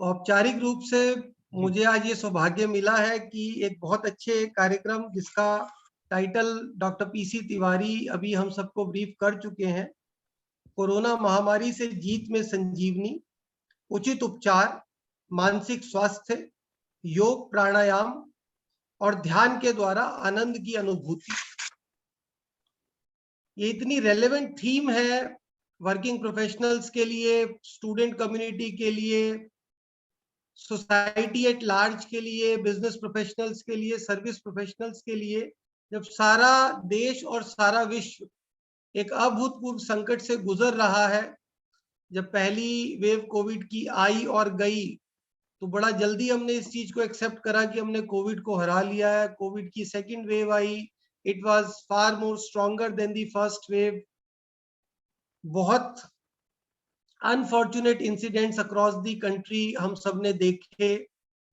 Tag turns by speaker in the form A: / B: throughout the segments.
A: औपचारिक रूप से मुझे आज ये सौभाग्य मिला है कि एक बहुत अच्छे कार्यक्रम जिसका टाइटल डॉक्टर पीसी तिवारी अभी हम सबको ब्रीफ कर चुके हैं, कोरोना महामारी से जीत में संजीवनी, उचित उपचार, मानसिक स्वास्थ्य, योग प्राणायाम और ध्यान के द्वारा आनंद की अनुभूति। ये इतनी रेलेवेंट थीम है वर्किंग प्रोफेशनल्स के लिए, स्टूडेंट कम्युनिटी के लिए, सोसाइटी एट लार्ज के लिए, बिजनेस प्रोफेशनल्स के लिए, सर्विस प्रोफेशनल्स के लिए। जब सारा देश और सारा विश्व एक अभूतपूर्व संकट से गुजर रहा है, जब पहली वेव कोविड की आई और गई तो बड़ा जल्दी हमने इस चीज को एक्सेप्ट करा कि हमने कोविड को हरा लिया है। कोविड की सेकंड वेव आई, it was far more stronger than the first wave. बहुत unfortunate incidents across the country हम सब ने देखे।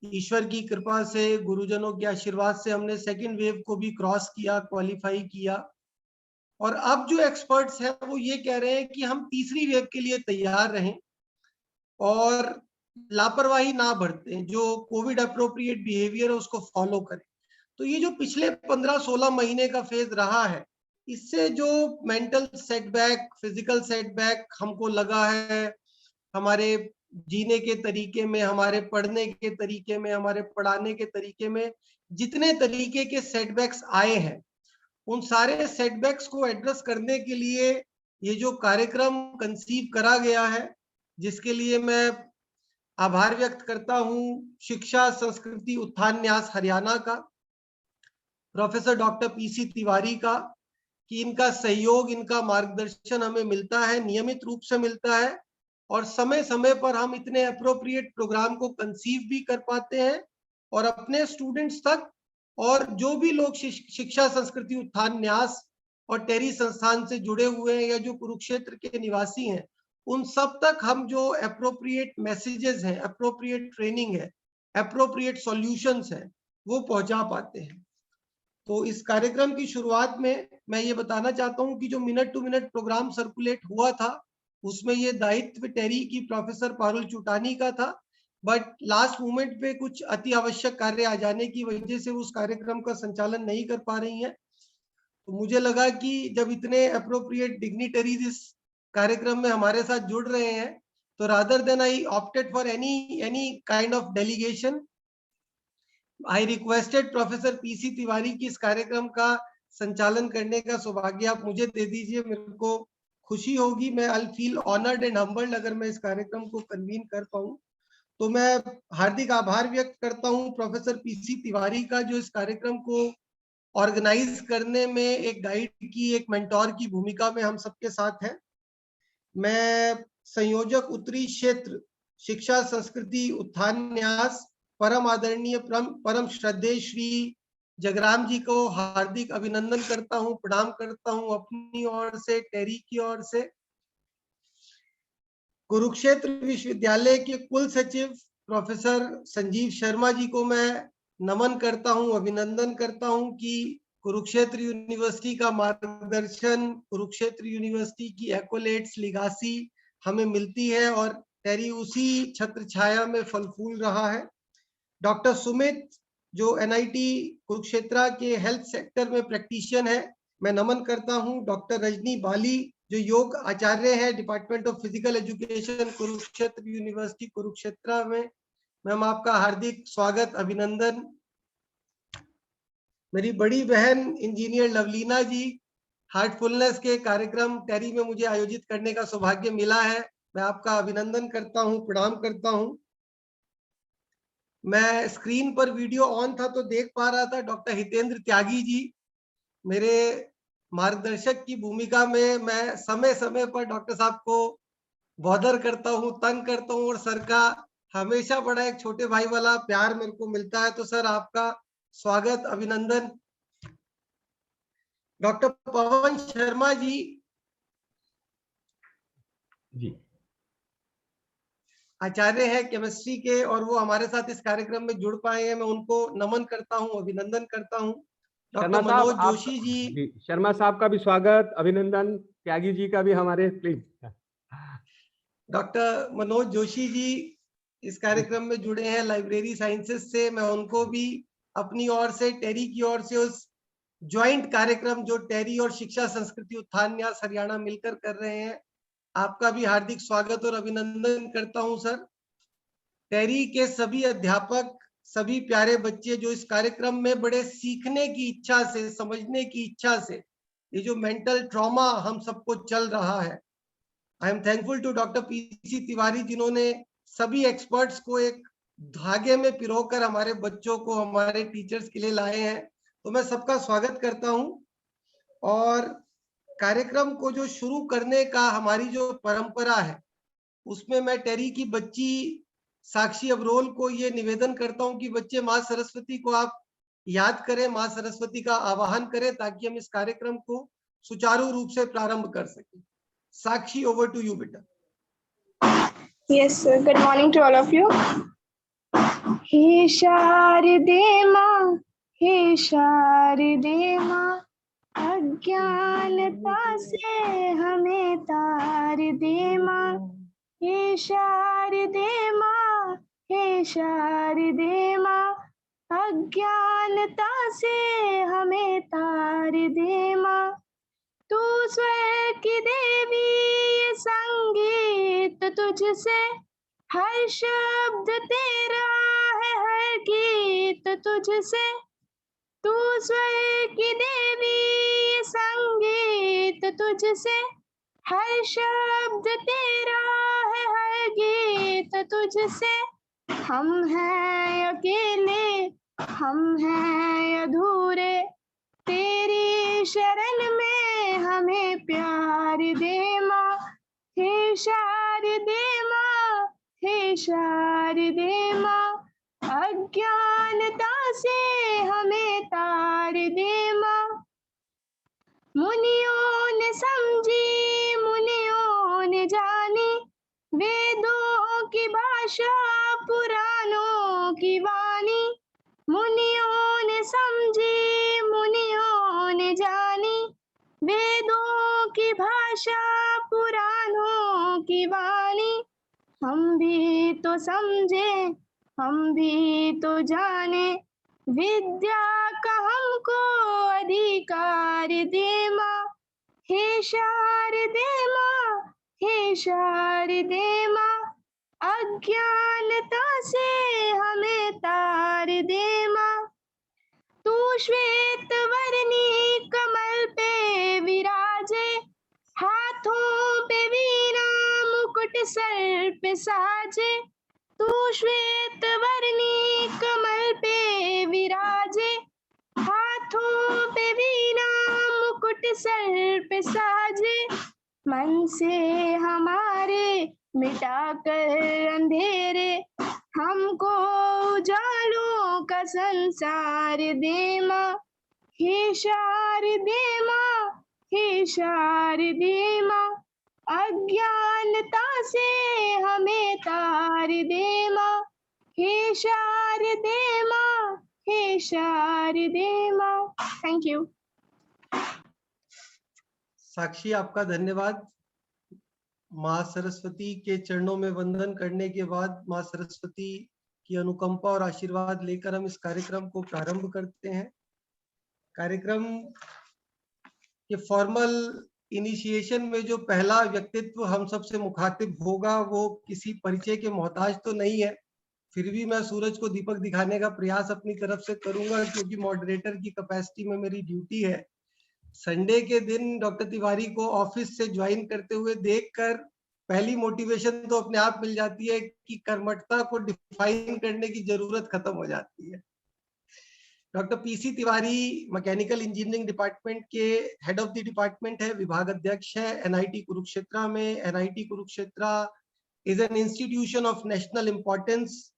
A: ईश्वर की कृपा से, गुरुजनों के आशीर्वाद से हमने सेकंड वेव को भी क्रॉस किया, क्वालिफाई किया। और अब जो एक्सपर्ट्स हैं वो ये कह रहे हैं कि हम तीसरी वेव के लिए तैयार रहें और लापरवाही ना बरतें, जो कोविड अप्रोप्रिएट बिहेवियर है उसको फॉलो करें। तो ये जो पिछले 15-16 महीने का फेज रहा है, इससे जो मेंटल सेटबैक, फिजिकल सेटबैक हमको लगा है, हमारे जीने के तरीके में, हमारे पढ़ने के तरीके में, हमारे पढ़ाने के तरीके में जितने तरीके के सेटबैक्स आए हैं, उन सारे सेटबैक्स को एड्रेस करने के लिए ये जो कार्यक्रम कंसीव करा गया है, जिसके लिए मैं आभार व्यक्त करता हूं शिक्षा संस्कृति उत्थान न्यास हरियाणा का, प्रोफेसर डॉक्टर पीसी तिवारी का, कि इनका सहयोग, इनका मार्गदर्शन हमें मिलता है, नियमित रूप से मिलता है और समय समय पर हम इतने अप्रोप्रिएट प्रोग्राम को कंसीव भी कर पाते हैं और अपने स्टूडेंट्स तक और जो भी लोग शिक्षा संस्कृति उत्थान न्यास और टेरी संस्थान से जुड़े हुए हैं या जो कुरुक्षेत्र के निवासी हैं, उन सब तक हम जो अप्रोप्रिएट मैसेजेस हैं, अप्रोप्रिएट ट्रेनिंग है, अप्रोप्रिएट सॉल्यूशंस है, वो पहुंचा पाते हैं। तो इस कार्यक्रम की शुरुआत में मैं ये बताना चाहता हूं कि जो minute to minute programme circulate हुआ था, उसमें ये दायित्व टेरी की प्रोफेसर पारुल चुटानी का था, बट लास्ट मोमेंट पे कुछ अति आवश्यक कार्य आ जाने की वजह से उस कार्यक्रम का संचालन नहीं कर पा रही हैं। तो मुझे लगा कि जब इतने अप्रोप्रिएट डिग्निटरीज इस कार्यक्रम में हमारे साथ जुड़ रहे हैं, तो rather than I opted for any kind of delegation, I requested professor PC Tiwari की इस कार्यक्रम का संचालन करने का सौभाग्य आप मुझे दे दीजिए। मेरे को खुशी होगी, मैं I feel honoured and humbled अगर मैं इस कार्यक्रम को कन्वीन कर पाऊं। तो मैं हार्दिक आभार व्यक्त करता हूं प्रोफेसर पीसी तिवारी का, जो इस कार्यक्रम को ऑर्गेनाइज करने में एक गाइड की, एक मेंटोर की भूमिका में हम सबके साथ है। मैं संयोजक उत्तरी क्षेत्र शिक्षा संस्कृति उत्थान न्यास परम आदरणीय परम श्रद्धेय श्री जगराम जी को हार्दिक अभिनंदन करता हूं, प्रणाम करता हूं अपनी ओर से, टेरी की ओर से। कुरुक्षेत्र विश्वविद्यालय के कुल सचिव प्रोफेसर संजीव शर्मा जी को मैं नमन करता हूं, अभिनंदन करता हूं कि कुरुक्षेत्र यूनिवर्सिटी का मार्गदर्शन, कुरुक्षेत्र यूनिवर्सिटी की एक्कोलेट्स, लिगासी हमें मिलती है और टेरी उसी छत्र छाया में फल फूल रहा है। डॉक्टर सुमित जो एनआईटी कुरुक्षेत्र के हेल्थ सेक्टर में प्रैक्टिशियन है, मैं नमन करता हूं। डॉक्टर रजनी बाली जो योग आचार्य है department of physical education Kurukshetra university Kurukshetra में, मैम आपका हार्दिक स्वागत, अभिनंदन। मेरी बड़ी बहन इंजीनियर लवलीना जी, हार्टफुलनेस के कार्यक्रम टेरी में मुझे आयोजित करने का सौभाग्य मिला है, मैं आपका अभिनंदन करता हूं, प्रणाम करता हूं। मैं स्क्रीन पर वीडियो ऑन था तो देख पा रहा था डॉक्टर हितेंद्र त्यागी जी, मेरे मार्गदर्शक की भूमिका में मैं समय समय पर डॉक्टर साहब को बॉदर करता हूं, तंग करता हूं और सर का हमेशा बड़ा एक छोटे भाई वाला प्यार मेरे को मिलता है। तो सर आपका स्वागत, अभिनंदन। डॉक्टर पवन शर्मा जी आचार्य है केमिस्ट्री के और वो हमारे साथ इस कार्यक्रम में जुड़ पाए हैं, मैं उनको नमन करता हूं, अभिनंदन करता हूं। डॉक्टर मनोज जोशी जी,
B: शर्मा साहब का भी स्वागत, अभिनंदन। त्यागी जी का भी हमारे प्लीज।
A: डॉक्टर मनोज जोशी जी इस कार्यक्रम में जुड़े हैं लाइब्रेरी साइंसेस से, मैं उनको भी अपनी ओर से, टेरी की ओर से, उस ज्वाइंट कार्यक्रम जो टेरी और शिक्षा संस्कृति उत्थान न्यास हरियाणा मिलकर कर रहे हैं, आपका भी हार्दिक स्वागत और अभिनंदन करता हूं सर। टेरी के सभी अध्यापक, सभी प्यारे बच्चे जो इस कार्यक्रम में बड़े सीखने की इच्छा से, समझने की इच्छा से, ये जो मेंटल ट्रॉमा हम सबको चल रहा है, I am thankful to doctor PC Tiwari जिन्होंने सभी एक्सपर्ट्स को एक धागे में पिरोकर हमारे बच्चों को, हमारे टीचर्स के लिए लाए हैं। तो मैं सबका स्वागत करता हूं और कार्यक्रम को जो शुरू करने का हमारी जो परंपरा है, उसमें मैं टेरी की बच्ची साक्षी अबरोल को ये निवेदन करता हूं कि बच्चे माँ सरस्वती को आप याद करें, माँ सरस्वती का आवाहन करें ताकि हम इस कार्यक्रम को सुचारू रूप से प्रारंभ कर सकें। साक्षी, over to you, beta.
C: Yes, sir. Good morning to all of you. हे शारदे माँ, हे शारदे माँ, अज्ञानता से हमें तार दे माँ। हे शारदे माँ, हे शारदे माँ, अज्ञानता से हमें तार दे माँ। तू स्वर की देवी, ये संगीत तुझसे, हर शब्द तेरा है, हर गीत तुझसे। तू स्वर की देवी, ये संगीत तुझसे, हर शब्द तेरा है, हर गीत तुझसे। हम हैं अकेले, हम हैं अधूरे, तेरी शरण में हमें प्यार दे माँ। हे शारदे माँ, हे शारदे माँ, अज्ञानता से हमें तार दे माँ। मुनियों ने समझी, मुनियों ने जानी, वेदों की भाषा, पुराणों की वाणी। मुनियों ने समझी, मुनियों ने जानी, वेदों की भाषा, पुराणों की वाणी। हम भी तो समझे, हम भी तो जाने, विद्या का हमको अधिकार दे माँ। हे शारदे माँ, हे शारदे माँ, अज्ञानता से हमें तार दे माँ। तू श्वेत वर्णी कमल पे विराजे, हाथों पे वीणा मुकुट सर पे साजे। तू श्वेत वर्णी कमल पे विराजे, हाथों पे वीणा मुकुट सर पे साजे। मन से हमारे मिटा कर अंधेरे, हमको उजालों का संसार दे माँ। हे शारदे माँ, हे शारदे माँ, अज्ञानता से हमें तार दे माँ। हे शारदे माँ, हे शारदे माँ। Thank you.
A: साक्षी, आपका धन्यवाद। माँ सरस्वती के चरणों में वंदन करने के बाद माँ सरस्वती की अनुकंपा और आशीर्वाद लेकर हम इस कार्यक्रम को प्रारंभ करते हैं। कार्यक्रम के फॉर्मल इनिशिएशन में जो पहला व्यक्तित्व हम सबसे मुखातिब होगा वो किसी परिचय के मोहताज तो नहीं है, फिर भी मैं सूरज को दीपक दिखाने का प्रयास अपनी तरफ से करूंगा क्योंकि मॉडरेटर की कैपेसिटी में मेरी ड्यूटी है। संडे के दिन डॉक्टर तिवारी को ऑफिस से ज्वाइन करते हुए देखकर पहली मोटिवेशन तो अपने आप मिल जाती है कि कर्मठता को डिफाइन करने की जरूरत खत्म हो जाती है। Doctor PC Tiwari mechanical engineering department के हेड ऑफ द डिपार्टमेंट है, विभाग अध्यक्ष है एनआईटी कुरुक्षेत्र में। NIT Kurukshetra is an institution of national importance,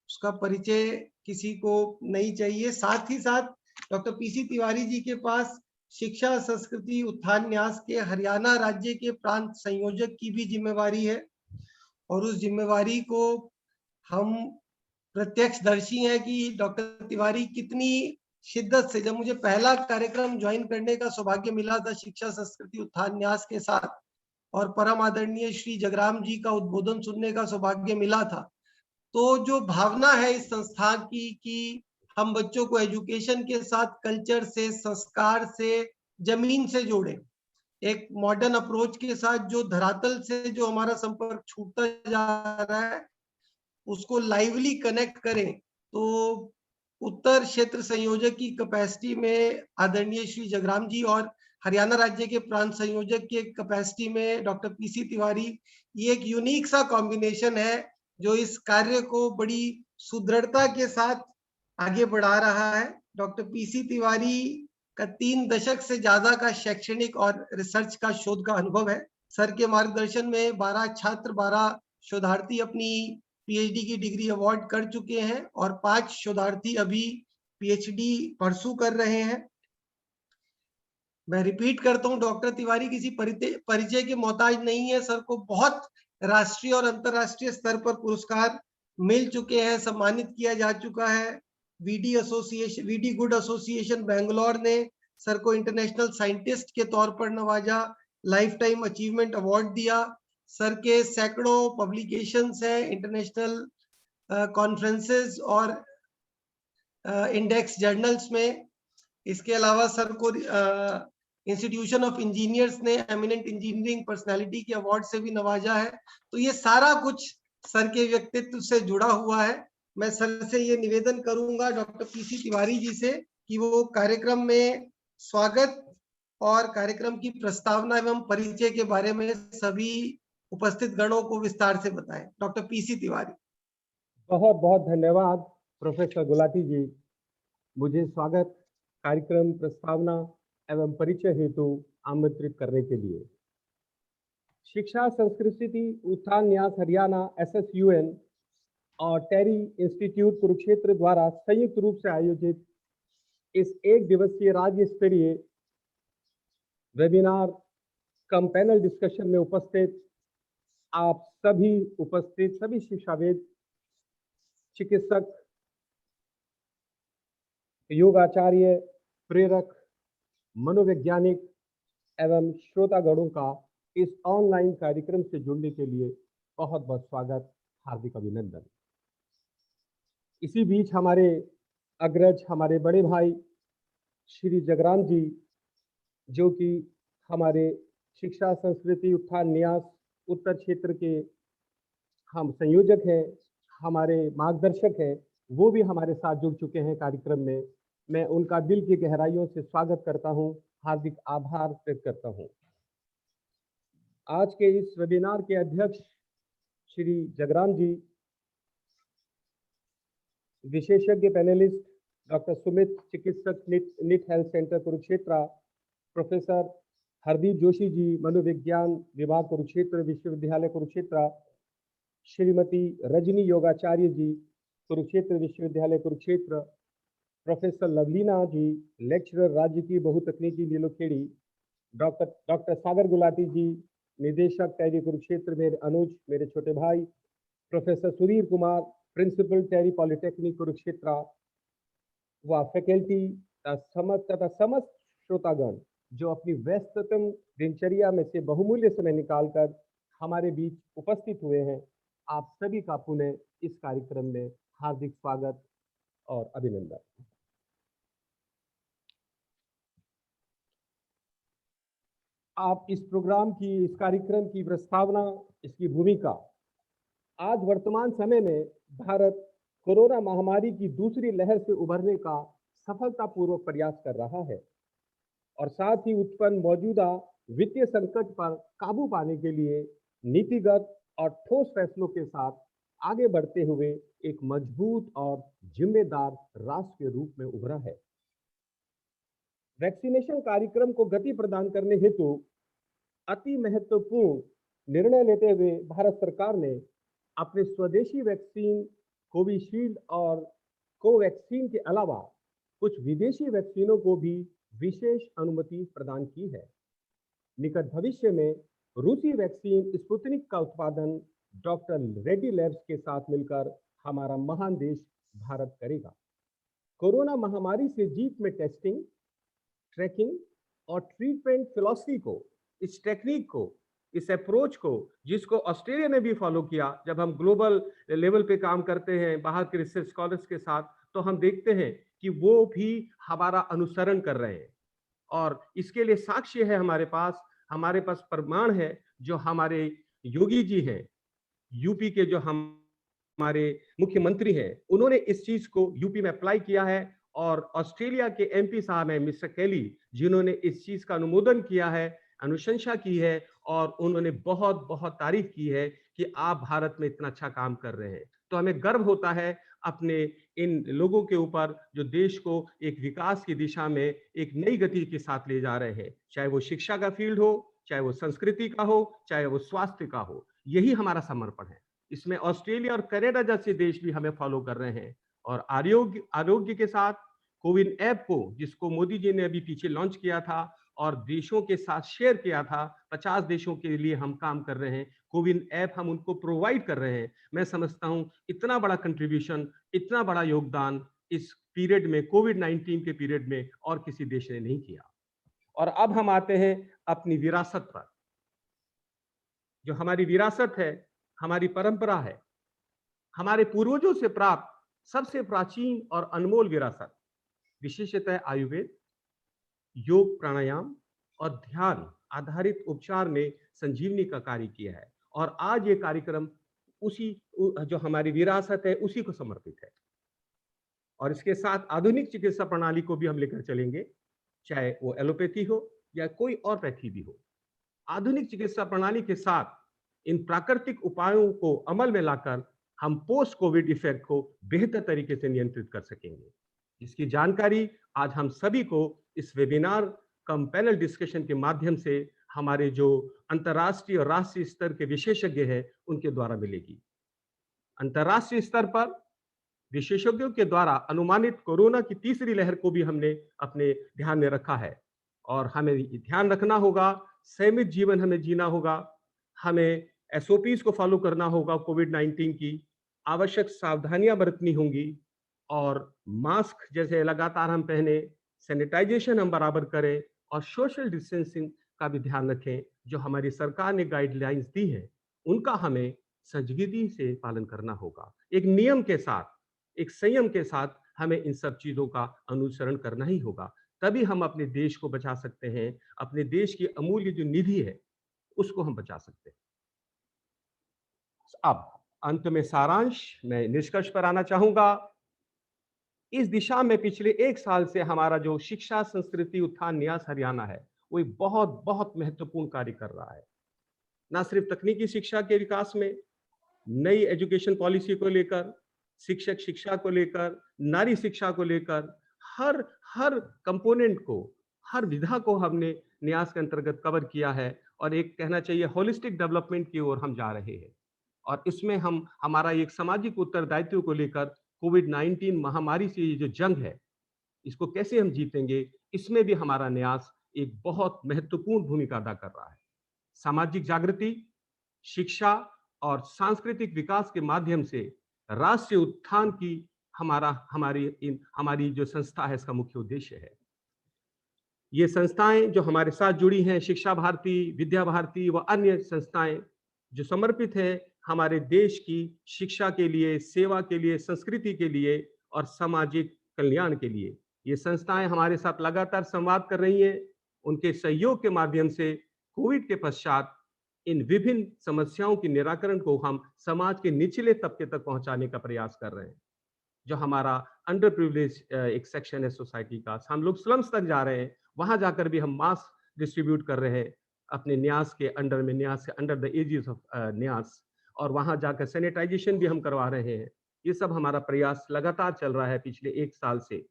A: उसका परिचय किसी को नहीं चाहिए। साथ ही साथ डॉक्टर पीसी तिवारी जी के पास शिक्षा संस्कृति उत्थान न्यास के हरियाणा राज्य के प्रांत संयोजक की भी जिम्मेवारी है और उस जिम्मेवारी को हम प्रत्यक्षदर्शी हैं कि डॉक्टर तिवारी कितनी शिद्दत से, जब मुझे पहला कार्यक्रम ज्वाइन करने का सौभाग्य मिला था शिक्षा संस्कृति उत्थान न्यास के साथ और परम आदरणीय श्री जगराम जी का उद्बोधन सुनने का सौभाग्य मिला था, तो जो भावना है इस संस्था की कि हम बच्चों को एजुकेशन के साथ कल्चर से, संस्कार से, जमीन से जोड़ें, एक मॉडर्न अप्रोच के साथ जो धरातल से जो हमारा संपर्क छूटता जा रहा है उसको लाइवली कनेक्ट करें। तो उत्तर क्षेत्र संयोजक की कैपेसिटी में आदरणीय श्री जगराम जी और हरियाणा राज्य के प्रांत संयोजक के कैपेसिटी में डॉक्टर पीसी तिवारी, ये एक यूनिक सा कॉम्बिनेशन है जो इस कार्य को बड़ी सुदृढ़ता के साथ आगे बढ़ा रहा है। डॉक्टर पीसी तिवारी का 3 दशक से ज्यादा का शैक्षणिक और रिसर्च का शोध का अनुभव है। सर के मार्गदर्शन में 12 छात्र, 12 शोधार्थी अपनी पीएचडी की डिग्री अवार्ड कर चुके हैं और 5 शोधार्थी अभी पीएचडी परसू कर रहे हैं। मैं रिपीट करता हूं, डॉक्टर तिवारी किसी परिचय के मोहताज नहीं है। सर को बहुत राष्ट्रीय और अंतर्राष्ट्रीय स्तर पर पुरस्कार मिल चुके हैं, सम्मानित किया जा चुका है। वीडी गुड एसोसिएशन बेंगलोर ने सर को इंटरनेशनल साइंटिस्ट के तौर पर नवाजा, लाइफ टाइम अचीवमेंट अवार्ड दिया। सर के सैकड़ों पब्लिकेशंस हैं इंटरनेशनल कॉन्फ्रेंसेस और इंडेक्स जर्नल्स में। इसके अलावा सर को इंस्टीट्यूशन ऑफ इंजीनियर्स ने एमिनेंट इंजीनियरिंग पर्सनालिटी के अवार्ड से भी नवाजा है। तो ये सारा कुछ सर के व्यक्तित्व से जुड़ा हुआ है। मैं सर से ये निवेदन करूंगा डॉक्टर पीसी तिवारी जी से कि वो कार्यक्रम में स्वागत और कार्यक्रम की प्रस्तावना एवं परिचय के बारे में सभी उपस्थित गणों को विस्तार से बताएं। Doctor PC Tiwari.
B: बहुत बहुत धन्यवाद प्रोफेसर गुलाटी जी, मुझे स्वागत कार्यक्रम प्रस्तावना एवं परिचय हेतु आमंत्रित करने के लिए। शिक्षा संस्कृति उत्थान न्यास हरियाणा SSUN और टेरी इंस्टीट्यूट कुरुक्षेत्र द्वारा संयुक्त रूप से आयोजित इस 1 दिवसीय राज्य स्तरीय वेबिनार कम पैनल डिस्कशन में उपस्थित आप सभी शिक्षाविद, चिकित्सक, योगाचार्य, प्रेरक, मनोवैज्ञानिक एवं श्रोतागणों का इस ऑनलाइन कार्यक्रम से जुड़ने के लिए बहुत बहुत स्वागत, हार्दिक अभिनंदन। इसी बीच हमारे अग्रज, हमारे बड़े भाई श्री जगराम जी, जो कि हमारे शिक्षा संस्कृति उत्थान न्यास उत्तर क्षेत्र के हम संयोजक हैं, हमारे मार्गदर्शक हैं, वो भी हमारे साथ जुड़ चुके हैं कार्यक्रम में। मैं उनका दिल की गहराइयों से स्वागत करता हूं, हार्दिक आभार व्यक्त करता हूं। आज के इस वेबिनार के अध्यक्ष श्री जगराम जी, विशेषज्ञ पैनलिस्ट डॉक्टर सुमित, चिकित्सक, NIT health centre Kurukshetra, professor Hardeep Joshi ji, मनोविज्ञान विभाग कुरुक्षेत्र विश्वविद्यालय कुरुक्षेत्र, श्रीमती रजनी योगाचार्य जी, कुरुक्षेत्र विश्वविद्यालय कुरुक्षेत्र, प्रोफेसर लवलीना जी, लेक्चरर राज्य की बहुतकनीकी नीलोखेड़ी, डॉक्टर सागर गुलाटी जी, निदेशक टेरी कुरुक्षेत्र, मेरे अनुज, मेरे छोटे भाई, प्रोफेसर सुधीर कुमार, प्रिंसिपल टेरी पॉलिटेक्निक कुरुक्षेत्र, व फैकल्टी तथा समस्त श्रोतागण जो अपनी व्यस्ततम दिनचर्या में से बहुमूल्य समय निकालकर हमारे बीच उपस्थित हुए हैं, आप सभी का पुनः इस कार्यक्रम में हार्दिक स्वागत और अभिनंदन। आप इस प्रोग्राम की, इस कार्यक्रम की प्रस्तावना, इसकी भूमिका, आज वर्तमान समय में भारत कोरोना महामारी की दूसरी लहर से उभरने का सफलतापूर्वक प्रयास कर रहा है और साथ ही उत्पन्न मौजूदा वित्तीय संकट पर काबू पाने के लिए नीतिगत और ठोस फैसलों के साथ आगे बढ़ते हुए एक मजबूत और जिम्मेदार राष्ट्र के रूप में उभरा है। वैक्सीनेशन कार्यक्रम को गति प्रदान करने हेतु अति महत्वपूर्ण निर्णय लेते हुए भारत सरकार ने अपने स्वदेशी वैक्सीन कोविशील्ड और कोवैक्सीन के अलावा कुछ विदेशी वैक्सीनों को भी विशेष अनुमति प्रदान की है। निकट भविष्य में रूसी वैक्सीन स्पुतनिक का उत्पादन डॉक्टर रेड्डी लैब्स के साथ मिलकर हमारा महान देश भारत करेगा। कोरोना महामारी से जीत में टेस्टिंग, ट्रैकिंग और ट्रीटमेंट फिलॉसफी को, इस टेक्निक को इस अप्रोच को, जिसको ऑस्ट्रेलिया ने भी फॉलो किया, जब हम ग्लोबल लेवल पे काम करते हैं बाहर के रिसर्च स्कॉलर्स के साथ, तो हम देखते हैं कि वो भी हमारा अनुसरण कर रहे हैं। और इसके लिए साक्ष्य है हमारे पास प्रमाण है। जो हमारे योगी जी हैं, यूपी के जो हमारे मुख्यमंत्री हैं, उन्होंने इस चीज को यूपी में अप्लाई किया है। और ऑस्ट्रेलिया के एमपी साहब हैं मिस्टर केली, जिन्होंने इस चीज का अनुमोदन किया है, अनुशंसा की है, और उन्होंने बहुत बहुत तारीफ की है कि आप भारत में इतना अच्छा काम कर रहे हैं। तो हमें गर्व होता है अपने इन लोगों के ऊपर, जो देश को एक विकास की दिशा में एक नई गति के साथ ले जा रहे हैं, चाहे वो शिक्षा का फील्ड हो, चाहे वो संस्कृति का हो, चाहे वो स्वास्थ्य का हो। यही हमारा समर्पण है। इसमें ऑस्ट्रेलिया और कनाडा जैसे देश भी हमें फॉलो कर रहे हैं। और आरोग्य के साथ कोविन ऐप को, जिसको मोदी जी ने अभी पीछे लॉन्च किया था और देशों के साथ शेयर किया था, 50 देशों के लिए हम काम कर रहे हैं। कोविन ऐप हम उनको प्रोवाइड कर रहे हैं। मैं समझता हूं इतना बड़ा कंट्रीब्यूशन, इतना बड़ा योगदान इस पीरियड में, कोविड-19 के पीरियड में और किसी देश ने नहीं किया। और अब हम आते हैं अपनी विरासत पर। जो हमारी विरासत है, हमारी परंपरा है, हमारे पूर्वजों से प्राप्त सबसे प्राचीन और अनमोल विरासत, विशेषतः आयुर्वेद, योग, प्राणायाम और ध्यान आधारित उपचार में संजीवनी का कार्य किया है। और आज ये कार्यक्रम उसी जो हमारी विरासत है उसी को समर्पित है। और इसके साथ आधुनिक चिकित्सा प्रणाली को भी हम लेकर चलेंगे, चाहे वो एलोपैथी हो या कोई और पैथी भी हो। आधुनिक चिकित्सा प्रणाली के साथ इन प्राकृतिक उपायों को अमल में लाकर हम पोस्ट कोविड इफेक्ट को बेहतर तरीके से नियंत्रित कर सकेंगे। इसकी जानकारी आज हम सभी को इस वेबिनार कम पैनल डिस्कशन के माध्यम से हमारे जो अंतर्राष्ट्रीय और राष्ट्रीय स्तर के विशेषज्ञ हैं उनके द्वारा मिलेगी। अंतर्राष्ट्रीय स्तर पर विशेषज्ञों के द्वारा अनुमानित कोरोना की तीसरी लहर को भी हमने अपने ध्यान में रखा है। और हमें ध्यान रखना होगा, संयमित जीवन हमें जीना होगा, हमें एसओपीज को फॉलो करना होगा, कोविड-19 की आवश्यक सावधानियां बरतनी होंगी, और मास्क जैसे लगातार हम पहने, सैनिटाइजेशन हम बराबर करें, और सोशल डिस्टेंसिंग का भी ध्यान रखें। जो हमारी सरकार ने गाइडलाइंस दी है उनका हमें संजीदगी से पालन करना होगा। एक नियम के साथ, एक संयम के साथ हमें इन सब चीजों का अनुसरण करना ही होगा। तभी हम अपने देश को बचा सकते हैं, अपने देश की अमूल्य जो निधि है उसको हम बचा सकते हैं। अब अंत में सारांश, मैं निष्कर्ष पर आना चाहूंगा। इस दिशा में पिछले 1 साल से हमारा जो शिक्षा संस्कृति उत्थान न्यास हरियाणा है, वो एक बहुत बहुत महत्वपूर्ण कार्य कर रहा है। ना सिर्फ तकनीकी शिक्षा के विकास में, नई एजुकेशन पॉलिसी को लेकर, शिक्षक शिक्षा को लेकर, नारी शिक्षा को लेकर, हर हर कंपोनेंट को, हर विधा को हमने न्यास के अंतर्गत कवर किया है। और एक कहना चाहिए होलिस्टिक डेवलपमेंट की ओर हम जा रहे हैं। और इसमें हम हमारा एक सामाजिक उत्तरदायित्व को लेकर कोविड-19 महामारी से ये जो जंग है, इसको कैसे हम जीतेंगे, इसमें भी हमारा न्यास एक बहुत महत्वपूर्ण भूमिका अदा कर रहा है। सामाजिक जागृति, शिक्षा और सांस्कृतिक विकास के माध्यम से राष्ट्रीय उत्थान की हमारी जो संस्था है इसका मुख्य उद्देश्य है। ये संस्थाएं जो हमारे साथ जुड़ी हैं, शिक्षा भारती, विद्या भारती व अन्य संस्थाएं जो समर्पित है हमारे देश की शिक्षा के लिए, सेवा के लिए, संस्कृति के लिए और सामाजिक कल्याण के लिए, ये संस्थाएं हमारे साथ लगातार संवाद कर रही हैं। उनके सहयोग के माध्यम से कोविड के पश्चात इन विभिन्न समस्याओं के निराकरण को हम समाज के निचले तबके तक पहुंचाने का प्रयास कर रहे हैं। जो हमारा अंडर प्रिविलेज एक सेक्शन है सोसाइटी का, हम लोग स्लम्स तक जा रहे हैं, वहां जाकर भी हम मास्क डिस्ट्रीब्यूट कर रहे हैं अपने न्यास के अंडर में, न्यास के अंडर द एजेस ऑफ न्यास, और वहां जाकर सैनिटाइजेशन भी हम करवा रहे हैं। ये सब हमारा प्रयास लगातार चल रहा है पिछले 1 साल से।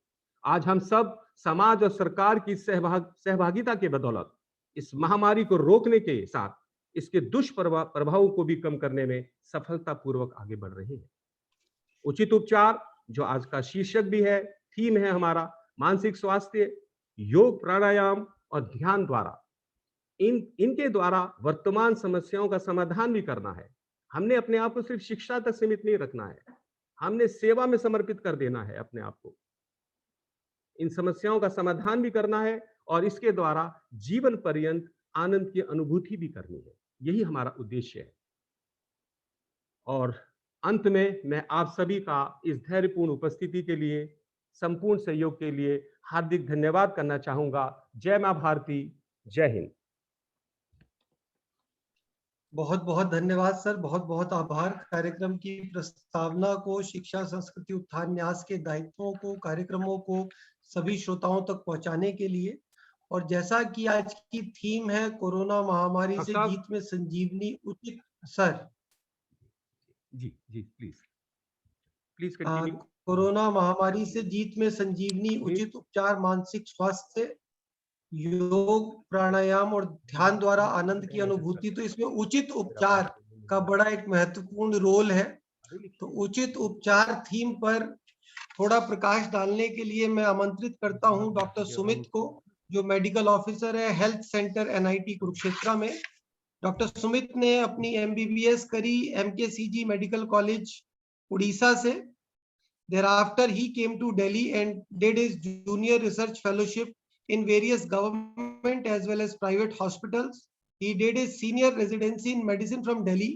B: आज हम सब समाज और सरकार की सहभागिता के बदौलत इस महामारी को रोकने के साथ इसके दुष्प्रभावों को भी कम करने में सफलतापूर्वक आगे बढ़ रहे हैं। उचित उपचार, जो आज का शीर्षक भी है, थीम है हमारा, मानसिक स्वास्थ्य, योग, प्राणायाम और ध्यान द्वारा इनके द्वारा वर्तमान समस्याओं का समाधान भी करना है। हमने अपने आप को सिर्फ शिक्षा तक सीमित नहीं रखना है, हमने सेवा में समर्पित कर देना है अपने आप को। इन समस्याओं का समाधान भी करना है और इसके द्वारा जीवन पर्यंत आनंद की अनुभूति भी करनी है। यही हमारा उद्देश्य है। और अंत में मैं आप सभी का इस धैर्यपूर्ण उपस्थिति के लिए, संपूर्ण सहयोग के लिए हार्दिक धन्यवाद करना चाहूंगा। जय मां भारती, जय हिंद।
A: बहुत बहुत धन्यवाद सर, बहुत बहुत आभार। कार्यक्रम की प्रस्तावना को, शिक्षा संस्कृति उत्थान न्यास के दायित्वों को, कार्यक्रमों को सभी श्रोताओं तक पहुंचाने के लिए। और जैसा कि आज की थीम है कोरोना महामारी से जीत में संजीवनी उचित। Sir
B: ji ji, please continue.
A: Corona महामारी से जीत में संजीवनी, उचित उपचार, मानसिक स्वास्थ्य, योग, प्राणायाम और ध्यान द्वारा आनंद की अनुभूति। तो इसमें उचित उपचार का बड़ा एक महत्वपूर्ण रोल है। तो उचित उपचार थीम पर थोड़ा प्रकाश डालने के लिए मैं आमंत्रित करता हूं डॉक्टर सुमित को, जो मेडिकल ऑफिसर है हेल्थ सेंटर NIT कुरुक्षेत्र में। डॉक्टर सुमित ने अपनी MBBS करी MKCG मेडिकल कॉलेज उड़ीसा से। Thereafter he came to Delhi and did his junior research fellowship in various government as well as private hospitals. He did his senior residency in medicine from Delhi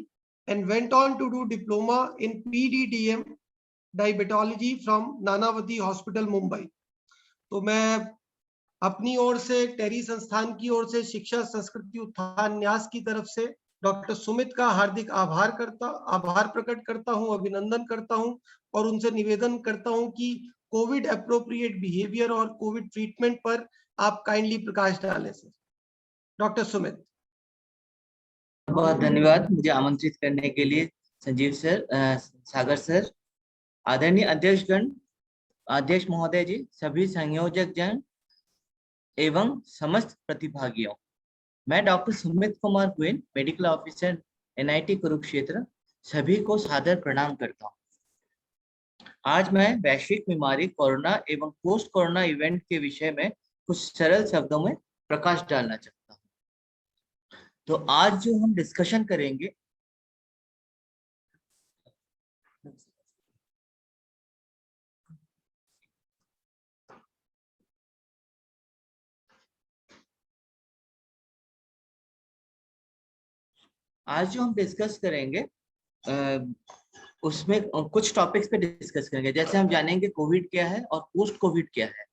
A: and went on to do diploma in PDDM diabetology from Nanavati Hospital, Mumbai. तो मैं अपनी ओर से, टेरी संस्थान की ओर से, शिक्षा संस्कृति उत्थान न्यास की तरफ से डॉक्टर सुमित का हार्दिक आभार प्रकट करता हूं, अभिनंदन करता हूं और उनसे निवेदन करता हूं कि कोविड एप्रोप्रिएट बिहेवियर और कोविड ट्रीटमेंट पर आप काइंडली प्रकाश डालें सर। डॉक्टर सुमित।
D: बहुत धन्यवाद मुझे आमंत्रित करने के लिए संजीव सर, सागर सर, आदरणीय अध्यक्षगण, अध्यक्ष महोदय जी, सभी संयोजक जन एवं समस्त प्रतिभागियों। मैं doctor Sumit Kumar Goyal, medical officer NIT Kurukshetra, सभी को सादर प्रणाम करता हूँ। आज मैं वैश्विक बीमारी कोरोना एवं पोस्ट कोरोना इवेंट के विषय में कुछ सरल शब्दों में प्रकाश डालना चाहता हूँ। तो आज जो हम डिस्कशन करेंगे, उसमें कुछ टॉपिक्स पे डिस्कस करेंगे। जैसे हम जानेंगे कोविड क्या है और पोस्ट कोविड क्या है,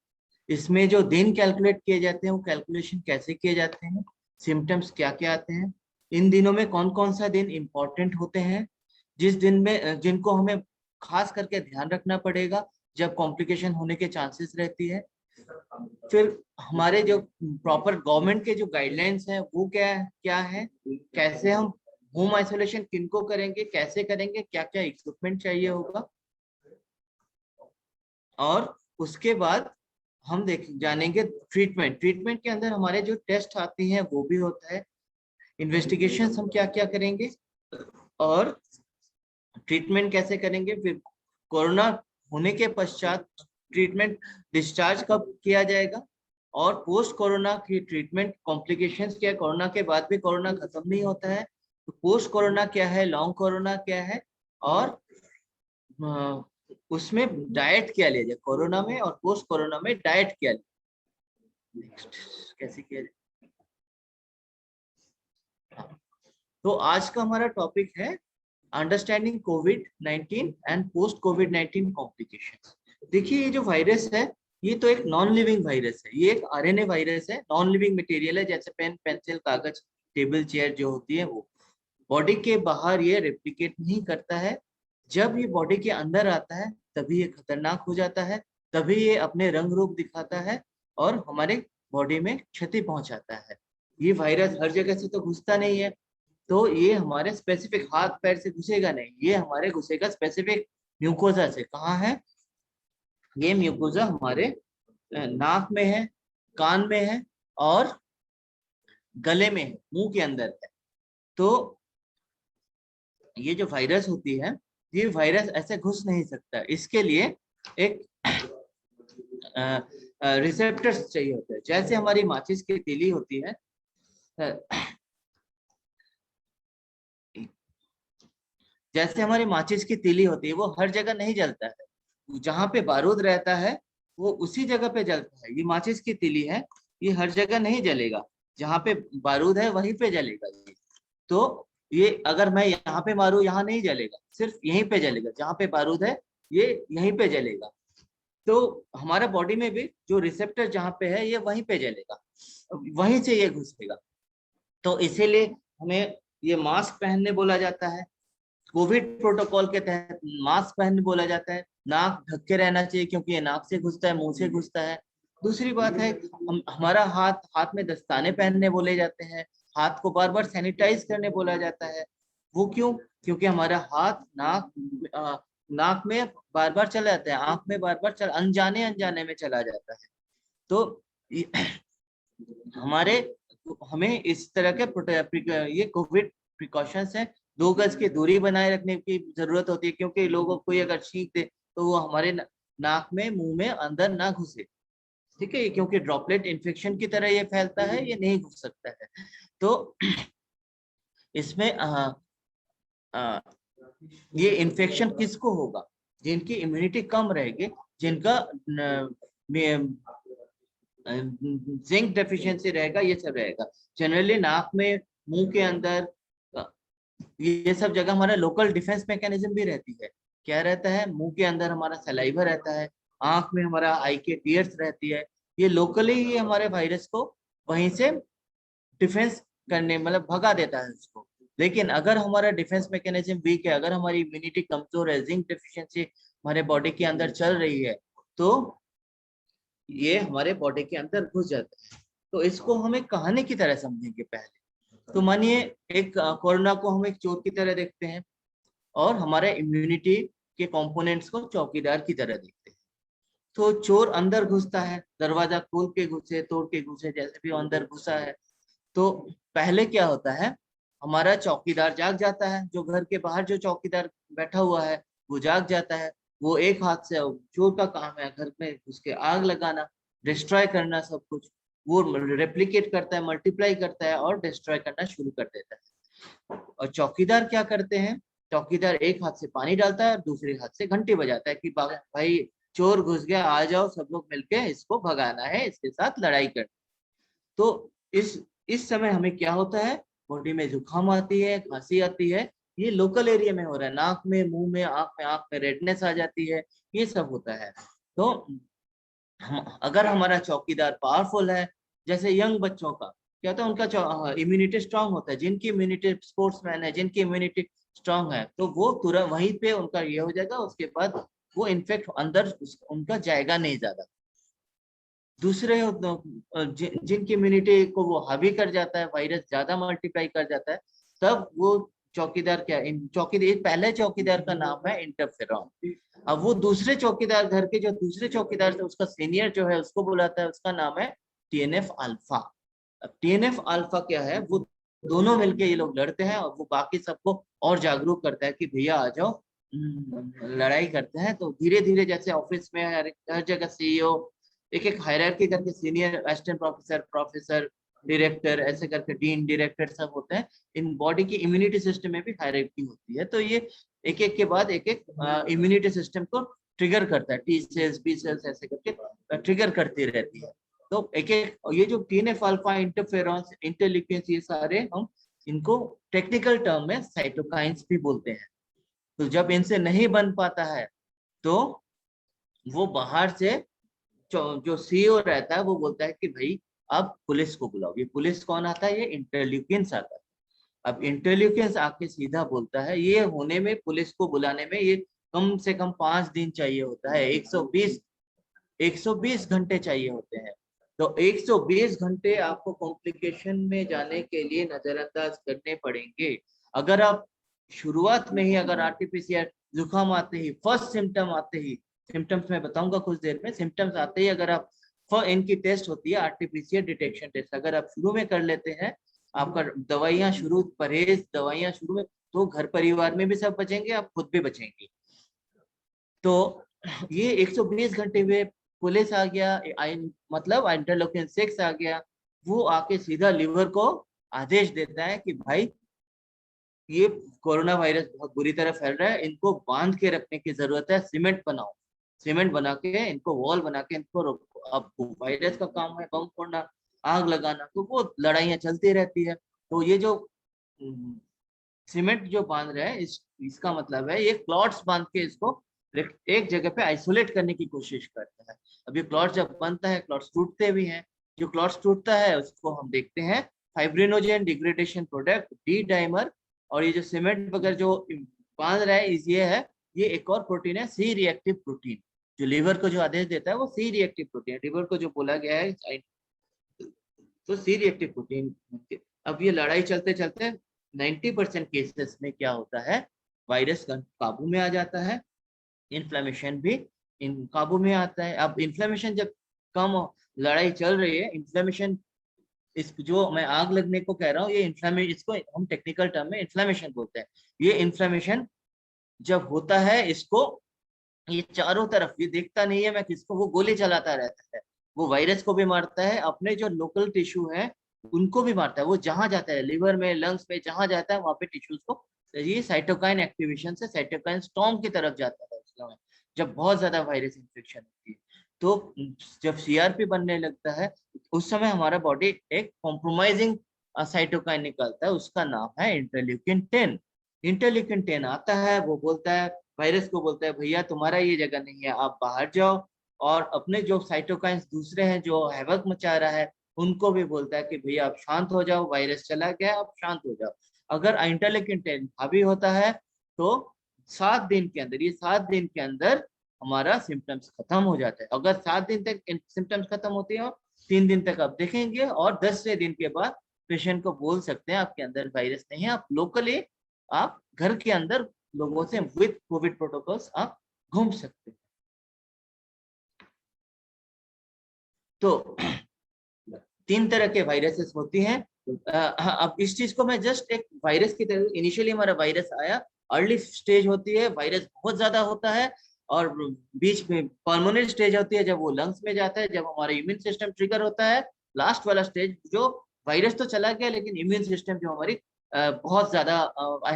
D: इसमें जो दिन कैलकुलेट किए जाते हैं वो कैलकुलेशन कैसे किए जाते हैं, सिम्टम्स क्या क्या आते हैं, इन दिनों में कौन कौन सा दिन इम्पोर्टेंट होते हैं, जिस दिन में जिनको हमें खास करके ध्यान रखना पड़ेगा जब कॉम्प्लिकेशन होने के चांसेस रहती है। फिर हमारे जो प्रॉपर गवर्नमेंट के जो गाइडलाइंस हैं वो क्या है, कैसे हम होम आइसोलेशन किनको करेंगे, कैसे करेंगे, क्या क्या इक्विपमेंट चाहिए होगा, और उसके बाद हम जानेंगे ट्रीटमेंट के अंदर हमारे जो टेस्ट आती हैं वो भी होता है, इन्वेस्टिगेशन हम क्या क्या करेंगे और ट्रीटमेंट कैसे करेंगे। फिर कोरोना होने के पश्चात ट्रीटमेंट डिस्चार्ज कब किया जाएगा, और पोस्ट कोरोना की ट्रीटमेंट कॉम्प्लिकेशंस क्या है, कोरोना के बाद भी कोरोना खत्म नहीं होता है, तो पोस्ट कोरोना क्या है, लॉन्ग कोरोना क्या है, और उसमें डाइट क्या लिया जाए, कोरोना में और पोस्ट कोरोना में डाइट क्या लिया, कैसे किया जाए। तो आज का हमारा टॉपिक है understanding covid and post covid complications. देखिए ये जो वायरस है ये तो एक नॉन लिविंग वायरस है, ये एक RNA वायरस है, नॉन लिविंग मटेरियल है, जैसे पेन, पेंसिल, कागज, टेबल चेयर जो होती है वो बॉडी के बाहर ये रेप्लिकेट नहीं करता है। जब ये बॉडी के अंदर आता है तभी ये खतरनाक हो जाता है, तभी ये अपने रंग रूप दिखाता है और हमारे बॉडी में क्षति पहुंचाता है। ये वायरस हर जगह से तो घुसता नहीं है, तो ये हमारे स्पेसिफिक हाथ पैर से घुसेगा नहीं, ये हमारे घुसेगा स्पेसिफिक म्यूकोजा से। कहाँ है ये म्यूकोजा? हमारे नाक में है, कान में है और गले में है, मुंह के अंदर है। तो ये जो वायरस होती है ये वायरस ऐसे घुस नहीं सकता, इसके लिए एक रिसेप्टर्स चाहिए होते हैं। जैसे हमारी माचिस की तीली होती है, जैसे हमारी माचिस की तीली होती है वो हर जगह नहीं जलता है, जहाँ पे बारूद रहता है वो उसी जगह पे जलता है। ये माचिस की तीली है, ये हर जगह नहीं जलेगा, जहाँ पे बारूद है वहीं पे जलेगा ये। तो ये अगर मैं यहाँ पे मारूं, यहाँ नहीं जलेगा, सिर्फ यहीं पे जलेगा, जहाँ पे बारूद है ये यहीं पे जलेगा। तो हमारा बॉडी में भी जो रिसेप्टर जहाँ पे है ये वहीं पे जलेगा, वहीं से ये घुसेगा। तो इसीलिए हमें ये मास्क पहनने बोला जाता है, कोविड प्रोटोकॉल के तहत मास्क पहनने बोला जाता है। नाक ढक के रहना चाहिए क्योंकि ये नाक से घुसता है, मुंह से घुसता है। दूसरी बात है हमारा हाथ में दस्ताने पहनने बोले जाते हैं, हाथ को बार बार सैनिटाइज करने बोला जाता है। वो क्यों? क्योंकि हमारा हाथ नाक में बार बार चला जाता है, आंख में बार बार अनजाने में चला जाता है। तो हमें इस तरह के ये कोविड प्रिकॉशंस है। 2 गज की दूरी बनाए रखने की जरूरत होती है, क्योंकि लोगों को अगर छींक दे तो वो हमारे नाक में, मुंह में अंदर ना घुसे, ठीक है, क्योंकि ड्रॉपलेट इन्फेक्शन की तरह ये फैलता है, ये नहीं घुस सकता है। तो इसमें ये इन्फेक्शन किसको होगा? जिनकी इम्यूनिटी कम रहेगी, जिनका जिंक डेफिशिएंसी रहेगा, ये सब रहेगा। जनरली नाक में, मुंह के अंदर, ये सब जगह हमारा लोकल डिफेंस मैकेनिज्म भी रहती है। क्या रहता है? मुंह के अंदर हमारा सलाइवा रहता है, आंख में हमारा आई के टीयर्स रहती है। ये लोकली ही हमारे वायरस को वहीं से डिफेंस करने, मतलब भगा देता है उसको। लेकिन अगर हमारा डिफेंस मैकेनिज्म वीक है, अगर हमारी इम्यूनिटी कमजोर है, जिंक डेफिशिएंसी हमारे बॉडी के अंदर चल रही है, तो ये हमारे बॉडी के अंदर घुस जाता है। तो इसको हमें कहानी की तरह समझेंगे पहले। तो मानिए एक कोरोना को हम एक चोर की तरह देखते हैं और हमारे इम्यूनिटी के कंपोनेंट्स को चौकीदार की तरह देखते हैं। तो चोर अंदर घुसता है, दरवाजा खोल के घुसे, तोड़ के घुसे, जैसे भी अंदर घुसा है। तो पहले क्या होता है, हमारा चौकीदार जाग जाता है, जो घर के बाहर जो चौकीदार बैठा हुआ है वो जाग जाता है। वो एक हाथ से, चोर का काम है घर में उसके आग लगाना, डिस्ट्रॉय करना सब कुछ। वो रेप्लिकेट करता है, मल्टीप्लाई करता है और डिस्ट्रॉय करना शुरू कर देता है। और चौकीदार क्या करते हैं? चौकीदार एक हाथ से पानी डालता है और दूसरे हाथ से घंटी बजाता है कि भाई चोर घुस गया, आ जाओ सब लोग मिलके इसको भगाना है, इसके साथ लड़ाई करनी। तो इस समय हमें क्या होता है? बॉडी में जुकाम आती है, खांसी आती है। ये लोकल एरिया में हो रहा है, नाक में, मुंह में, आंख में रेडनेस आ जाती है, ये सब होता है। तो अगर हमारा चौकीदार पावरफुल है, जैसे यंग बच्चों का क्या होता है, उनका इम्यूनिटी स्ट्रांग होता है, जिनकी इम्यूनिटी, स्पोर्ट्समैन है जिनकी इम्यूनिटी स्ट्रांग है, तो वो तुरंत वहीं पे उनका ये हो जाएगा, उसके बाद वो इन्फेक्ट अंदर उनका जाएगा नहीं ज्यादा। दूसरे जिनकी इम्यूनिटी को वो हावी कर जाता है, वायरस ज्यादा मल्टीप्लाई कर जाता है, तब वो चौकीदार पहले चौकीदार का नाम है इंटरफेरॉन। अब वो दूसरे चौकीदार, घर के जो दूसरे चौकीदार से उसका सीनियर जो है उसको बुलाता है, उसका नाम है TNF अल्फा। अब TNF अल्फा क्या है? वो दोनों मिलके ये लोग लड़ते हैं और वो बाकी सबको और जागरूक करता है कि भैया आ जाओ, लड़ाई करते हैं। तो धीरे धीरे जैसे ऑफिस में हर जगह CEO एक एक हायरार्की करके, senior, assistant professor, professor, director, ऐसे करके डीन, डायरेक्टर सब होते हैं। इन बॉडी की इम्यूनिटी सिस्टम में भी हायरार्की होती है। तो ये एक एक के बाद एक एक इम्यूनिटी सिस्टम को ट्रिगर करता है, T सेल्स, B सेल्स, ऐसे करके ट्रिगर करती रहती है। तो एक एक ये जो TNF अल्फा, इंटरफेरॉन्स, इंटरल्यूकिन्स, ये सारे हम इनको टेक्निकल टर्म में साइटोकाइंस भी बोलते हैं। तो जब इनसे नहीं बन पाता है तो वो बाहर से जो CEO रहता है वो बोलता है कि भाई अब पुलिस को बुलाओ। ये पुलिस कौन आता है? ये इंटरल्यूकिन्स आता है। अब इंटरल्यूकिन्स आके सीधा बोलता है, ये होने में, पुलिस को बुलाने में ये कम से कम 5 दिन चाहिए होता है, 120 घंटे चाहिए होते हैं। तो 120 घंटे आपको कॉम्प्लिकेशन में जाने के लिए नजरअंदाज करने पड़ेंगे। अगर आप शुरुआत में ही, अगर RT-PCR जुकाम आते ही, फर्स्ट सिम्टम आते ही, सिम्टम्स मैं बताऊंगा कुछ देर में, सिम्टम्स आते ही अगर आप, इनकी टेस्ट होती है RT-PCR डिटेक्शन टेस्ट, अगर आप शुरू में कर लेते हैं, आपका दवाइयाँ शुरू, परहेज दवाइयाँ शुरू में, तो घर परिवार में भी सब बचेंगे, आप खुद भी बचेंगे। तो ये 120 घंटे में पुलिस आ गया, मतलब इंटरलोकिन 6 आ गया, वो आके सीधा लिवर को आदेश देता है कि भाई ये कोरोना वायरस बहुत बुरी तरह फैल रहा है, इनको बांध के रखने की जरूरत है, सीमेंट बनाओ, सीमेंट बना के इनको वॉल बना के इनको रोको। अब वायरस का काम है बम फोड़ना, आग लगाना, तो वो लड़ाइयाँ चलती रहती है। तो ये जो सीमेंट जो बांध रहे हैं इसका मतलब है ये क्लॉट्स बांध के इसको एक जगह पे आइसोलेट करने की कोशिश करता है। अब ये क्लॉट जब बनता है, क्लॉट्स टूटते भी हैं। जो क्लॉट्स टूटता है उसको हम देखते हैं fibrinogen degradation product, D dimer. और ये जो सीमेंट वगैरह जो बांध रहा है ये एक और प्रोटीन है, सी रिएक्टिव प्रोटीन, जो लीवर को जो आदेश देता है वो सी रिएक्टिव प्रोटीन है। लीवर को जो बोला गया है तो सी रिएक्टिव प्रोटीन। अब ये लड़ाई चलते चलते 90% केसेस में क्या होता है, वायरस काबू में आ जाता है, इन्फ्लेमेशन भी इन काबू में आता है। अब इन्फ्लेमेशन जब कम, लड़ाई चल रही है, इन्फ्लेमेशन इस जो मैं आग लगने को कह रहा हूँ, ये इन्फ्लेमेशन, इसको हम टेक्निकल टर्म में इन्फ्लेमेशन बोलते हैं। ये इन्फ्लेमेशन जब होता है, इसको ये चारों तरफ ये देखता नहीं है मैं किसको, वो गोली चलाता रहता है। वो वायरस को भी मारता है, अपने जो लोकल टिश्यू है उनको भी मारता है। वो जहां जाता है, लिवर में, लंग्स में, जहां जाता है वहां पे टिश्यूज को ये साइटोकाइन एक्टिवेशन से साइटोकाइन स्टॉर्म की तरफ जाता है। उसमें जब बहुत ज्यादा वायरस इन्फेक्शन होती है तो जब सीआरपी बनने लगता है उस समय हमारा बॉडी एक कॉम्प्रोमाइजिंग साइटोकाइन निकालता है, उसका नाम है इंटरल्यूकिन 10। इंटरल्यूकिन 10 आता है, वो बोलता है, वायरस को बोलता है भैया तुम्हारा ये जगह नहीं है, आप बाहर जाओ। और अपने जो साइटोकाइंस दूसरे हैं जो हैवक मचा रहा है उनको भी बोलता है कि भैया आप शांत हो जाओ, वायरस चला गया, आप शांत हो जाओ। अगर इंटरल्यूकिन 10 हावी होता है तो 7 दिन के अंदर, ये 7 दिन के अंदर हमारा सिम्टम्स खत्म हो जाता है। अगर 7 दिन तक सिम्टम्स खत्म होते हैं और 3 दिन तक आप देखेंगे और 10वें दिन के बाद पेशेंट को बोल सकते हैं आपके अंदर वायरस नहीं है, आप लोकली आप घर के अंदर लोगों से विद कोविड प्रोटोकॉल्स आप घूम सकते हैं। तो 3 तरह के वायरसेस होती हैं। अब इस चीज को मैं जस्ट एक वायरस की तरह, इनिशियली हमारा वायरस आया, अर्ली स्टेज होती है, वायरस बहुत ज्यादा होता है, और बीच में पल्मोनरी स्टेज होती है जब वो लंग्स में जाता है, जब हमारा इम्यून सिस्टम ट्रिगर होता है। लास्ट वाला स्टेज जो वायरस तो चला गया लेकिन इम्यून सिस्टम जो हमारी बहुत ज्यादा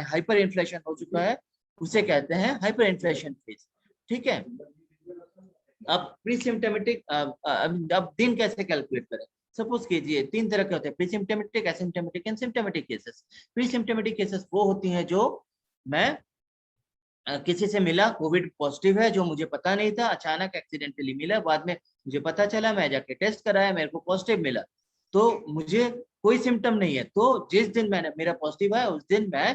D: हाइपर इन्फ्लेशन हो चुका है, उसे कहते हैं हाइपर इन्फ्लेशन फेज। ठीक है, अब प्री सिम्टोमेटिक, अब दिन कैसे कैलकुलेट करें। सपोज कीजिए 3 तरह के होते हैं, pre symptomatic, asymptomatic and symptomatic cases. Pre symptomatic cases वो होती हैं जो मैं किसी से मिला, कोविड पॉजिटिव है, जो मुझे पता नहीं था, अचानक एक्सीडेंटली मिला, बाद में मुझे पता चला, मैं जाके टेस्ट कराया, मेरे को पॉजिटिव मिला, तो मुझे कोई सिम्टम नहीं है, तो जिस दिन मैंने मेरा पॉजिटिव है उस दिन मैं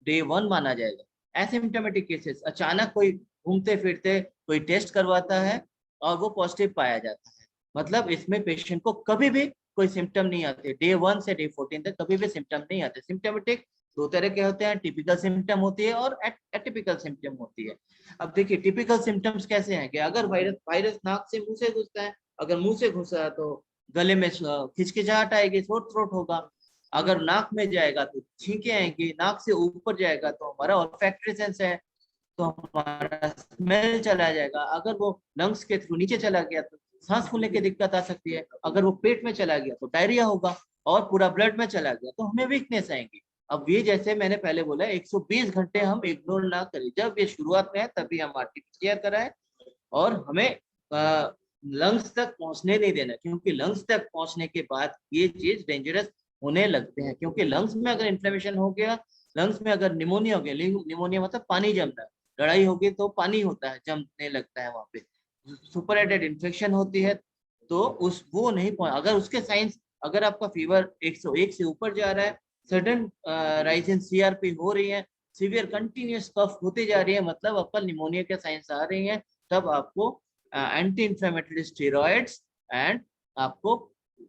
D: डे 1 माना जाएगा। एसिम्टोमेटिक केसेस, अचानक कोई घूमते फिरते कोई टेस्ट करवाता है और वो पॉजिटिव पाया जाता है, मतलब इसमें पेशेंट को कभी भी कोई सिम्टम नहीं आते, डे 1 से डे 14 तक कभी भी सिम्टम नहीं आते। सिम्टोमेटिक 2 तरह के होते हैं, टिपिकल सिम्टम होती है और एटिपिकल सिम्टम होती है। अब देखिए टिपिकल सिम्टम्स कैसे हैं कि अगर वायरस नाक से मुंह से घुसता है, अगर मुंह से घुसा तो गले में खिचखिचाहट आएगी, सोर थ्रोट होगा, अगर नाक में जाएगा तो छींके आएंगी, नाक से ऊपर जाएगा तो हमारा ऑल्फैक्टरी सेंस है तो हमारा स्मेल चला जाएगा, अगर वो लंग्स के थ्रू नीचे चला गया तो सांस फूलने की दिक्कत आ सकती है, अगर वो पेट में चला गया तो डायरिया होगा, और पूरा ब्लड में चला गया तो हमें वीकनेस आएंगी। अब ये जैसे मैंने पहले बोला 120 घंटे हम इग्नोर ना करें, जब ये शुरुआत में है तभी हम आरटी-पीसीआर कराएं और हमें लंग्स तक पहुंचने नहीं देना, क्योंकि लंग्स तक पहुंचने के बाद ये चीज डेंजरस होने लगते हैं, क्योंकि लंग्स में अगर इन्फ्लेमेशन हो गया, लंग्स में अगर निमोनिया हो गया, निमोनिया मतलब पानी जमना, लड़ाई होगी तो पानी होता है, जमने लगता है, वहां पे सुपरएडेड इन्फेक्शन होती है, तो उस वो नहीं अगर उसके साइंस, अगर आपका फीवर 101 से ऊपर जा रहा है, सडन राइज इन सीआरपी हो रही है, सीवियर कंटिन्यूस कफ होती जा रही है, मतलब आपका निमोनिया के साइंस आ रही हैं, तब आपको एंटी इंफ्लेमेटरी स्टेरॉइड्स एंड आपको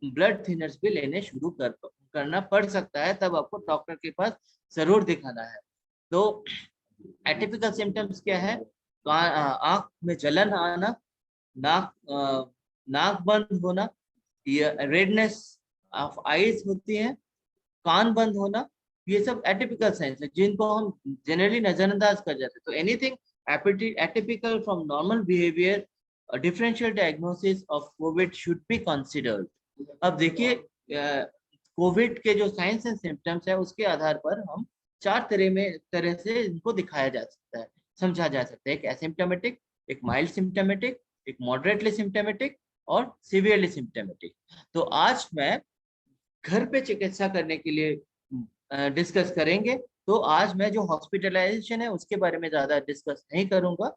D: ब्लड थिनर्स भी लेने शुरू करना पड़ सकता है, तब आपको डॉक्टर के पास जरूर दिखाना है। तो एटिपिकल सिम्टम्स क्या है, आंख में जलन आना, नाक बंद होना, रेडनेस ऑफ आईज होती है, कान बंद होना, ये सब एटिपिकल साइंस है जिनको हम जनरली नजरअंदाज कर जाते हैं। तो anything atypical from normal behaviour, differential diagnosis of Covid should be considered. अब देखिए कोविड के जो साइंस एंड सिम्टम्स है उसके आधार पर हम 4 तरह से इनको दिखाया जा सकता है, समझा जा सकता है, एक एसिम्प्टोमेटिक, एक माइल्ड सिम्प्टोमेटिक, एक मॉडरेटली सिम्प्टोमेटिक और सीवियरली सिम्प्टोमेटिक। तो आज मैं घर पे चिकित्सा करने के लिए डिस्कस करेंगे। तो आज मैं जो हॉस्पिटलाइजेशन है उसके बारे में ज्यादा डिस्कस नहीं करूंगा।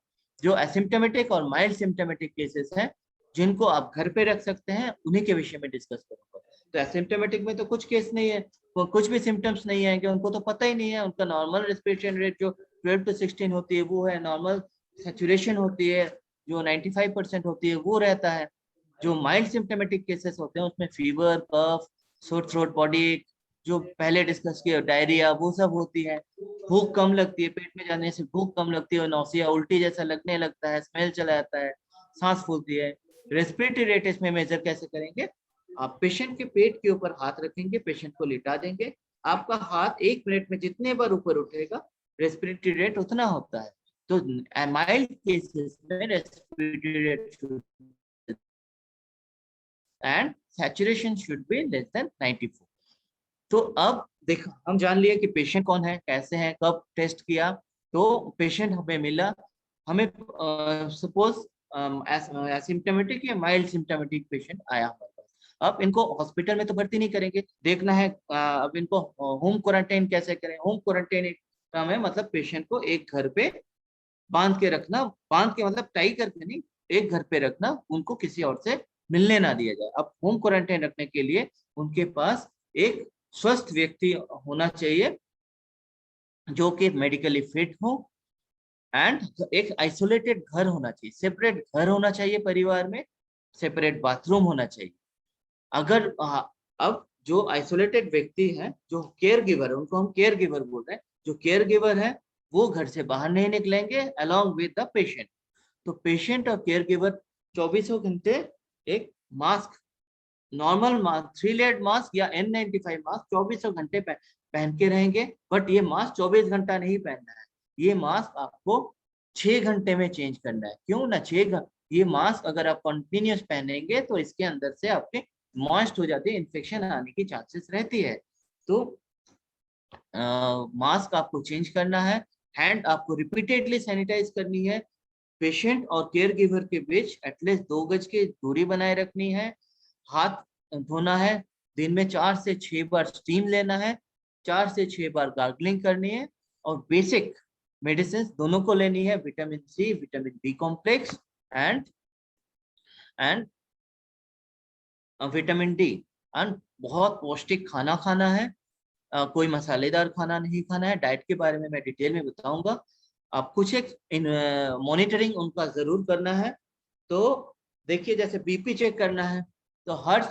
D: जो एसिम्टोमेटिक और माइल्ड सिम्टोमेटिक केसेस हैं जिनको आप घर पे रख सकते हैं उन्हीं के विषय में डिस्कस करूंगा। तो एसिम्टोमेटिक में तो कुछ केस नहीं है, वो कुछ भी सिम्टम्स नहीं आएंगे, उनको तो पता ही नहीं है, उनका नॉर्मल रेस्पिरेशन रेट जो 12 to 16 होती है वो है, नॉर्मल सैचुरेशन होती है जो 95% होती है वो रहता है। जो माइल्ड सिम्टोमेटिक केसेस होते हैं उसमें फीवर, कफ, सोर थ्रोट, बॉडी एक, जो पहले डिस्कस किया डायरिया, वो सब होती है। भूख कम लगती है, पेट में जाने से भूख कम लगती है, नौसिया, उल्टी जैसा लगने लगता है, स्मेल चला जाता है, सांस फूलती है। रेस्पिरेटरी रेट इसमें मेजर कैसे करेंगे? आप पेशेंट के पेट के ऊपर हाथ रखेंगे, पेशेंट को लिटा देंगे, आपका हाथ 1 मिनट में जितने बार ऊपर उठेगा रेस्पिरेटरी रेट उतना होता है। तो माइल्ड केसेस में respiratory rate and saturation should be less than 94। तो अब देखो हम जान लिए कि पेशेंट कौन है, कैसे है, कब टेस्ट किया। तो पेशेंट हमें मिला, हमें सपोज एसिम्टोमेटिक या माइल्ड सिम्टोमेटिक पेशेंट आया हमारे पास। अब इनको हॉस्पिटल में तो भर्ती नहीं करेंगे, देखना है अब इनको होम क्वारंटाइन कैसे करें। होम क्वारंटाइन एक काम है, मतलब पेशेंट को एक घर पे बांध के रखना, बांध के मतलब टाई करके नहीं, एक घर पे रखना, उनको किसी और से मिलने ना दिया जाए। अब होम क्वारंटाइन रखने के लिए उनके पास एक स्वस्थ व्यक्ति होना चाहिए जो कि मेडिकली फिट हो, एंड एक आइसोलेटेड घर होना चाहिए, सेपरेट घर होना चाहिए परिवार में, सेपरेट बाथरूम होना चाहिए। अगर अब जो आइसोलेटेड व्यक्ति है, जो केयर गिवर है, उनको हम केयर गिवर बोल रहे हैं, जो केयर गिवर है वो घर से बाहर नहीं निकलेंगे अलोंग विद द पेशेंट। तो पेशेंट और केयर गिवर 24 घंटे एक mask, normal mask, 3 layered mask या N95 मास्क 24 घंटे पहन के रहेंगे। बट ये मास्क 24 घंटा नहीं पहनना है, ये मास्क आपको 6 घंटे में चेंज करना है। क्यों ना 6 घंटे? ये मास्क अगर आप कंटिन्यूस पहनेंगे तो इसके अंदर से आपके मॉइस्ट हो जाती है, इन्फेक्शन आने की चांसेस रहती है। तो मास्क आपको चेंज करना है, हैंड आपको रिपीटेडली सैनिटाइज करनी है, पेशेंट और केयर गिवर के बीच एटलीस्ट 2 गज की दूरी बनाए रखनी है, हाथ धोना है, दिन में 4 से 6 बार स्टीम लेना है, 4 से 6 बार गार्गलिंग करनी है, और बेसिक मेडिसिन दोनों को लेनी है, vitamin C, vitamin B complex and vitamin D. And बहुत पौष्टिक खाना खाना है, कोई मसालेदार खाना नहीं खाना है। डाइट के बारे में मैं डिटेल में बताऊंगा। आप कुछ एक मॉनिटरिंग उनका जरूर करना है। तो देखिए जैसे बीपी चेक करना है तो हर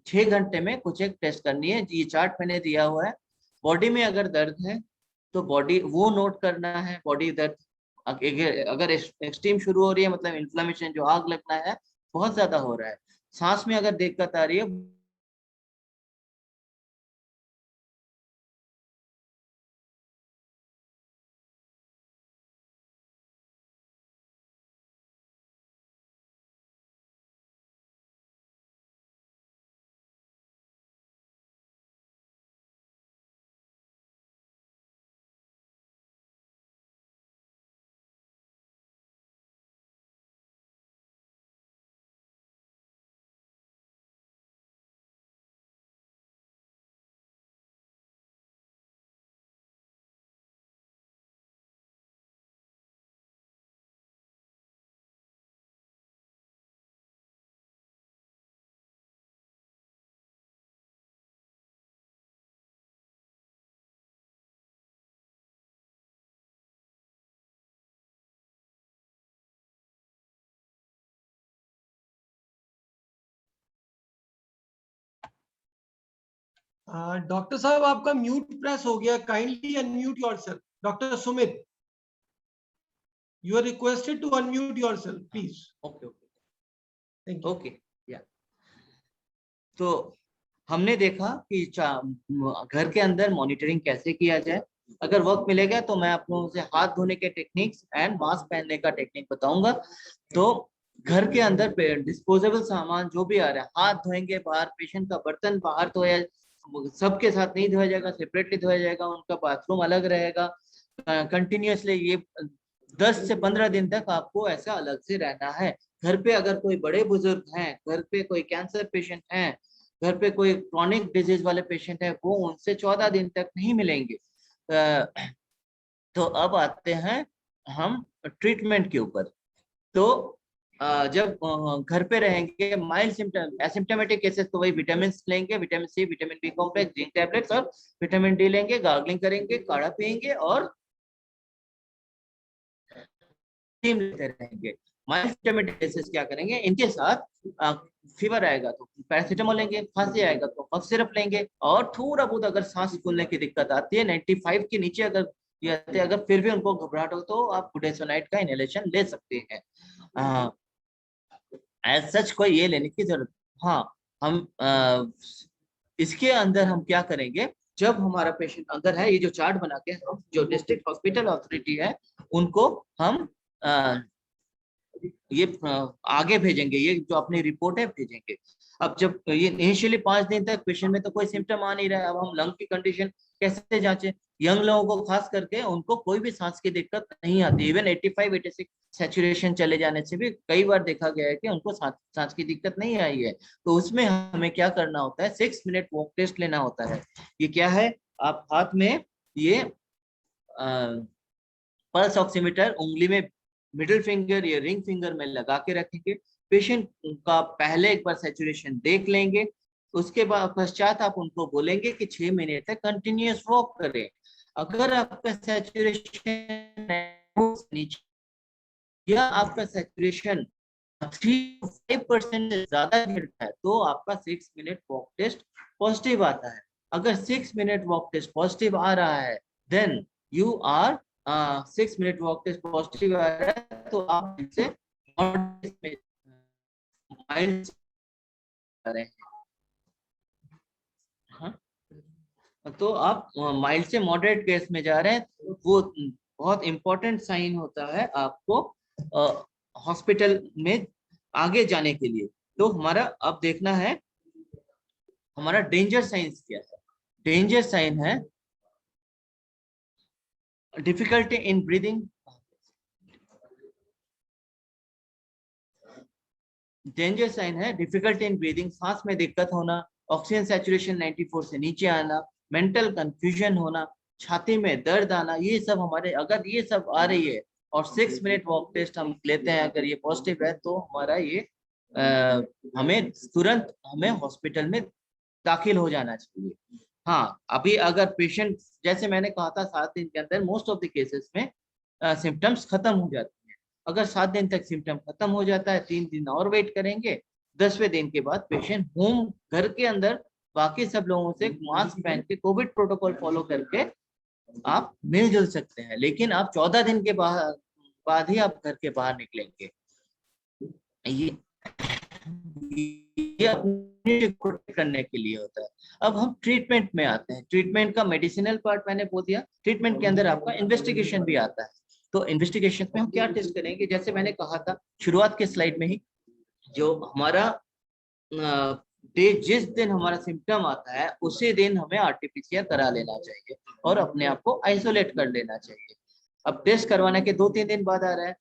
D: 6 घंटे में कुछ एक टेस्ट करनी है, ये चार्ट मैंने दिया हुआ है। बॉडी में अगर दर्द है तो बॉडी वो नोट करना है, बॉडी दर्द अगर एक्सट्रीम शुरू हो रही है, मतलब इन्फ्लेमेशन जो आग लगना है बहुत ज्यादा हो रहा है, सांस में अगर दिक्कत आ रही है,
A: डॉक्टर साहब आपका म्यूट प्रेस हो गया, kindly unmute yourself. Doctor Sumit, you are requested to unmute yourself please.
D: Okay
A: thank you.
D: Okay yeah. तो हमने देखा कि घर के अंदर मॉनिटरिंग कैसे किया जाए। अगर वक्त मिलेगा तो मैं आप लोगों से हाथ धोने के टेक्निक्स एंड मास्क पहनने का टेक्निक बताऊंगा। तो घर के अंदर डिस्पोजेबल सामान जो भी आ रहा है, हाथ धोएंगे बाहर, पेशेंट का बर्तन बाहर धोया, सबके साथ नहीं धोया जाएगा, सेपरेटली धोया जाएगा, उनका बाथरूम अलग रहेगा। कंटिन्यूअसली ये 10 से 15 दिन तक आपको ऐसा अलग से रहना है। घर पे अगर कोई बड़े बुजुर्ग हैं, घर पे कोई कैंसर पेशेंट हैं, घर पे कोई क्रॉनिक डिजीज वाले पेशेंट है वो उनसे 14 दिन तक नहीं मिलेंगे। तो अब आते हैं हम ट्रीटमेंट के ऊपर। तो जब घर पे रहेंगे माइल्ड सिम्टम एसिम्प्टोमेटिक केसेस तो वही विटामिन लेंगे, vitamin C, vitamin B complex, zinc tablets और विटामिन डी लेंगे, गार्गलिंग करेंगे, काढ़ा पियेंगे और स्टीम लेते रहेंगे। माइल्ड सिम्टोमेटिक केसेस क्या करेंगे, इनके साथ फीवर आएगा तो पैरासीटामोल लेंगे, खांसी आएगा तो कफ सिरप लेंगे, और थोड़ा बहुत अगर सांस फूलने की दिक्कत आती है 95 के नीचे अगर फिर भी उनको घबराहट हो तो आप बुटेसोनाइड का इनहेलेशन ले सकते हैं। एज सच कोई ये लेने की जरूरत। हाँ, हम इसके अंदर हम क्या करेंगे, जब हमारा पेशेंट अंदर है, ये जो चार्ट बना के हम जो डिस्ट्रिक्ट हॉस्पिटल अथॉरिटी है उनको हम ये आगे भेजेंगे, ये जो अपनी रिपोर्ट है भेजेंगे। अब जब ये इनिशियली 5 दिन तक पेशेंट में तो कोई सिम्टम आ नहीं रहा है, अब हम लंग की कंडीशन कैसे जांचें? यंग लोगों को खास करके उनको कोई भी सांस की दिक्कत नहीं आती, इवन 85-86 सैचुरेशन चले जाने से भी कई बार देखा गया है कि उनको सांस की दिक्कत नहीं आई है। तो उसमें हमें क्या करना होता है, 6 मिनट वॉक टेस्ट लेना होता है। ये क्या है, आप हाथ में ये पल्स ऑक्सीमीटर उंगली में मिडिल फिंगर या रिंग फिंगर में लगा के रखेंगे, पेशेंट का पहले एक बार सैचुरेशन देख लेंगे, उसके बाद पश्चात आप उनको बोलेंगे कि 6 मिनट तक कंटिन्यूअस वॉक करें। अगर आपका सैचुरेशन नीचे या आपका सैचुरेशन 3-5% से ज्यादा गिरता है तो आपका 6 मिनट वॉक टेस्ट पॉजिटिव आता है। अगर 6 मिनट वॉक टेस्ट पॉजिटिव आ रहा है then you are 6 minute walk test positive आ रहा है तो आप इसे माइल्ड रहे हैं। हाँ, तो आप माइल्ड से मॉडरेट केस में जा रहे हैं, वो बहुत इंपॉर्टेंट साइन होता है आपको हॉस्पिटल में आगे जाने के लिए। तो हमारा अब देखना है हमारा डेंजर साइंस क्या है। डेंजर साइन है difficulty in breathing, danger sign है डिफिकल्टी इन ब्रीदिंग, सांस में दिक्कत होना, ऑक्सीजन सैचुरेशन 94 से नीचे आना, मेंटल कंफ्यूजन होना, छाती में दर्द आना, ये सब हमारे अगर ये सब आ रही है और 6 मिनट वॉक टेस्ट हम लेते हैं, अगर ये पॉजिटिव है तो हमारा ये हमें तुरंत हमें हॉस्पिटल में दाखिल हो जाना चाहिए। हाँ, अभी अगर पेशेंट जैसे मैंने कहा था 7 दिन के अंदर मोस्ट ऑफ द केसेस में सिम्टम्स खत्म हो जाते हैं। अगर 7 दिन तक सिम्टम खत्म हो जाता है, 3 दिन और वेट करेंगे, 10वें दिन के बाद पेशेंट होम घर के अंदर बाकी सब लोगों से मास्क पहन के कोविड प्रोटोकॉल फॉलो करके आप मिलजुल सकते हैं। लेकिन आप 14 दिन के बाद ही आप घर के बाहर निकलेंगे। ये अपने प्रोटेक्ट करने के लिए होता है। अब हम ट्रीटमेंट में आते हैं। ट्रीटमेंट का मेडिसिनल पार्ट मैंने बोल दिया, ट्रीटमेंट के अंदर आपका इन्वेस्टिगेशन भी आता है। तो इन्वेस्टिगेशन में हम क्या टेस्ट करेंगे, जैसे मैंने कहा था शुरुआत के स्लाइड में ही, जो हमारा जिस दिन हमारा सिम्टम आता है उसी दिन हमें आरटीपीसीआर करा लेना चाहिए और अपने आप को आइसोलेट कर लेना चाहिए। अब टेस्ट करवाने के 2-3 दिन बाद आ रहा है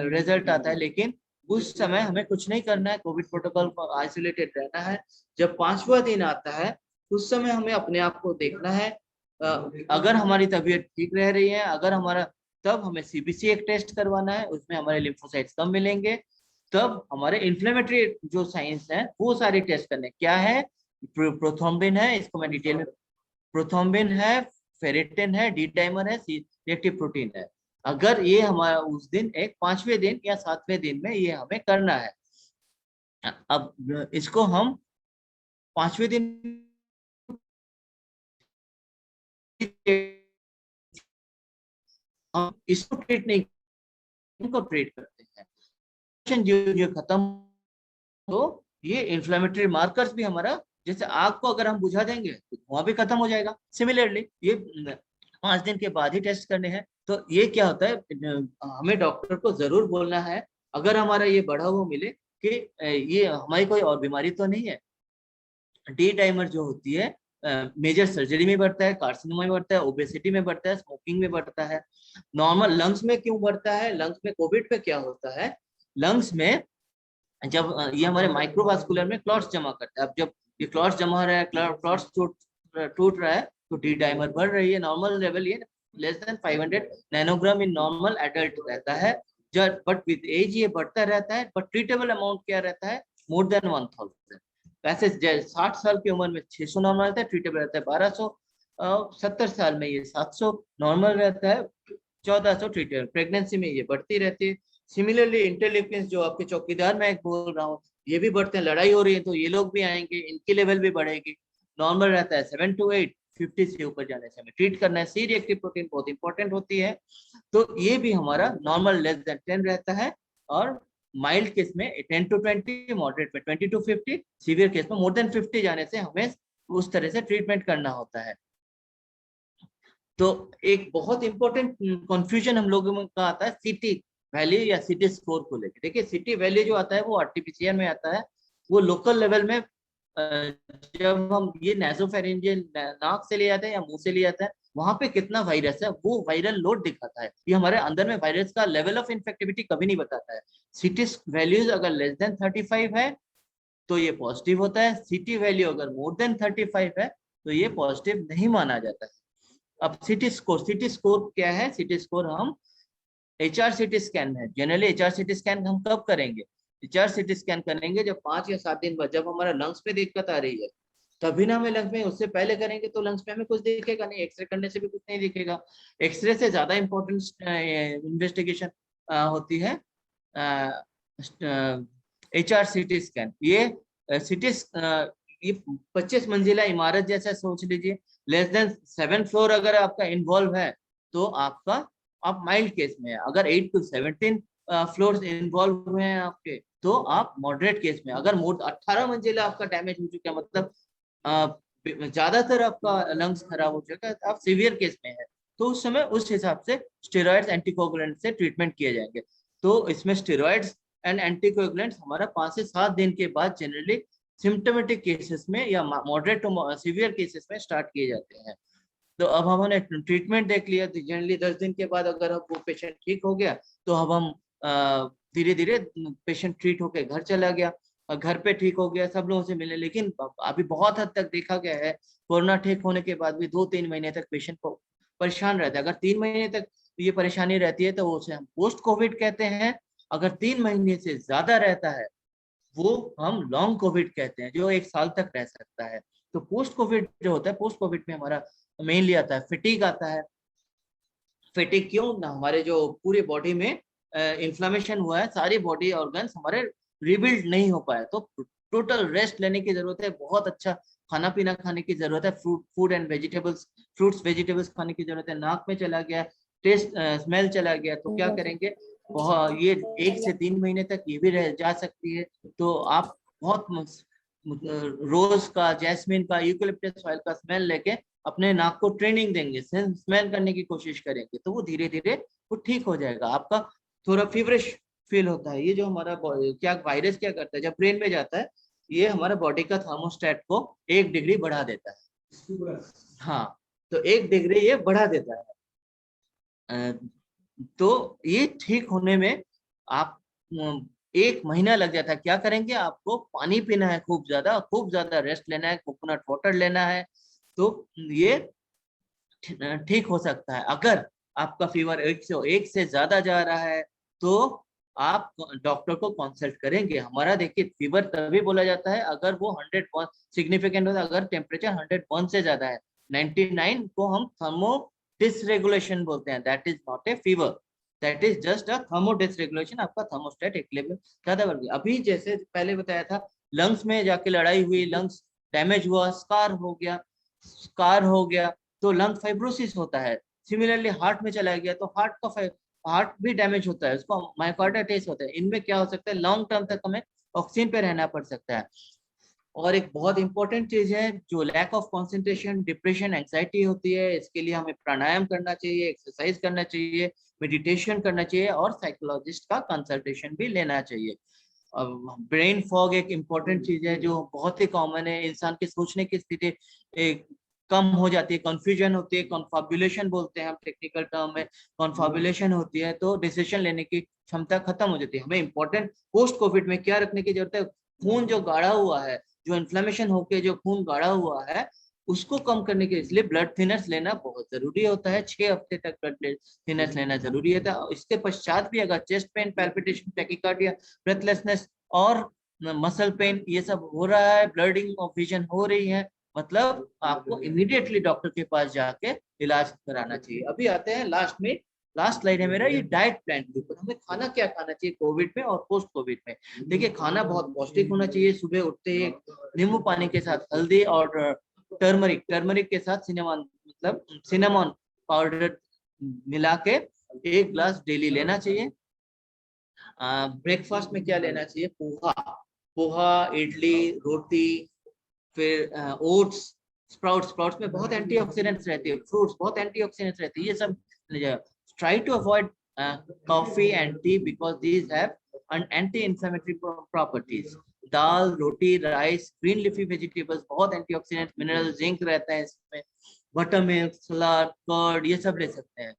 D: रिजल्ट आता है, लेकिन उस समय हमें कुछ नहीं करना है, कोविड प्रोटोकॉल पर आइसोलेटेड रहना है। जब 5वां दिन आता है उस समय हमें अपने आप को देखना है, अगर हमारी तबीयत ठीक रह रही है, अगर हमारा, तब हमें सीबीसी एक टेस्ट करवाना है, उसमें हमारे लिम्फोसाइट्स कम मिलेंगे। तब हमारे इन्फ्लेमेटरी जो साइंस है वो सारी टेस्ट करने, क्या है, प्रोथ्रोम्बिन है, इसको मैं डिटेल में, प्रोथ्रोम्बिन है, फेरिटिन है, डी डाइमर है, रिएक्टिव प्रोटीन है। अगर ये हमारा उस दिन 5वें दिन या 7वें दिन में ये हमें करना है। अब इसको हम 5वें दिन हम इसको ट्रीट नहीं, इनको ट्रीट करते हैं। जो खत्म तो ये इन्फ्लेमेटरी मार्कर्स भी हमारा, जैसे आग को अगर हम बुझा देंगे तो धुआं भी खत्म हो जाएगा। सिमिलरली ये 5 दिन के बाद ही टेस्ट करने हैं। तो ये क्या होता है, हमें डॉक्टर को जरूर बोलना है अगर हमारा ये बढ़ा हुआ मिले कि ये हमारी कोई और बीमारी तो नहीं है। डी डाइमर जो होती है मेजर सर्जरी में बढ़ता है, कार्सिनोमा में बढ़ता है, ओबेसिटी में बढ़ता है, स्मोकिंग में बढ़ता है। नॉर्मल लंग्स में क्यों बढ़ता है, लंग्स में कोविड पे क्या होता है, लंग्स में जब ये हमारे माइक्रोवास्कुलर में क्लॉट्स जमा करता है। अब जब ये क्लॉट्स जमा रहा है, क्लॉट्स टूट रहा है, तो डी डाइमर बढ़ रही है। नॉर्मल लेवल ये less than 500 nanogram in normal adult रहता है, बट विद एज ये बढ़ता रहता है। बट ट्रीटेबल अमाउंट क्या रहता है, मोर देन 1000। वैसे 60 साल की उम्र में 600 नॉर्मल रहता है, ट्रीटेबल रहता है 1200, 70 साल में ये 700 नॉर्मल रहता है, 1400 ट्रीटेबल। प्रेगनेंसी में ये बढ़ती रहती है। सिमिलरली इंटरल्यूकिन्स जो आपके चौकीदार मैं बोल रहा हूँ, ये भी बढ़ते हैं। लड़ाई हो रही है तो ये लोग भी आएंगे, इनकी लेवल भी बढ़ेगी। नॉर्मल रहता है 7 to 8, 50 से ऊपर जाने से हमें ट्रीट करना है। सी रिएक्टिव प्रोटीन बहुत इंपॉर्टेंट होती है, तो ये भी हमारा नॉर्मल लेस देन 10 रहता है। और माइल्ड केस में 10 to 20, मॉडरेट में 20 to 50, सीवियर केस में मोर देन 50 जाने से हमें उस तरह से ट्रीटमेंट करना होता है। तो एक बहुत इंपॉर्टेंट कंफ्यूजन हम लोगों का आता है सीटी वैल्यू या सीटी स्कोर को लेकर। देखिए सीटी वैल्यू जो आता है वो आरटीपीसीआर में आता है, वो लोकल लेवल में जब हम ये नेसोफेरिंजियल नाक से ले जाते हैं या मुंह से ले जाते हैं, वहां पे कितना वायरस है वो वायरल लोड दिखाता है। ये हमारे अंदर में वायरस का लेवल ऑफ इन्फेक्टिविटी कभी नहीं बताता है। सीटी वैल्यूज अगर लेस देन 35 है तो ये पॉजिटिव होता है, सीटी वैल्यू अगर मोर देन 35 है तो ये पॉजिटिव नहीं माना जाता है। अब सिटी स्कोर क्या है? सिटी स्कोर हम HRCT स्कैन है। जनरली HRCT स्कैन हम कब करेंगे? HRCT स्कैन करेंगे जब 5 या 7 दिन बाद जब हमारा लंग्स पे दिक्कत आ रही है, तभी ना हमें लंग्स में। उससे पहले करेंगे तो लंग्स पे हमें कुछ दिखेगा नहीं, एक्सरे करने से भी कुछ नहीं दिखेगा। एक्सरे से ज्यादा इंपॉर्टेंट इन्वेस्टिगेशन होती है HRCT स्कैन। ये सिटी ये 25 मंजिला इमारत जैसा सोच लीजिए। लेस देन 7 फ्लोर अगर आपका इन्वॉल्व है तो आप माइल्ड केस में है। अगर 8 to 17 फ्लोर्स इन्वॉल्व हुए हैं आपके तो आप मॉडरेट केस में। अगर 18 मंजिला आपका डैमेज हो चुका है, मतलब ज्यादातर आपका लंग्स खराब हो चुका है, तो आप सीवियर केस में है, तो उस समय उस हिसाब से स्टेरॉइड्स एंटीकोगुलेंट से ट्रीटमेंट किए जाएंगे। तो इसमें स्टेरॉइड्स एंड एंटीकोगुलेंट्स हमारा 5 से 7 दिन के बाद जनरली सिम्टोमेटिक केसेस में या मॉडरेट टू सीवियर केसेस में स्टार्ट किए जाते हैं। तो अब हमने ट्रीटमेंट देख लिया, तो जनरली 10 दिन के बाद अगर अब वो पेशेंट ठीक हो गया तो अब हम धीरे धीरे पेशेंट ट्रीट होकर घर चला गया और घर पे ठीक हो गया, सब लोगों से मिले। लेकिन अभी बहुत हद तक देखा गया है कोरोना ठीक होने के बाद भी 2-3 महीने तक पेशेंट को परेशान रहता है। अगर 3 महीने तक ये परेशानी रहती है तो उसे हम पोस्ट कोविड कहते हैं। अगर 3 महीने से ज्यादा रहता है वो हम लॉन्ग कोविड कहते हैं, जो 1 साल तक रह सकता है। तो पोस्ट कोविड जो होता है, पोस्ट कोविड में हमारा मेनली आता है फिटीग आता है। फिटीग क्यों ना, हमारे जो पूरी बॉडी में इन्फ्लेमेशन हुआ है, सारी बॉडी ऑर्गन्स हमारे रिबिल्ड नहीं हो पाए, तो टोटल रेस्ट लेने की जरूरत है। बहुत अच्छा खाना पीना खाने की जरूरत है, fruit and vegetables, fruits vegetables खाने की जरूरत है। नाक में चला गया टेस्ट, स्मेल चला गया तो क्या करेंगे? बहुत ये 1 से 3 महीने तक ये भी रह जा सकती है। तो आप बहुत रोज का, जैस्मिन का, यूकलिप्टस ऑयल का स्मेल लेके अपने नाक को ट्रेनिंग देंगे, स्मेल करने की कोशिश करेंगे, तो वो धीरे धीरे वो ठीक हो जाएगा। आपका थोड़ा फीवरिश फील होता है, ये जो हमारा क्या वायरस क्या करता है, जब ब्रेन में जाता है ये हमारा बॉडी का थर्मोस्टेट को 1 डिग्री बढ़ा देता है। हाँ, तो 1 डिग्री ये बढ़ा देता है। तो ये ठीक होने में आप 1 महीना लग जाता है। क्या करेंगे? आपको पानी पीना है खूब ज्यादा रेस्ट लेना है, कोकोनट वाटर लेना है, तो ये ठीक हो सकता है। अगर आपका फीवर 101 से ज्यादा जा रहा है तो आप डॉक्टर को कंसल्ट करेंगे। हमारा देखिए फीवर तभी बोला जाता है अगर वो 100 सिग्निफिकेंट होता है, अगर टेम्परेचर 101 से ज्यादा है। 99 को हम थर्मो डिसरेगुलेशन बोलते हैं, that is not a fever, that is just a thermo dysregulation. आपका थर्मोस्टेट एक लेवल ज्यादा बढ़ गया। अभी जैसे पहले बताया था, लंग्स में जाके लड़ाई हुई, लंग्स डैमेज हुआ, स्कार हो गया तो लंग फाइब्रोसिस होता है। सिमिलरली हार्ट में चला गया तो हार्ट भी डैमेज होता है, उसको मायोकार्डाइटिस होता है। इनमें क्या हो सकता है? लॉन्ग टर्म तक हमें ऑक्सीजन पे रहना पड़ सकता है। और एक बहुत इंपॉर्टेंट चीज है जो lack of concentration, depression, anxiety होती है, इसके लिए हमें प्राणायाम करना चाहिए, एक्सरसाइज करना चाहिए, मेडिटेशन करना चाहिए और साइकोलॉजिस्ट का कंसल्टेशन भी लेना चाहिए। ब्रेन फॉग एक इम्पोर्टेंट चीज है जो बहुत ही कॉमन है। इंसान की सोचने की स्थिति कम हो जाती है, कंफ्यूजन होती है, कॉन्फाबुलेशन बोलते हैं हम टेक्निकल टर्म में, कॉन्फाबुलेशन होती है, तो डिसीजन लेने की क्षमता खत्म हो जाती है। हमें इंपॉर्टेंट पोस्ट कोविड में क्या रखने की जरूरत है? खून जो गाढ़ा हुआ है जो इन्फ्लेमेशन होके जो खून गाढ़ा हुआ है उसको कम करने के लिए ब्लड थिनर्स लेना बहुत जरूरी होता है। 6 हफ्ते तक ब्लड थिनर्स लेना जरूरी होता है। इसके पश्चात भी अगर chest pain, palpitation, tachycardia, breathlessness और मसल पेन ये सब हो रहा है, ब्लडिंग ऑफ विजन हो रही है, मतलब आपको इमीडिएटली डॉक्टर के पास जाके इलाज कराना चाहिए। अभी आते हैं लास्ट स्लाइड है मेरा, ये डाइट प्लान के ऊपर हमें खाना क्या खाना चाहिए कोविड में और पोस्ट कोविड में। देखिए खाना बहुत पौष्टिक होना चाहिए। सुबह उठते ही नींबू पानी के साथ हल्दी और टर्मरिक के साथ सिनेमन पाउडर मिला के 1 ग्लास डेली लेना चाहिए। ब्रेकफास्ट में क्या लेना चाहिए? पोहा, इडली, रोटी, फिर ओट्स, स्प्राउट्स में बहुत एंटीऑक्सीडेंट्स रहती है, फ्रूट्स बहुत एंटीऑक्सीडेंट्स रहती है, ये सब try to avoid coffee and tea because these have anti inflammatory properties. दाल, रोटी, राइस, ग्रीन लीफी वेजिटेबल्स बहुत एंटीऑक्सीडेंट, मिनरल, जिंक रहता है इसमें। बटर मिल्क, सलाद, कर्ड ये सब ले सकते हैं।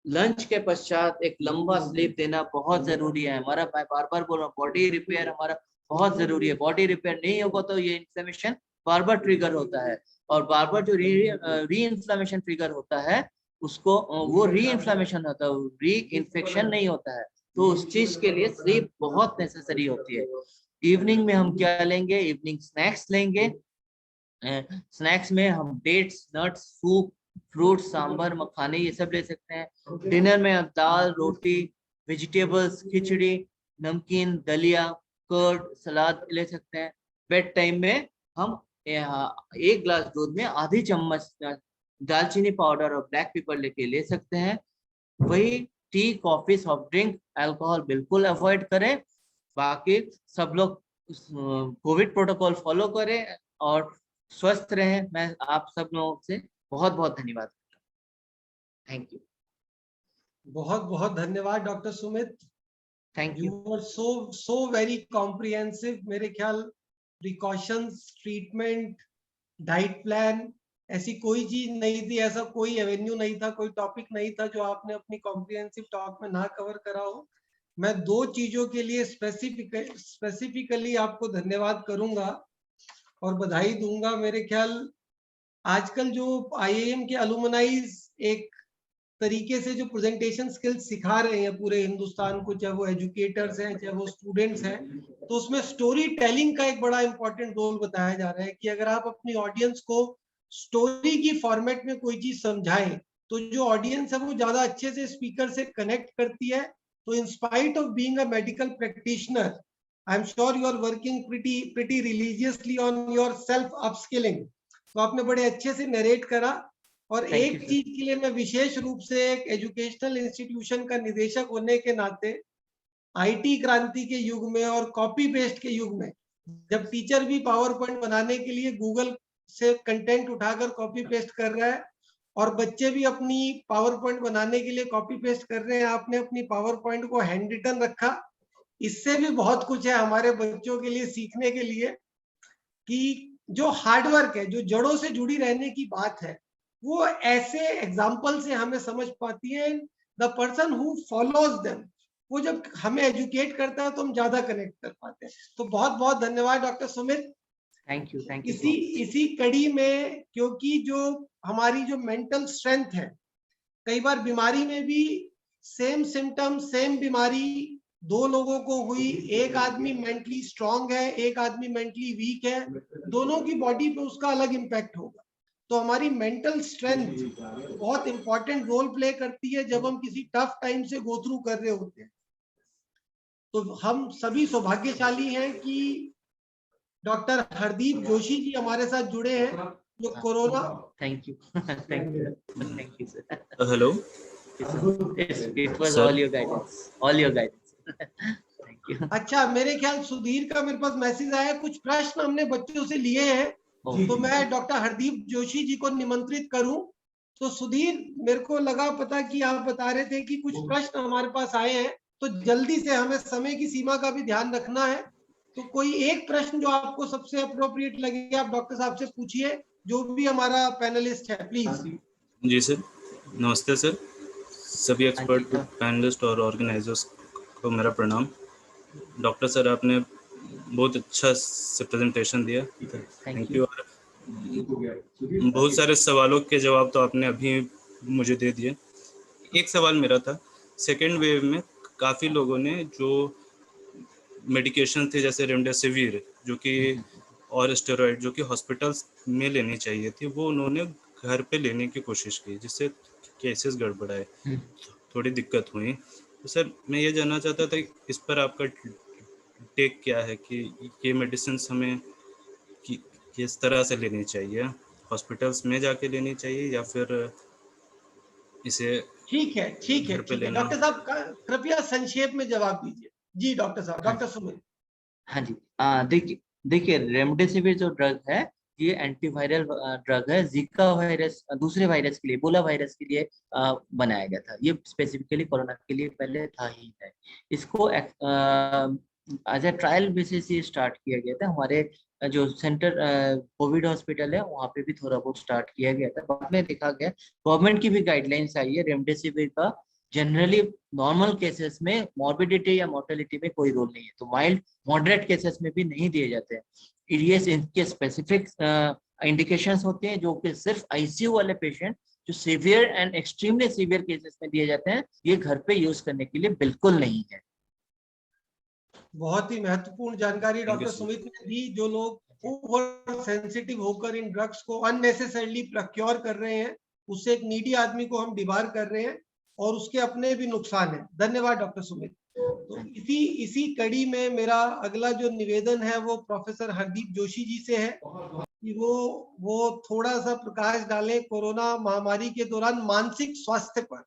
D: लंच के पश्चात एक लंबा स्लीप देना बहुत जरूरी है हमारा। मैं बार बार बोल रहा हूँ, बॉडी रिपेयर हमारा बहुत जरूरी है। बॉडी रिपेयर नहीं होगा तो ये इन्फ्लेमेशन बार बार ट्रिगर होता है, और बार बार जो री इन्फ्लेमेशन ट्रिगर होता है उसको वो री इन्फ्लेमेशन होता है, री इन्फेक्शन नहीं होता है। तो उस चीज के लिए स्लीप बहुत नेसेसरी होती है। इवनिंग में हम क्या लेंगे? इवनिंग स्नैक्स लेंगे। स्नैक्स में हम dates, nuts, soup, fruit, sambar, मखाने ये सब ले सकते हैं। डिनर में हम दाल, रोटी, वेजिटेबल्स, खिचड़ी, नमकीन, दलिया, कर्ड, सलाद ले सकते हैं। बेड टाइम में हम 1 ग्लास दूध में आधी चम्मच दालचीनी पाउडर और ब्लैक पेपर लेके ले सकते हैं। वही T, coffee, soft drink, alcohol बिल्कुल अवॉइड करें। बाकी सब लोग कोविड प्रोटोकॉल फॉलो करें और स्वस्थ रहें। मैं आप सब लोगों से बहुत बहुत धन्यवाद करता हूँ। Thank you.
A: बहुत बहुत धन्यवाद doctor Sumit.
D: Thank you.
A: You were so very comprehensive। मेरे ख्याल प्रिकॉशंस, ट्रीटमेंट, डाइट प्लान, ऐसी कोई चीज नहीं थी, ऐसा कोई एवेन्यू नहीं था, कोई टॉपिक नहीं था जो आपने अपनी कॉम्प्रिहेंसिव टॉक में ना कवर करा हो। मैं 2 चीजों के लिए स्पेसिफिकली आपको धन्यवाद करूंगा और बधाई दूंगा। मेरे ख्याल आजकल जो IIM के अलुमनाइज एक तरीके से जो प्रेजेंटेशन स्किल्स सिखा रहे हैं पूरे हिंदुस्तान को, चाहे वो एजुकेटर्स हैं चाहे वो स्टूडेंट्स हैं, तो उसमें स्टोरी टेलिंग का एक बड़ा इंपॉर्टेंट रोल बताया जा रहा है कि अगर आप अपनी ऑडियंस को स्टोरी की फॉर्मेट में कोई चीज समझाएं तो जो ऑडियंस है वो ज्यादा अच्छे से स्पीकर से कनेक्ट करती है। तो in spite of being a medical practitioner, I am sure you are working pretty religiously on your self upskilling. तो आपने बड़े अच्छे से नरेट करा। और एक चीज के लिए मैं विशेष रूप से एक एजुकेशनल इंस्टीट्यूशन का निदेशक होने के नाते IT क्रांति के युग में और कॉपी पेस्ट के युग में, जब टीचर भी पावर पॉइंट बनाने के लिए गूगल से कंटेंट उठाकर कॉपी पेस्ट कर रहा है और बच्चे भी अपनी पावर पॉइंट बनाने के लिए कॉपी पेस्ट कर रहे हैं, आपने अपनी पावर पॉइंट को हैंड रिटन रखा। इससे भी बहुत कुछ है हमारे बच्चों के लिए सीखने के लिए कि जो हार्डवर्क है, जो जड़ों से जुड़ी रहने की बात है, वो ऐसे एग्जाम्पल से हमें समझ पाती है। The person who follows them, वो जब हमें एजुकेट करता है तो हम ज्यादा कनेक्ट कर पाते हैं। तो बहुत बहुत धन्यवाद डॉक्टर सुमित।
D: Thank you.
A: इसी कड़ी में, क्योंकि जो हमारी जो मेंटल स्ट्रेंथ है, कई बार बीमारी में भी सेम सिम्टम, सेम बीमारी 2 लोगों को हुई, एक आदमी मेंटली स्ट्रांग है, एक आदमी मेंटली वीक है, दोनों की बॉडी पे उसका अलग इम्पैक्ट होगा। तो हमारी मेंटल स्ट्रेंथ बहुत इंपॉर्टेंट रोल प्ले करती है जब हम किसी टफ टाइम से गो थ्रू कर रहे होते हैं। तो हम सभी सौभाग्यशाली हैं कि डॉक्टर हरदीप जोशी जी हमारे साथ जुड़े हैं, जो corona.
D: Thank you sir.
E: Hello
D: it was all your guidance. Thank you.
A: अच्छा, मेरे ख्याल सुधीर का मेरे पास मैसेज आया, कुछ प्रश्न हमने बच्चों से लिए हैं, तो मैं डॉक्टर हरदीप जोशी जी को निमंत्रित करूं। तो सुधीर, मेरे को लगा पता कि आप बता रहे थे कि कुछ प्रश्न हमारे पास आए हैं, तो जल्दी से हमें समय की सीमा का भी ध्यान रखना है। तो कोई एक प्रश्न जो आपको सबसे अप्रोप्रिएट लगे आप डॉक्टर साहब से पूछिए, जो भी हमारा पैनलिस्ट है, प्लीज।
E: जी सर, नमस्ते सर। सभी एक्सपर्ट पैनलिस्ट और ऑर्गेनाइजर्स को मेरा प्रणाम। डॉक्टर सर, आपने बहुत अच्छा से प्रेजेंटेशन दिया, थैंक यू। और बहुत सारे सवालों के जवाब तो आपने अभी मुझे दे दिए। एक सवाल मेरा था, सेकेंड वेव में काफ़ी लोगों ने जो मेडिकेशन थे जैसे रेमडेसिविर जो कि और स्टेरॉइड जो कि हॉस्पिटल्स में लेनी चाहिए थी, वो उन्होंने घर पे लेने की कोशिश की, जिससे केसेस गड़बड़ाए, थोड़ी दिक्कत हुई। तो सर मैं ये जानना चाहता था इस पर आपका टेक क्या है कि ये मेडिसिन हमें किस तरह से लेनी चाहिए, हॉस्पिटल्स में जाके लेनी चाहिए या फिर इसे
A: ठीक है
E: घर पे लेना?
A: डॉक्टर साहब कृपया संक्षेप में जवाब दीजिए। जी डॉक्टर साहब, डॉक्टर सुमित।
D: हाँ जी, देखिए देखिए रेमडेसिविर जो ड्रग है ये एंटीवायरल ड्रग है। जीका वायरस दूसरे वायरस के लिए, इबोला वायरस के लिए बनाया गया था। ये स्पेसिफिकली कोरोना के लिए पहले था ही है। इसको एज ए ट्रायल बेसिस ये स्टार्ट किया गया था। हमारे जो सेंटर कोविड हॉस्पिटल है वहाँ पे भी थोड़ा बहुत स्टार्ट किया गया था। बाद में देखा गया, गवर्नमेंट की भी गाइडलाइंस आई है रेमडेसिविर का जनरली नॉर्मल केसेस में मॉर्बिडिटी या मोर्टेलिटी में कोई रोल नहीं है, तो माइल्ड मॉडरेट केसेस में भी नहीं दिए जाते हैं। ये इनके स्पेसिफिक इंडिकेशंस होते हैं जो कि सिर्फ आईसीयू वाले पेशेंट जो severe and extremely severe cases में दिए जाते हैं, ये घर पे यूज करने के लिए बिल्कुल नहीं है।
A: बहुत ही महत्वपूर्ण जानकारी डॉक्टर सुमित ने दी। जो लोग ओवर सेंसिटिव होकर इन ड्रग्स को अननेसेसरली प्रोक्योर कर रहे हैं, उससे एक नीडी आदमी को हम डिबार कर रहे हैं और उसके अपने भी नुकसान है। धन्यवाद डॉक्टर सुमित। तो इसी कड़ी में मेरा अगला जो निवेदन है वो प्रोफेसर हरदीप जोशी जी से है कि वो थोड़ा सा प्रकाश डालें कोरोना महामारी के दौरान मानसिक स्वास्थ्य पर।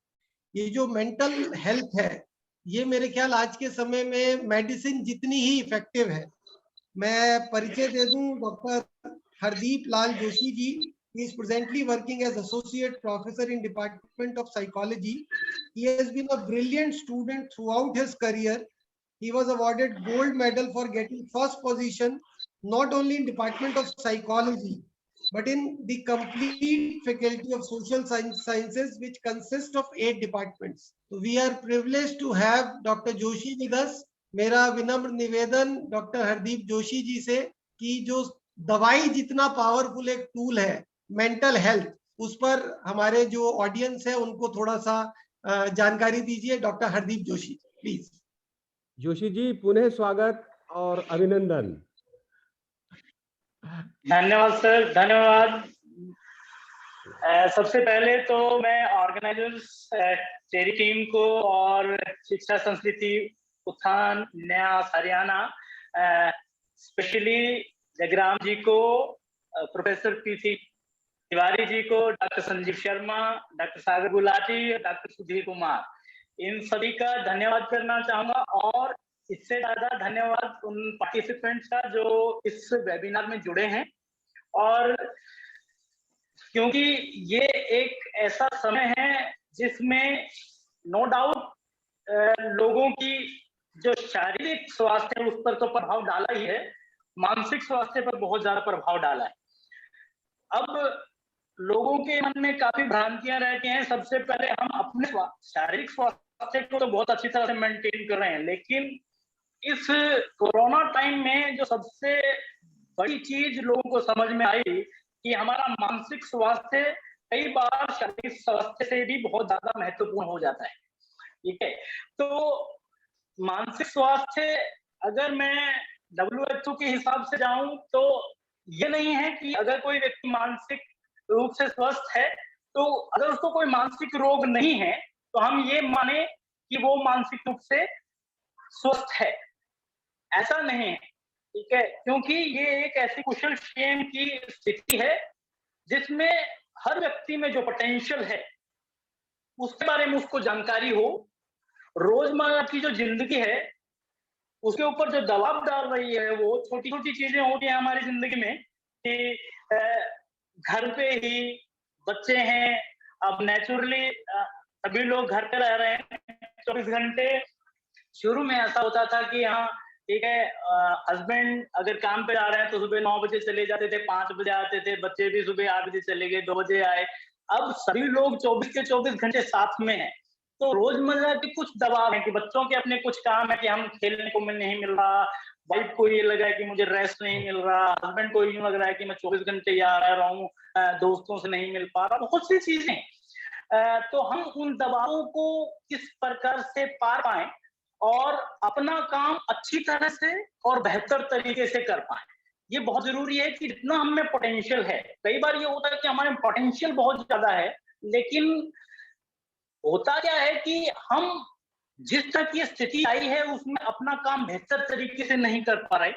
A: ये जो मेंटल हेल्थ है, ये मेरे ख्याल आज के समय में मेडिसिन जितनी ही इफेक्टिव है। मैं परिचय दे दूं, doctor Hardeep Lal Joshi ji he is presently working as associate professor in department of psychology. He has been a brilliant student throughout his career. He was awarded gold medal for getting first position not only in department of psychology but in the complete faculty of social sciences, which consists of 8 departments. So we are privileged to have Dr. Joshi with us. मेरा विनम्र निवेदन doctor Hardeep Joshi जी से कि जो दवाई जितना powerful एक tool है मेंटल हेल्थ, उस पर हमारे जो ऑडियंस है उनको थोड़ा सा जानकारी दीजिए। Doctor Hardeep Joshi please.
B: जोशी जी पुनः स्वागत और अभिनंदन।
F: धन्यवाद सर, धन्यवाद। सबसे पहले तो मैं ऑर्गेनाइजर्स टेरी टीम को और शिक्षा संस्कृति उत्थान न्यास हरियाणा, स्पेशली जगराम जी को, प्रोफेसर पीसी तिवारी जी को, डॉक्टर संजीव शर्मा, डॉक्टर सागर गुलाटी, डॉक्टर सुधीर कुमार, इन सभी का धन्यवाद करना चाहूंगा। और इससे ज्यादा धन्यवाद उन पार्टिसिपेंट्स का जो इस वेबिनार में जुड़े हैं। और क्योंकि ये एक ऐसा समय है जिसमें नो डाउट लोगों की जो शारीरिक स्वास्थ्य है उस पर तो प्रभाव डाला ही है, मानसिक स्वास्थ्य पर बहुत ज्यादा प्रभाव डाला है। अब लोगों के मन में काफी भ्रांतियां रहती हैं। सबसे पहले हम अपने शारीरिक स्वास्थ्य को तो बहुत अच्छी तरह से मेंटेन कर रहे हैं, लेकिन इस कोरोना टाइम में जो सबसे बड़ी चीज लोगों को समझ में आई कि हमारा मानसिक स्वास्थ्य कई बार शारीरिक स्वास्थ्य से भी बहुत ज्यादा महत्वपूर्ण हो जाता है। ठीक है, तो मानसिक स्वास्थ्य अगर मैं WHO के हिसाब से जाऊं तो ये नहीं है कि अगर कोई व्यक्ति मानसिक रूप से स्वस्थ है तो अगर उसको कोई मानसिक रोग नहीं है तो हम ये माने कि वो मानसिक रूप से स्वस्थ है, ऐसा नहीं है। ठीक है, क्योंकि ये एक ऐसी कुशल क्षेम की स्थिति है जिसमें हर व्यक्ति में जो पोटेंशियल है उसके बारे में उसको जानकारी हो। रोजमर्रा की जो जिंदगी है उसके ऊपर जो दबाव डाल रही है, वो छोटी छोटी चीजें होती हैं हमारी जिंदगी में कि घर पे ही बच्चे हैं, अब नेचुरली सभी लोग घर पे रह रहे हैं 24 घंटे। शुरू में ऐसा होता था कि हाँ ठीक है, हस्बैंड अगर काम पे जा रहे हैं तो सुबह 9 बजे चले जाते थे, 5 बजे आते थे, बच्चे भी सुबह 8 बजे चले गए, 2 बजे आए। अब सभी लोग 24 के 24 घंटे साथ में हैं, तो रोजमर्रा के कुछ दबाव है कि बच्चों के अपने कुछ काम है कि हम खेलने को नहीं मिल रहा, वाइफ को ये लगा है कि मुझे रेस्ट नहीं मिल रहा, हस्बैंड को ये लग रहा है कि मैं 24 घंटे यहाँ रह रहा हूँ, दोस्तों से नहीं मिल पा रहा, बहुत सी चीजें। तो हम उन दबावों को किस प्रकार से पार पाएं और अपना काम अच्छी तरह से और बेहतर तरीके से कर पाएं, ये बहुत जरूरी है कि जितना हम में पोटेंशियल है। कई बार ये होता है कि हमारे पोटेंशियल बहुत ज्यादा है, लेकिन होता क्या है कि हम जिस तरह की स्थिति आई है उसमें अपना काम बेहतर तरीके से नहीं कर पा रहे।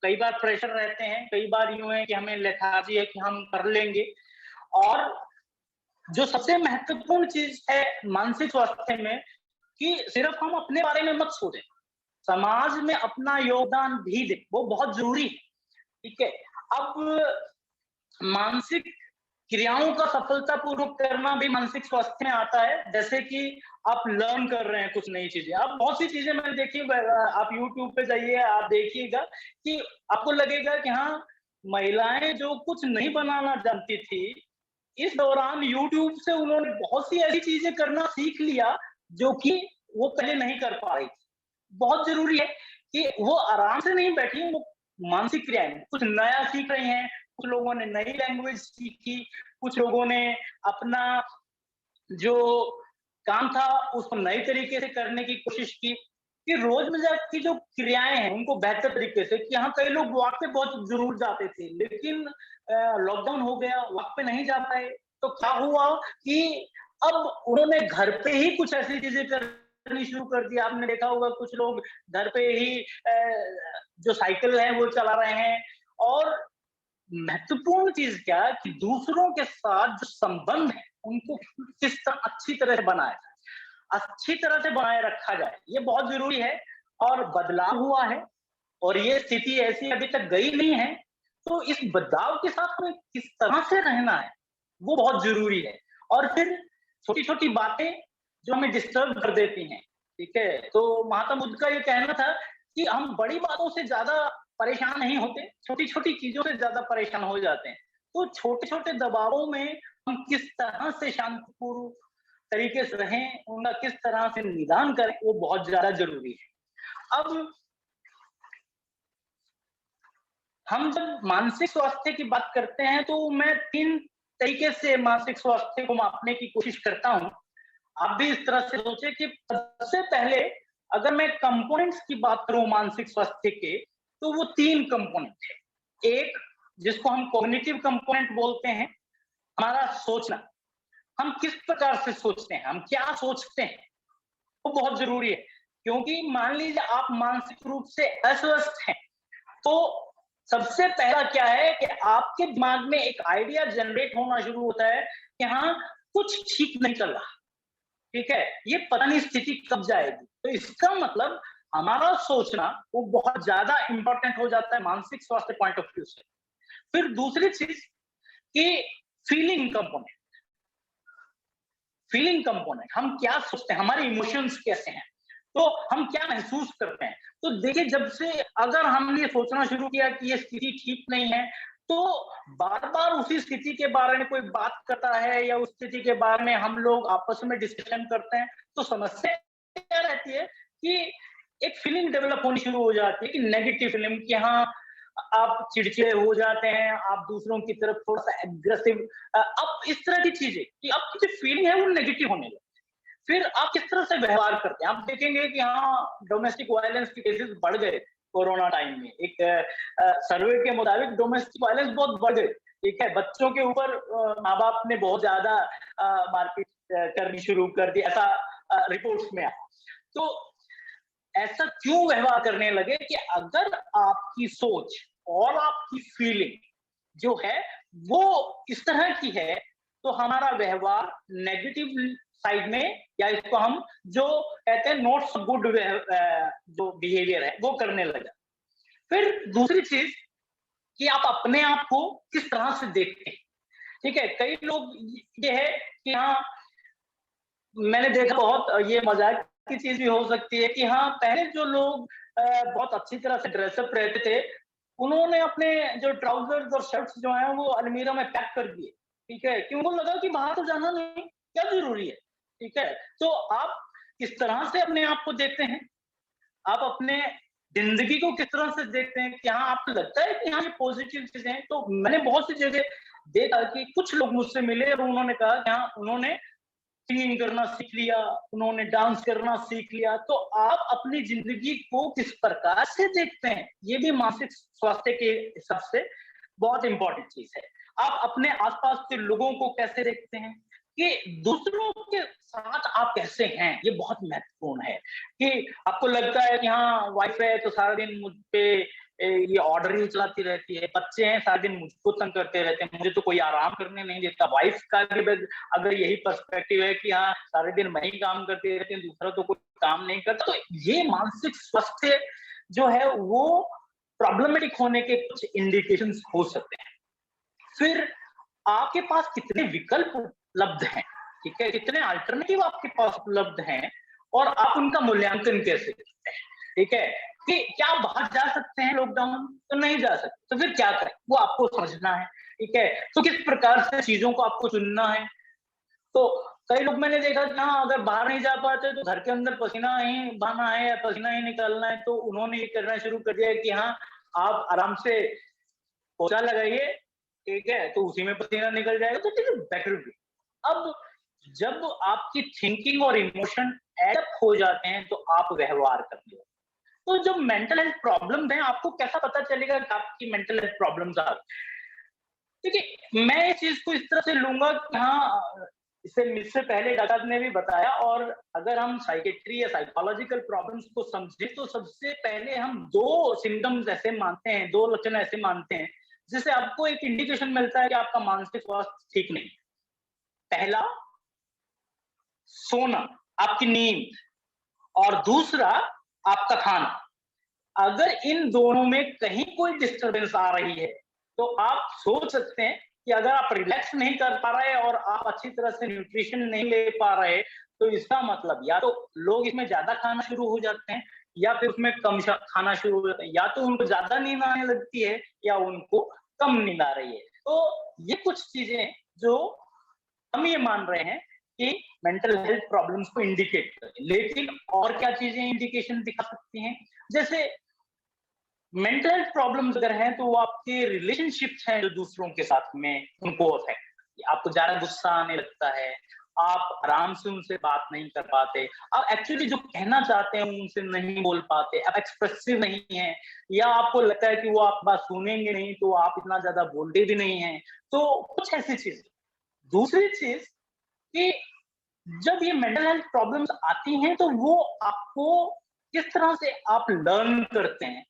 F: कई बार प्रेशर रहते हैं, कई बार यूं है कि हमें लेथार्जी है कि हम कर लेंगे। और जो सबसे महत्वपूर्ण चीज है मानसिक स्वास्थ्य में कि सिर्फ हम अपने बारे में मत सोचें, समाज में अपना योगदान भी दें, वो बहुत जरूरी है। ठीक है, अब मानसिक क्रियाओं का सफलतापूर्वक करना भी मानसिक स्वास्थ्य में आता है। जैसे कि आप लर्न कर रहे हैं कुछ नई चीजें, आप बहुत सी चीजें मैंने देखी, आप यूट्यूब पे जाइए, आप देखिएगा कि आपको लगेगा कि हाँ, महिलाएं जो कुछ नहीं बनाना जानती थी, इस दौरान यूट्यूब से उन्होंने बहुत सी ऐसी चीजें करना सीख लिया जो कि वो पहले नहीं कर पा रही थी। बहुत जरूरी है कि वो आराम से नहीं बैठी, वो मानसिक क्रियाएं कुछ नया सीख रही हैं। कुछ लोगों ने नई लैंग्वेज सीखी, कुछ लोगों ने अपना जो काम था उसको नए तरीके से करने की कोशिश की, कि रोजमर्रा की जो क्रियाएं हैं उनको बेहतर तरीके से। कि हाँ, कई लोग वॉक पे बहुत जरूर जाते थे, लेकिन लॉकडाउन हो गया, वॉक पे नहीं जा पाए, तो क्या हुआ कि अब उन्होंने घर पे ही कुछ ऐसी चीजें करनी शुरू कर दी। आपने देखा होगा कुछ लोग घर पे ही जो साइकिल है वो चला रहे हैं। और महत्वपूर्ण चीज क्या है कि दूसरों के साथ जो संबंध है उनको किस तरह अच्छी तरह से बनाया जाए, अच्छी तरह से बनाए रखा जाए, ये बहुत जरूरी है। और बदलाव हुआ है और ये स्थिति ऐसी अभी तक गई नहीं है, तो इस बदलाव के साथ में किस तरह से रहना है वो बहुत जरूरी है। और फिर छोटी छोटी बातें जो हमें डिस्टर्ब कर देती हैं, ठीक है, तो महात्मा बुद्ध का ये कहना था कि हम बड़ी बातों से ज्यादा परेशान नहीं होते, छोटी छोटी चीजों से ज्यादा परेशान हो जाते हैं। तो छोटे छोटे दबावों में हम किस तरह से शांतिपूर्ण तरीके से रहें, उनका किस तरह से निदान करें, वो बहुत ज्यादा जरूरी है। अब हम जब मानसिक स्वास्थ्य की बात करते हैं तो मैं 3 तरीके से मानसिक स्वास्थ्य को मापने की कोशिश करता हूं। आप भी इस तरह से सोचे कि सबसे पहले अगर मैं कंपोनेंट्स की बात करूं मानसिक स्वास्थ्य के, तो वो 3 कंपोनेंट है। एक जिसको हम कॉग्निटिव कंपोनेंट बोलते हैं, हमारा सोचना, हम किस प्रकार से सोचते हैं, हम क्या सोचते हैं, वो बहुत जरूरी है। क्योंकि मान लीजिए आप मानसिक रूप से अस्वस्थ हैं, तो सबसे पहला क्या है कि आपके दिमाग में एक आइडिया जनरेट होना शुरू होता है कि हाँ, कुछ ठीक नहीं चल रहा, ठीक है, ये पता नहीं स्थिति कब जाएगी। तो इसका मतलब हमारा सोचना वो बहुत ज्यादा इंपॉर्टेंट हो जाता है मानसिक स्वास्थ्य पॉइंट ऑफ व्यू से। फिर दूसरी चीज कि फीलिंग कंपोनेंट, फीलिंग कंपोनेंट, हम क्या सोचते हैं, हमारे इमोशंस कैसे हैं, तो हम क्या महसूस करते हैं। तो देखिए, जब से अगर हमने ये सोचना शुरू किया कि ये स्थिति ठीक नहीं है, तो बार बार उसी स्थिति के बारे में कोई बात करता है या उस स्थिति के बारे में हम लोग आपस में डिस्कशन करते हैं, तो समस्या क्या रहती है कि एक फीलिंग डेवलप होनी शुरू हो जाती है कि नेगेटिव फीलिंग, कि हाँ, आप चिड़चिड़े हो जाते हैं, आप दूसरों की तरफ थोड़ा सा एग्रेसिव, अब इस तरह की चीजें कि आपकी जो फीलिंग है वो नेगेटिव होने लगती है। फिर आप किस तरह से व्यवहार करते हैं, आप देखेंगे कि हाँ, डोमेस्टिक वायलेंस के केसेस बढ़ गए कोरोना टाइम में। एक सर्वे के मुताबिक डोमेस्टिक वायलेंस बहुत बढ़ गए, ठीक है, बच्चों के ऊपर माँ बाप ने बहुत ज्यादा मारपीट करनी शुरू कर दी, ऐसा रिपोर्ट्स में आया। तो ऐसा क्यों व्यवहार करने लगे कि अगर आपकी सोच और आपकी फीलिंग जो है वो इस तरह की है, तो हमारा व्यवहार नेगेटिव साइड में, या इसको हम जो कहते हैं नॉट सो गुड जो बिहेवियर है वो करने लगा। फिर दूसरी चीज कि आप अपने आप को किस तरह से देखते हैं, ठीक है। कई लोग ये है कि हाँ, मैंने देखा, बहुत ये मजाक की चीज भी हो सकती है कि हाँ, पहले जो लोग बहुत अच्छी तरह से ड्रेसअप रहते थे, उन्होंने अपने जो ट्राउजर्स और शर्ट्स जो हैं वो अलमीरा में पैक कर दिए, ठीक है, क्यों? उनको लगा कि बाहर तो जाना नहीं, क्या जरूरी है, ठीक है। तो आप किस तरह से अपने आप को देखते हैं, आप अपने जिंदगी को किस तरह से देखते हैं, क्या आपको लगता है कि हाँ ये पॉजिटिव चीजें हैं? तो मैंने बहुत सी जगह देखा कि कुछ लोग मुझसे मिले और उन्होंने कहा कि हाँ उन्होंने सिंगिंग करना सीख लिया, उन्होंने डांस करना सीख लिया। तो आप अपनी जिंदगी को किस प्रकार से देखते हैं, ये भी मानसिक स्वास्थ्य के हिसाब से बहुत इंपॉर्टेंट चीज है। आप अपने आसपास के लोगों को कैसे देखते हैं, कि दूसरों के साथ आप कैसे हैं, ये बहुत महत्वपूर्ण है। कि आपको लगता है कि हाँ वाइफ है तो सारा दिन मुझ पे ये ऑर्डर ही चलाती रहती है, बच्चे हैं सारा दिन मुझको तंग करते रहते हैं, मुझे तो कोई आराम करने नहीं देता। वाइफ का भी अगर यही पर्सपेक्टिव है कि हाँ सारे दिन मैं ही काम करती रहती हूँ, दूसरा तो कोई काम नहीं करता, तो ये मानसिक स्वास्थ्य जो है वो प्रॉब्लमेटिक होने के कुछ इंडिकेशंस हो सकते हैं। फिर आपके पास कितने विकल्प उपलब्ध हैं, ठीक है, कितने अल्टरनेटिव आपके पास उपलब्ध हैं और आप उनका मूल्यांकन कैसे करते हैं, ठीक है। कि क्या आप बाहर जा सकते हैं लॉकडाउन, तो नहीं जा सकते, तो फिर क्या करें वो आपको समझना है, ठीक है। तो किस प्रकार से चीजों को आपको चुनना है। तो कई लोग मैंने देखा कि हाँ अगर बाहर नहीं जा पाते तो घर के अंदर पसीना ही बहाना है या पसीना ही निकालना है, तो उन्होंने ये करना शुरू कर दिया कि हाँ आप आराम से पोछा लगाइए, ठीक है, तो उसी में पसीना निकल जाएगा, तो इट इज बेटर वे। अब जब आपकी थिंकिंग और इमोशन एडअप हो जाते हैं तो आप व्यवहार करते हो। तो जो मेंटल हेल्थ प्रॉब्लम है आपको कैसा पता चलेगा कि आपकी मेंटल हेल्थ प्रॉब्लम्स आ रही। देखिए मैं इस चीज को इस तरह से लूंगा कि हाँ इससे पहले डॉक्टर ने भी बताया, और अगर हम साइकेट्री या साइकोलॉजिकल प्रॉब्लम्स को समझें तो सबसे पहले हम दो सिम्टम्स ऐसे मानते हैं, दो लक्षण ऐसे मानते हैं जिससे आपको एक इंडिकेशन मिलता है कि आपका मानसिक स्वास्थ्य ठीक नहीं। पहला सोना, आपकी नींद, और दूसरा आपका खाना। अगर इन दोनों में कहीं कोई डिस्टरबेंस आ रही है तो आप सोच सकते हैं कि अगर आप रिलैक्स नहीं कर पा रहे और आप अच्छी तरह से न्यूट्रिशन नहीं ले पा रहे, तो इसका मतलब या तो लोग इसमें ज्यादा खाना शुरू हो जाते हैं या फिर उसमें कम खाना शुरू हो जाता है, या तो उनको ज्यादा नींद आने लगती है या उनको कम नींद आ रही है। तो ये कुछ चीजें जो हम ये मान रहे हैं कि मेंटल हेल्थ प्रॉब्लम्स को इंडिकेट करती है। लेकिन और क्या चीजें इंडिकेशन दिखा सकती हैं, जैसे मेंटल हेल्थ प्रॉब्लम्स अगर हैं तो वो आपके रिलेशनशिप्स हैं जो दूसरों के साथ में उनको अफेक्ट, आपको ज्यादा गुस्सा आने लगता है, आप आराम से उनसे बात नहीं कर पाते, आप एक्चुअली जो कहना चाहते हैं उनसे नहीं बोल पाते, आप एक्सप्रेसिव नहीं है, या आपको लगता है कि वो आप बात सुनेंगे नहीं तो आप इतना ज्यादा बोलते भी नहीं है। तो कुछ ऐसी चीज। दूसरी चीज कि जब ये मेंटल हेल्थ प्रॉब्लम्स आती हैं तो वो आपको किस तरह से आप लर्न करते हैं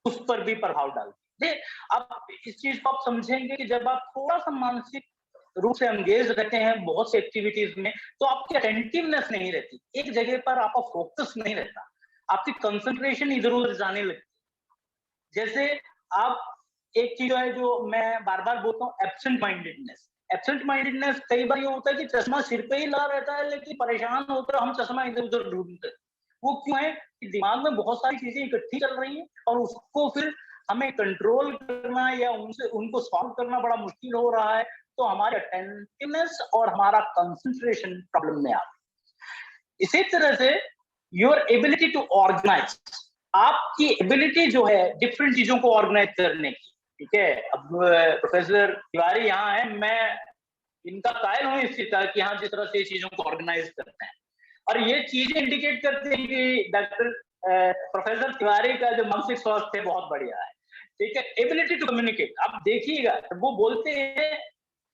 F: उस पर भी प्रभाव डालती है। आप इस चीज को आप समझेंगे कि जब आप थोड़ा सा मानसिक रूप से एंगेज रहते हैं बहुत सी एक्टिविटीज में, तो आपकी अटेंटिवनेस नहीं रहती, एक जगह पर आपका फोकस नहीं रहता, आपकी कंसंट्रेशन इधर उधर जाने लगती। जैसे आप एक चीज है जो मैं बार बार बोलता हूँ, एब्सेंट माइंडेडनेस। एब्सेंट माइंडेडनेस कई बार ये होता है कि चश्मा सिर पे ही लगा रहता है लेकिन परेशान होकर हम चश्मा इधर उधर ढूंढते हैं। वो क्यों है कि दिमाग में बहुत सारी चीजें इकट्ठी चल रही हैं और उसको फिर हमें कंट्रोल करना या उनको सॉल्व करना बड़ा मुश्किल हो रहा है, तो हमारे अटेंटिवनेस और हमारा कंसंट्रेशन प्रॉब्लम में आता है। इसी तरह से योर एबिलिटी टू ऑर्गेनाइज, आपकी एबिलिटी जो है डिफरेंट चीजों को ऑर्गेनाइज करने की, ठीक है। अब प्रोफेसर तिवारी यहाँ है, मैं इनका कायल हूँ इस चीज का कि हाँ जिस तरह से चीजों को ऑर्गेनाइज करते हैं, और ये चीजें इंडिकेट करती है कि डॉक्टर प्रोफेसर तिवारी का जो मानसिक स्वास्थ्य है बहुत बढ़िया है, ठीक है। एबिलिटी टू कम्युनिकेट, आप देखिएगा वो बोलते हैं,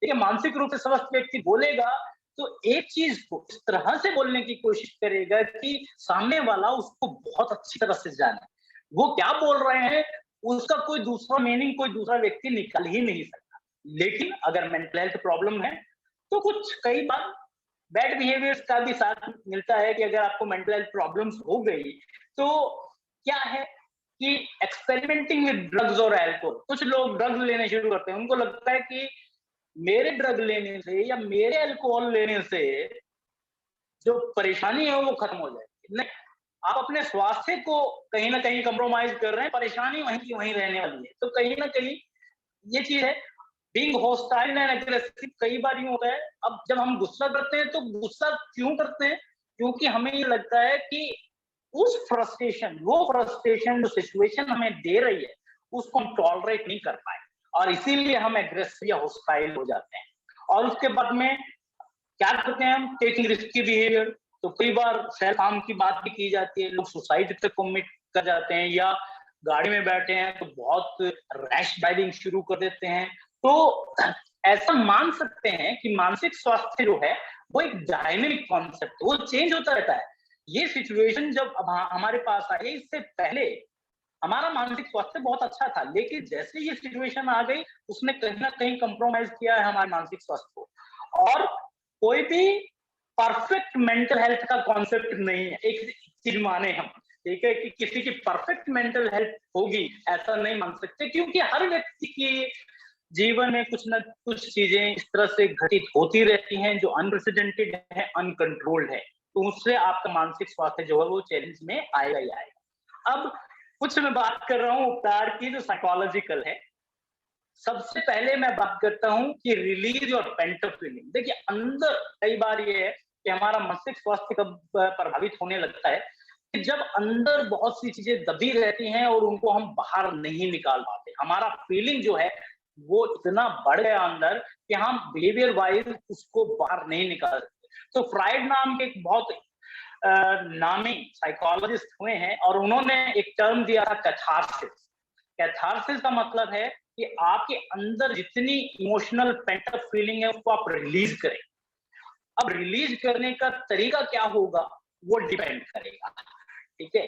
F: ठीक है, मानसिक रूप से स्वस्थ व्यक्ति बोलेगा तो एक चीज को इस तरह से बोलने की कोशिश करेगा कि सामने वाला उसको बहुत अच्छी तरह से जाने, वो क्या बोल रहे हैं उसका कोई दूसरा मीनिंग कोई दूसरा व्यक्ति निकाल ही नहीं सकता। लेकिन अगर मेंटल हेल्थ प्रॉब्लम है तो कुछ कई बार बैड बिहेवियर्स का भी साथ मिलता है कि अगर आपको मेंटल हेल्थ प्रॉब्लम्स हो गई तो क्या है कि एक्सपेरिमेंटिंग विद ड्रग्स और अल्कोहल, कुछ लोग ड्रग्स लेने शुरू करते हैं, उनको लगता है कि मेरे ड्रग लेने से या मेरे अल्कोहल लेने से जो परेशानी है वो खत्म हो जाएगी। नहीं, आप अपने स्वास्थ्य को कहीं ना कहीं कंप्रोमाइज कर रहे हैं, परेशानी वहीं की वहीं रहने वाली है। तो कहीं ना कहीं ये चीज है, बीइंग हॉस्टाइल एंड एग्रेसिव, कई बार यूं होता है। अब जब हम गुस्सा करते हैं तो गुस्सा क्यों करते हैं, क्योंकि हमें ये लगता है कि उस फ्रस्ट्रेशन, वो फ्रस्ट्रेशन जो सिचुएशन हमें दे रही है उसको हम टॉलरेट नहीं कर पाए और इसीलिए हम एग्रेसिव या होस्टाइल हो जाते हैं। और उसके बाद में क्या करते हैं हम, टेकिंग रिस्की बिहेवियर। तो कई बार सेल्फ हार्म की बात भी की जाती है, लोग सुसाइड तक कमिट कर जाते हैं, या गाड़ी में बैठे हैं तो बहुत रैश ड्राइविंग शुरू कर देते हैं। तो ऐसा मान सकते हैं कि मानसिक स्वास्थ्य जो है वो एक डायनेमिक कॉन्सेप्ट, वो चेंज होता रहता है। ये सिचुएशन जब अब हमारे पास आई, इससे पहले हमारा मानसिक स्वास्थ्य बहुत अच्छा था, लेकिन जैसे ये सिचुएशन आ गई उसने कहीं ना कहीं कंप्रोमाइज किया है हमारे मानसिक स्वास्थ्य को। और कोई भी परफेक्ट मेंटल हेल्थ का कॉन्सेप्ट नहीं है, एक चीज माने हम, ठीक है, कि किसी की परफेक्ट मेंटल हेल्थ होगी ऐसा नहीं मान सकते, क्योंकि हर व्यक्ति के जीवन में कुछ ना कुछ चीजें इस तरह से घटित होती रहती हैं जो अनप्रेसिडेंटेड है, अनकंट्रोल्ड है, तो उससे आपका मानसिक स्वास्थ्य जो है वो चैलेंज में आएगा ही आएगा। अब कुछ मैं बात कर रहा हूँ उपचार की जो साइकोलॉजिकल है। सबसे पहले मैं बात करता हूँ कि रिलीज और पेंट अप फीलिंग। देखिए अंदर कई बार ये है कि हमारा मानसिक स्वास्थ्य कब प्रभावित होने लगता है कि जब अंदर बहुत सी चीजें दबी रहती हैं और उनको हम बाहर नहीं निकाल पाते। हमारा फीलिंग जो है वो इतना बढ़ गया अंदर कि हम बिहेवियर वाइज उसको बाहर नहीं निकाल सकते। तो फ्राइड नाम के एक बहुत नामी साइकोलॉजिस्ट हुए हैं और उन्होंने एक टर्म दिया था कैथारसिस। कैथारसिस का मतलब है कि आपके अंदर जितनी इमोशनल पेंट अप फीलिंग है उसको आप रिलीज करें। अब रिलीज करने का तरीका क्या होगा वो डिपेंड करेगा, ठीक है।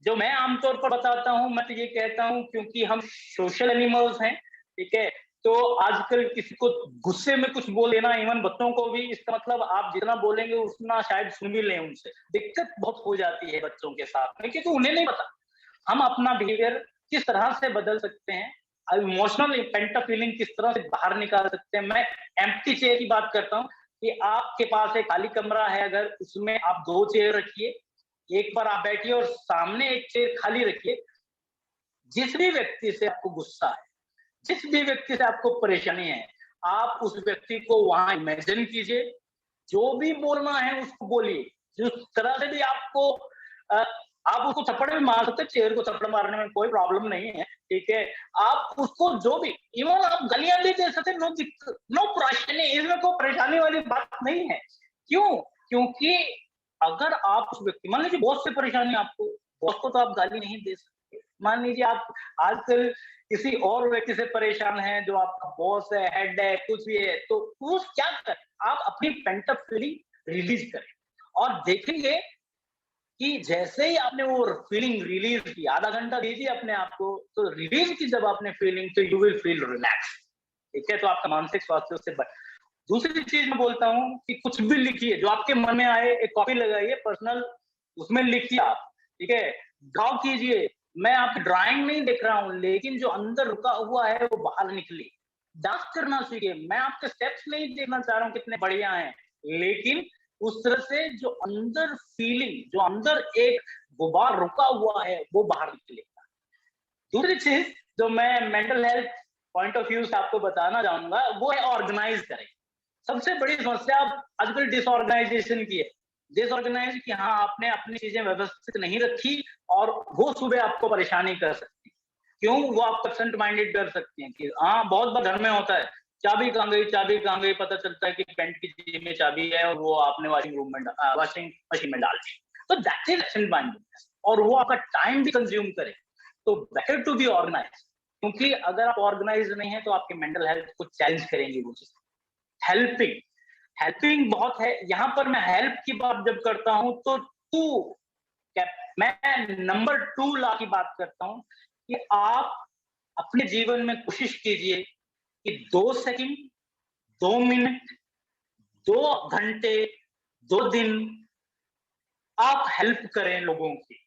F: जो मैं आमतौर पर बताता हूं, मैं तो ये कहता हूं क्योंकि हम सोशल एनिमल्स हैं, ठीक है, तो आजकल किसी को गुस्से में कुछ बोल देना, इवन बच्चों को भी, इसका मतलब आप जितना बोलेंगे उतना शायद सुन भी लें उनसे। दिक्कत बहुत हो जाती है बच्चों के साथ में क्योंकि उन्हें नहीं पता हम अपना बिहेवियर किस तरह से बदल सकते हैं, इमोशनल पेंट अप फीलिंग किस तरह से बाहर निकाल सकते हैं। मैं एम्प्टी चेयर की बात करता हूँ कि आपके पास एक खाली कमरा है, अगर उसमें आप 2 चेयर रखिए, एक पर आप बैठिए और सामने एक चेयर खाली रखिए। जिस भी व्यक्ति से आपको गुस्सा है, जिस भी व्यक्ति से आपको परेशानी है, आप उस व्यक्ति को वहां इमेजिन कीजिए, जो भी बोलना है उसको बोलिए, जिस तरह से भी आपको आप उसको थप्पड़ भी मार सकते हैं, चेयर को थप्पड़ मारने में कोई प्रॉब्लम नहीं है, ठीक है। आप उसको जो भी, इवन आप गलियां भी दे सकते हैं, नो परेशानी, इसमें कोई परेशानी वाली बात नहीं है। क्यों? क्योंकि अगर आप उस व्यक्ति, मान लीजिए बॉस से परेशानी आपको, बॉस को तो आप गाली नहीं दे सकते। मान लीजिए आप आजकल किसी और व्यक्ति से परेशान है जो आपका बॉस है, हेड है, कुछ भी है, तो उस क्या करें, आप अपनी पेंट अप फीलिंग रिलीज करें और देखेंगे कि जैसे ही आपने वो फीलिंग रिलीज की, आधा घंटा दीजिए अपने आप को, तो रिलीज की जब आपने फीलिंग, तो यू विल फील रिलैक्स, ठीक है। तो आपका मानसिक स्वास्थ्य उससे बढ़। दूसरी चीज मैं बोलता हूँ कि कुछ भी लिखिए जो आपके मन में आए, एक कॉपी लगाइए पर्सनल, उसमें लिखिए आप, ठीक है, ड्रॉ कीजिए। मैं आपकी ड्राइंग नहीं देख रहा हूँ, लेकिन जो अंदर रुका हुआ है वो बाहर निकले। डांस करना सीखिए, मैं आपके स्टेप्स नहीं देखना चाह रहा हूँ कितने बढ़िया हैं, लेकिन उस तरह से जो अंदर फीलिंग, जो अंदर एक गुबार रुका हुआ है वो बाहर निकलेगा। दूसरी चीज जो मैं mental health point of view से आपको बताना चाहूंगा वो है ऑर्गेनाइज करें। सबसे बड़ी समस्या आजकल डिसऑर्गेनाइजेशन की है। डिसऑर्गेनाइज कि हाँ आपने अपनी चीजें व्यवस्थित नहीं रखी और वो सुबह आपको परेशानी कर सकती है। क्यों? वो आप एब्सेंट माइंडेड कर सकती हैं कि हाँ बहुत बार घर में होता है, चाबी कहाँ गई, चाबी कहाँ गई, पता चलता है कि पेंट की जेब में चाबी है और वो आपने वॉशिंग मशीन में डाल दी। तो दैट इज एब्सेंट माइंडेडनेस और वो आपका टाइम भी कंज्यूम करे। तो बेटर टू बी ऑर्गेनाइज, क्योंकि अगर आप ऑर्गेनाइज नहीं है तो आपके मेंटल हेल्थ को चैलेंज करेंगे वो चीज। हेल्पिंग बहुत है। यहाँ पर मैं हेल्प की बात जब करता हूँ तो मैं नंबर 2 ला की बात करता हूँ कि आप अपने जीवन में कोशिश कीजिए कि 2 सेकंड, 2 मिनट, 2 घंटे, 2 दिन आप हेल्प करें लोगों की।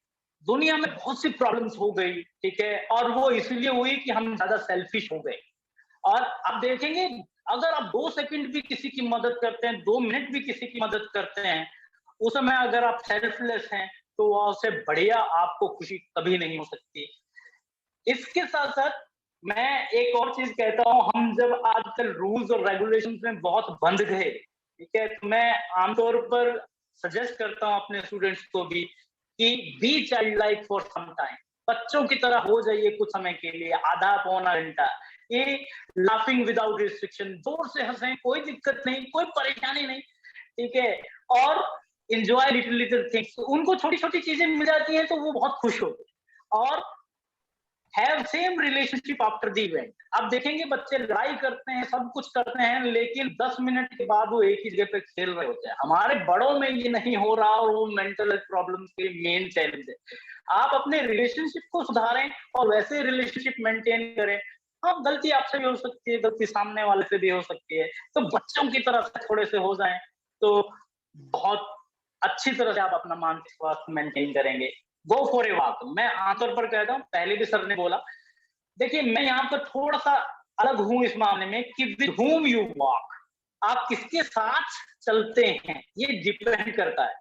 F: दुनिया में बहुत सी प्रॉब्लम्स हो गई, ठीक है, और वो इसलिए हुई कि हम ज्यादा सेल्फिश हो गए। और आप देखेंगे अगर आप 2 सेकंड भी किसी की मदद करते हैं, 2 मिनट भी किसी की मदद करते हैं, उस समय अगर आप सेल्फलेस हैं तो उससे बढ़िया आपको खुशी कभी नहीं हो सकती। इसके साथ साथ मैं एक और चीज कहता हूँ, हम जब आजकल रूल्स और रेगुलेशंस में बहुत बंध गए, ठीक है, तो मैं आमतौर पर सजेस्ट करता हूँ अपने स्टूडेंट्स को भी कि be child like for some time, बच्चों की तरह हो जाइए कुछ समय के लिए, आधा पौना घंटा। ये लाफिंग विदाउट रिस्ट्रिक्शन, जोर से हंसें, कोई दिक्कत नहीं, कोई परेशानी नहीं, ठीक है। और एंजॉय लिटिल लिटिल थिंग्स, उनको छोटी छोटी चीजें मिल जाती हैं तो वो बहुत खुश होते हैं। और have same relationship after the event. आप देखेंगे बच्चे लड़ाई करते हैं, सब कुछ करते हैं, लेकिन 10 मिनट के बाद वो एक ही जगह पे खेल रहे होते हैं। हमारे बड़ों में ये नहीं हो रहा और वो मेंटल हेल्थ प्रॉब्लम के मेन चैलेंज है। आप अपने रिलेशनशिप को सुधारें और वैसे रिलेशनशिप मेंटेन करें। हाँ, गलती आपसे भी हो सकती है, गलती सामने वाले से भी हो सकती है, तो बच्चों की तरह से थोड़े से हो जाएं तो बहुत अच्छी तरह से आप अपना मानसिक स्वास्थ्य मेंटेन करेंगे। Go for a walk. मैं आमतौर पर कहता हूँ, पहले भी सर ने बोला, देखिए मैं यहाँ पर थोड़ा सा अलग हूँ इस मामले में कि विद whom you walk, आप किसके साथ चलते हैं ये डिपेंड करता है।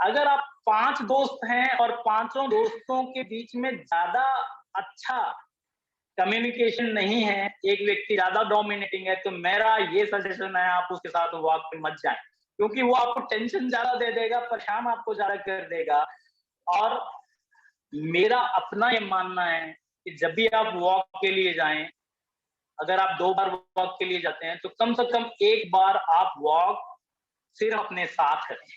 F: अगर आप 5 दोस्त हैं और 5 दोस्तों के बीच में ज्यादा अच्छा कम्युनिकेशन नहीं है, एक व्यक्ति ज्यादा डोमिनेटिंग है, तो मेरा ये सजेशन है आप उसके साथ वॉक पे मत जाएं, क्योंकि वो आपको टेंशन ज्यादा दे देगा, परेशान आपको ज्यादा कर देगा। और मेरा अपना ये मानना है कि जब भी आप वॉक के लिए जाएं, अगर आप 2 बार वॉक के लिए जाते हैं तो कम से कम 1 बार आप वॉक सिर्फ अपने साथ करें,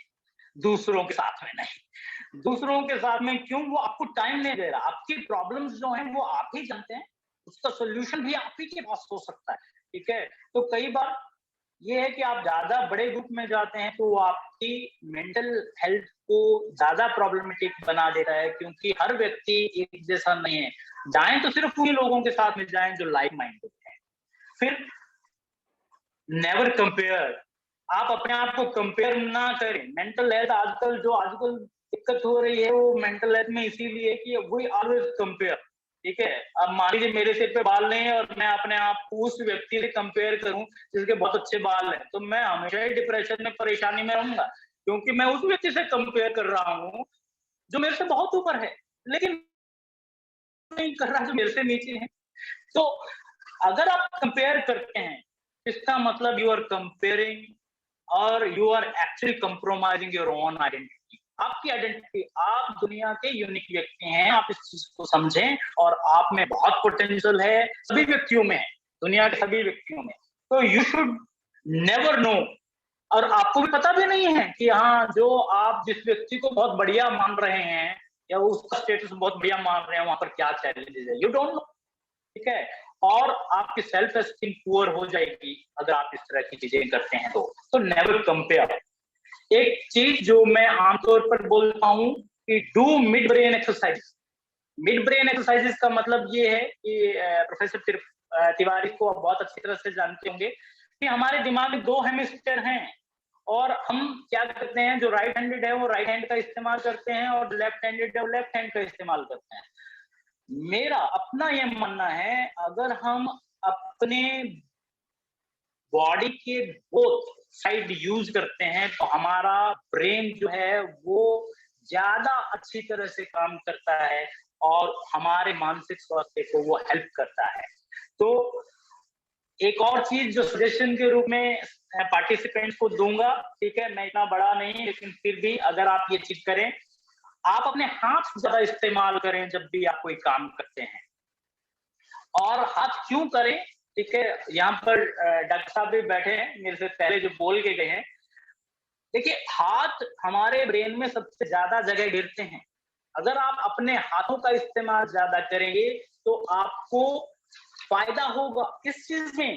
F: दूसरों के साथ में नहीं। दूसरों के साथ में क्यों? वो आपको टाइम नहीं दे रहा। आपकी प्रॉब्लम्स जो हैं वो आप ही जानते हैं, उसका सोल्यूशन भी आप ही के पास हो सकता है, ठीक है। तो कई बार ये है कि आप ज्यादा बड़े ग्रुप में जाते हैं तो वो आपकी मेंटल हेल्थ को ज्यादा प्रॉब्लमेटिक बना देता है, क्योंकि हर व्यक्ति एक जैसा नहीं है। जाएं तो सिर्फ उन्हीं लोगों के साथ में जाएं जो लाइक माइंडेड हैं। फिर नेवर कंपेयर, आप अपने आप को कंपेयर ना करें। मेंटल हेल्थ आजकल दिक्कत हो रही है वो मेंटल हेल्थ में इसीलिए कि वी ऑलवेज कंपेयर, ठीक है। अब मान लीजिए मेरे सिर पे बाल नहीं है और मैं अपने आप को उस व्यक्ति से कंपेयर करूं जिसके बहुत अच्छे बाल हैं, तो मैं हमेशा ही डिप्रेशन में, परेशानी में रहूंगा, क्योंकि मैं उस व्यक्ति से कंपेयर कर रहा हूं जो मेरे से बहुत ऊपर है, लेकिन नहीं कर रहा जो मेरे से नीचे है। तो अगर आप कंपेयर करते हैं, इसका मतलब यू आर कंपेयरिंग और you are actually compromising your own identity. आपकी आइडेंटिटी, आप दुनिया के यूनिक व्यक्ति हैं, आप इस चीज को समझें और आप में बहुत पोटेंशियल है, सभी व्यक्तियों में, दुनिया के सभी व्यक्तियों में। तो यू शुड नेवर नो, और आपको भी पता भी नहीं है कि हाँ, जो आप जिस व्यक्ति को बहुत बढ़िया मान रहे हैं या उसका स्टेटस बहुत बढ़िया मान रहे हैं, वहां पर क्या चैलेंजेस है, यू डोंट नो, ठीक है। और आपकी सेल्फ एस्टीम पुअर हो जाएगी अगर आप इस तरह की चीजें करते हैं तो नेवर कंपेयर। एक चीज जो मैं आमतौर पर बोलता हूं कि do mid brain exercise. Mid brain exercises का मतलब ये है कि प्रोफेसर तिवारी को आप बहुत अच्छी तरह से जानते होंगे कि हमारे दिमाग में 2 हेमिस्फीयर हैं, और हम क्या करते हैं, जो राइट हैंडेड है वो राइट हैंड का इस्तेमाल करते हैं और लेफ्ट हैंडेड है वो लेफ्ट हैंड का इस्तेमाल करते हैं। मेरा अपना ये मानना है, अगर हम अपने बॉडी के बोथ साइड यूज करते हैं तो हमारा ब्रेन जो है वो ज्यादा अच्छी तरह से काम करता है और हमारे मानसिक स्वास्थ्य को वो हेल्प करता है। तो एक और चीज जो सजेशन के रूप में पार्टिसिपेंट्स को दूंगा, ठीक है, मैं इतना बड़ा नहीं लेकिन फिर भी अगर आप ये चीज करें, आप अपने हाथ ज्यादा इस्तेमाल करें जब भी आप कोई काम करते हैं। और हाथ क्यों करें, ठीक है, यहाँ पर डॉक्टर साहब भी बैठे हैं मेरे से पहले जो बोल के गए हैं। देखिए, हाथ हमारे ब्रेन में सबसे ज्यादा जगह घेरते हैं। अगर आप अपने हाथों का इस्तेमाल ज्यादा करेंगे तो आपको फायदा होगा इस चीज में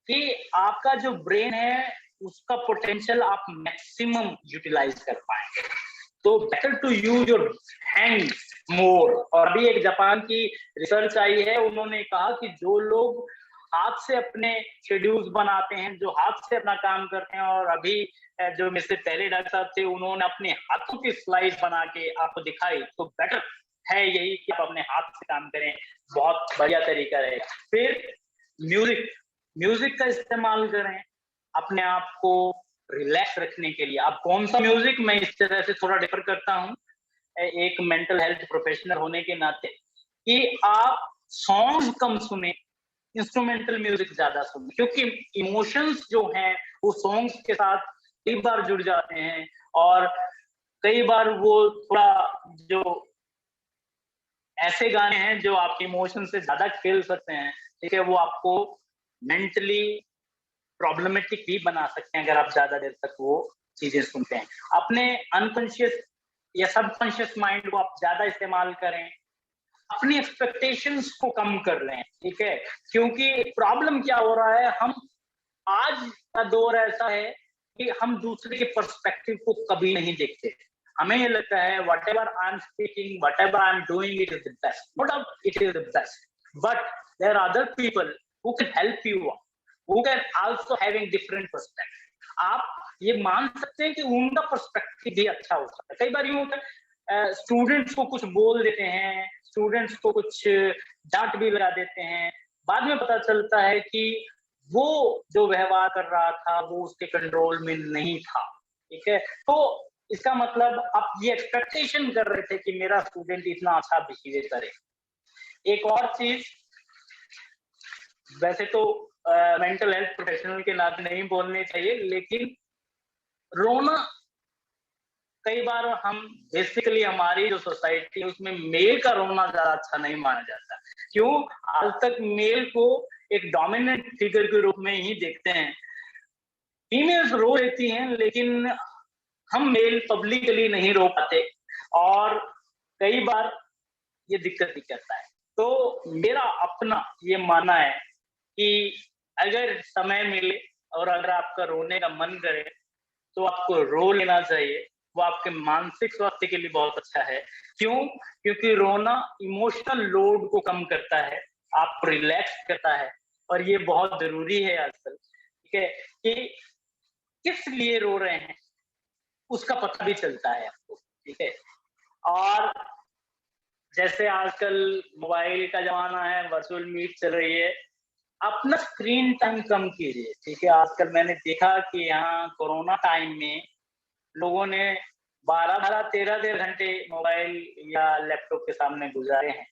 F: कि आपका जो ब्रेन है उसका पोटेंशियल आप मैक्सिमम यूटिलाइज कर पाएंगे। तो better to use your hands more. और अभी एक जापान की रिसर्च आई है, उन्होंने कहा कि जो लोग हाथ से अपने शेड्यूल्स बनाते हैं, जो हाथ से अपना काम करते हैं, और अभी जो मेरे से पहले डॉक्टर साहब थे उन्होंने अपने हाथों की स्लाइड बना के आपको दिखाई, तो बेटर है यही कि आप अपने हाथ से काम करें, बहुत बढ़िया तरीका रहेगा। फिर म्यूजिक का इस्तेमाल करें अपने आप को रिलैक्स रखने के लिए। आप कौन सा म्यूजिक, मैं इस तरह से थोड़ा डिफर करता हूँ एक मेंटल हेल्थ प्रोफेशनल होने के नाते, कि आप सॉन्ग्स कम सुने, इंस्ट्रूमेंटल म्यूजिक ज्यादा सुने, क्योंकि इमोशंस जो हैं वो सॉन्ग्स के साथ कई बार जुड़ जाते हैं और कई बार वो थोड़ा जो ऐसे गाने हैं जो आपके इमोशन से ज्यादा खेल सकते हैं, ठीक है, वो आपको मेंटली प्रॉब्लमेटिक भी बना सकते हैं अगर आप ज्यादा देर तक वो चीजें सुनते हैं। अपने अनकॉन्शियस या सबकॉन्शियस माइंड को आप ज्यादा इस्तेमाल करें, अपनी एक्सपेक्टेशंस को कम कर लें, ठीक है, क्योंकि प्रॉब्लम क्या हो रहा है, हम आज का दौर ऐसा है कि हम दूसरे के पर्सपेक्टिव को कभी नहीं देखते। हमें ये लगता है whatever I'm speaking, whatever I'm doing, it is the best. No doubt it is the best. But there are other people who can help you, who can also having different perspective. आप ये मान सकते हैं कि उनका perspective भी अच्छा हो सकता है। कई बार यूं होता है, स्टूडेंट्स को कुछ बोल देते हैं, स्टूडेंट्स को कुछ डांट भी लगा देते हैं, बाद में पता चलता है कि वो जो व्यवहार कर रहा था वो उसके कंट्रोल में नहीं था, ठीक है। तो इसका मतलब आप ये एक्सपेक्टेशन कर रहे थे कि मेरा स्टूडेंट इतना अच्छा बिहेव करे। एक और चीज, वैसे तो मेंटल हेल्थ प्रोफेशनल के नाते नहीं बोलने चाहिए, लेकिन रोना कई बार हम बेसिकली हमारी जो सोसाइटी है उसमें मेल का रोना ज्यादा अच्छा नहीं माना जाता। क्यों? आज तक मेल को एक डोमिनेंट फिगर के रूप में ही देखते हैं। फीमेल्स रो लेती हैं, लेकिन हम मेल पब्लिकली नहीं रो पाते और कई बार ये दिक्कत भी करता है। तो मेरा अपना ये मानना है कि अगर समय मिले और अगर आपका रोने का मन करे तो आपको रो लेना चाहिए, वो आपके मानसिक स्वास्थ्य के लिए बहुत अच्छा है। क्यों? क्योंकि रोना इमोशनल लोड को कम करता है, आप रिलैक्स करता है, और ये बहुत जरूरी है आजकल, ठीक है, कि किस लिए रो रहे हैं उसका पता भी चलता है आपको, ठीक है। और जैसे आजकल मोबाइल का जमाना है, वर्चुअल मीट चल रही है, अपना स्क्रीन टाइम कम कीजिए, ठीक है। आजकल मैंने देखा कि यहाँ कोरोना टाइम में लोगों ने 12-13 घंटे मोबाइल या लैपटॉप के सामने गुजारे हैं।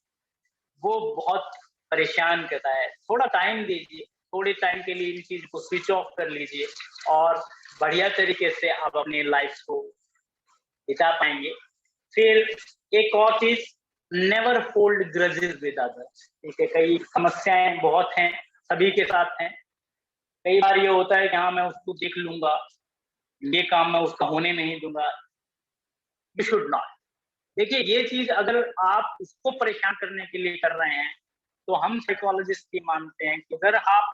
F: वो बहुत परेशान करता है। थोड़ा टाइम दीजिए, थोड़े टाइम के लिए इन चीज को स्विच ऑफ कर लीजिए और बढ़िया तरीके से आप अपनी लाइफ को बिता पाएंगे। फिर एक और चीज, never hold grudges with others, ठीक है। कई समस्याएं बहुत हैं, सभी के साथ हैं। कई बार ये होता है कि हाँ मैं उसको देख लूंगा, ये काम मैं उसका होने नहीं दूंगा। You should not. देखिए ये चीज अगर आप उसको परेशान करने के लिए कर रहे हैं तो हम साइकोलॉजिस्ट भी मानते हैं कि अगर आप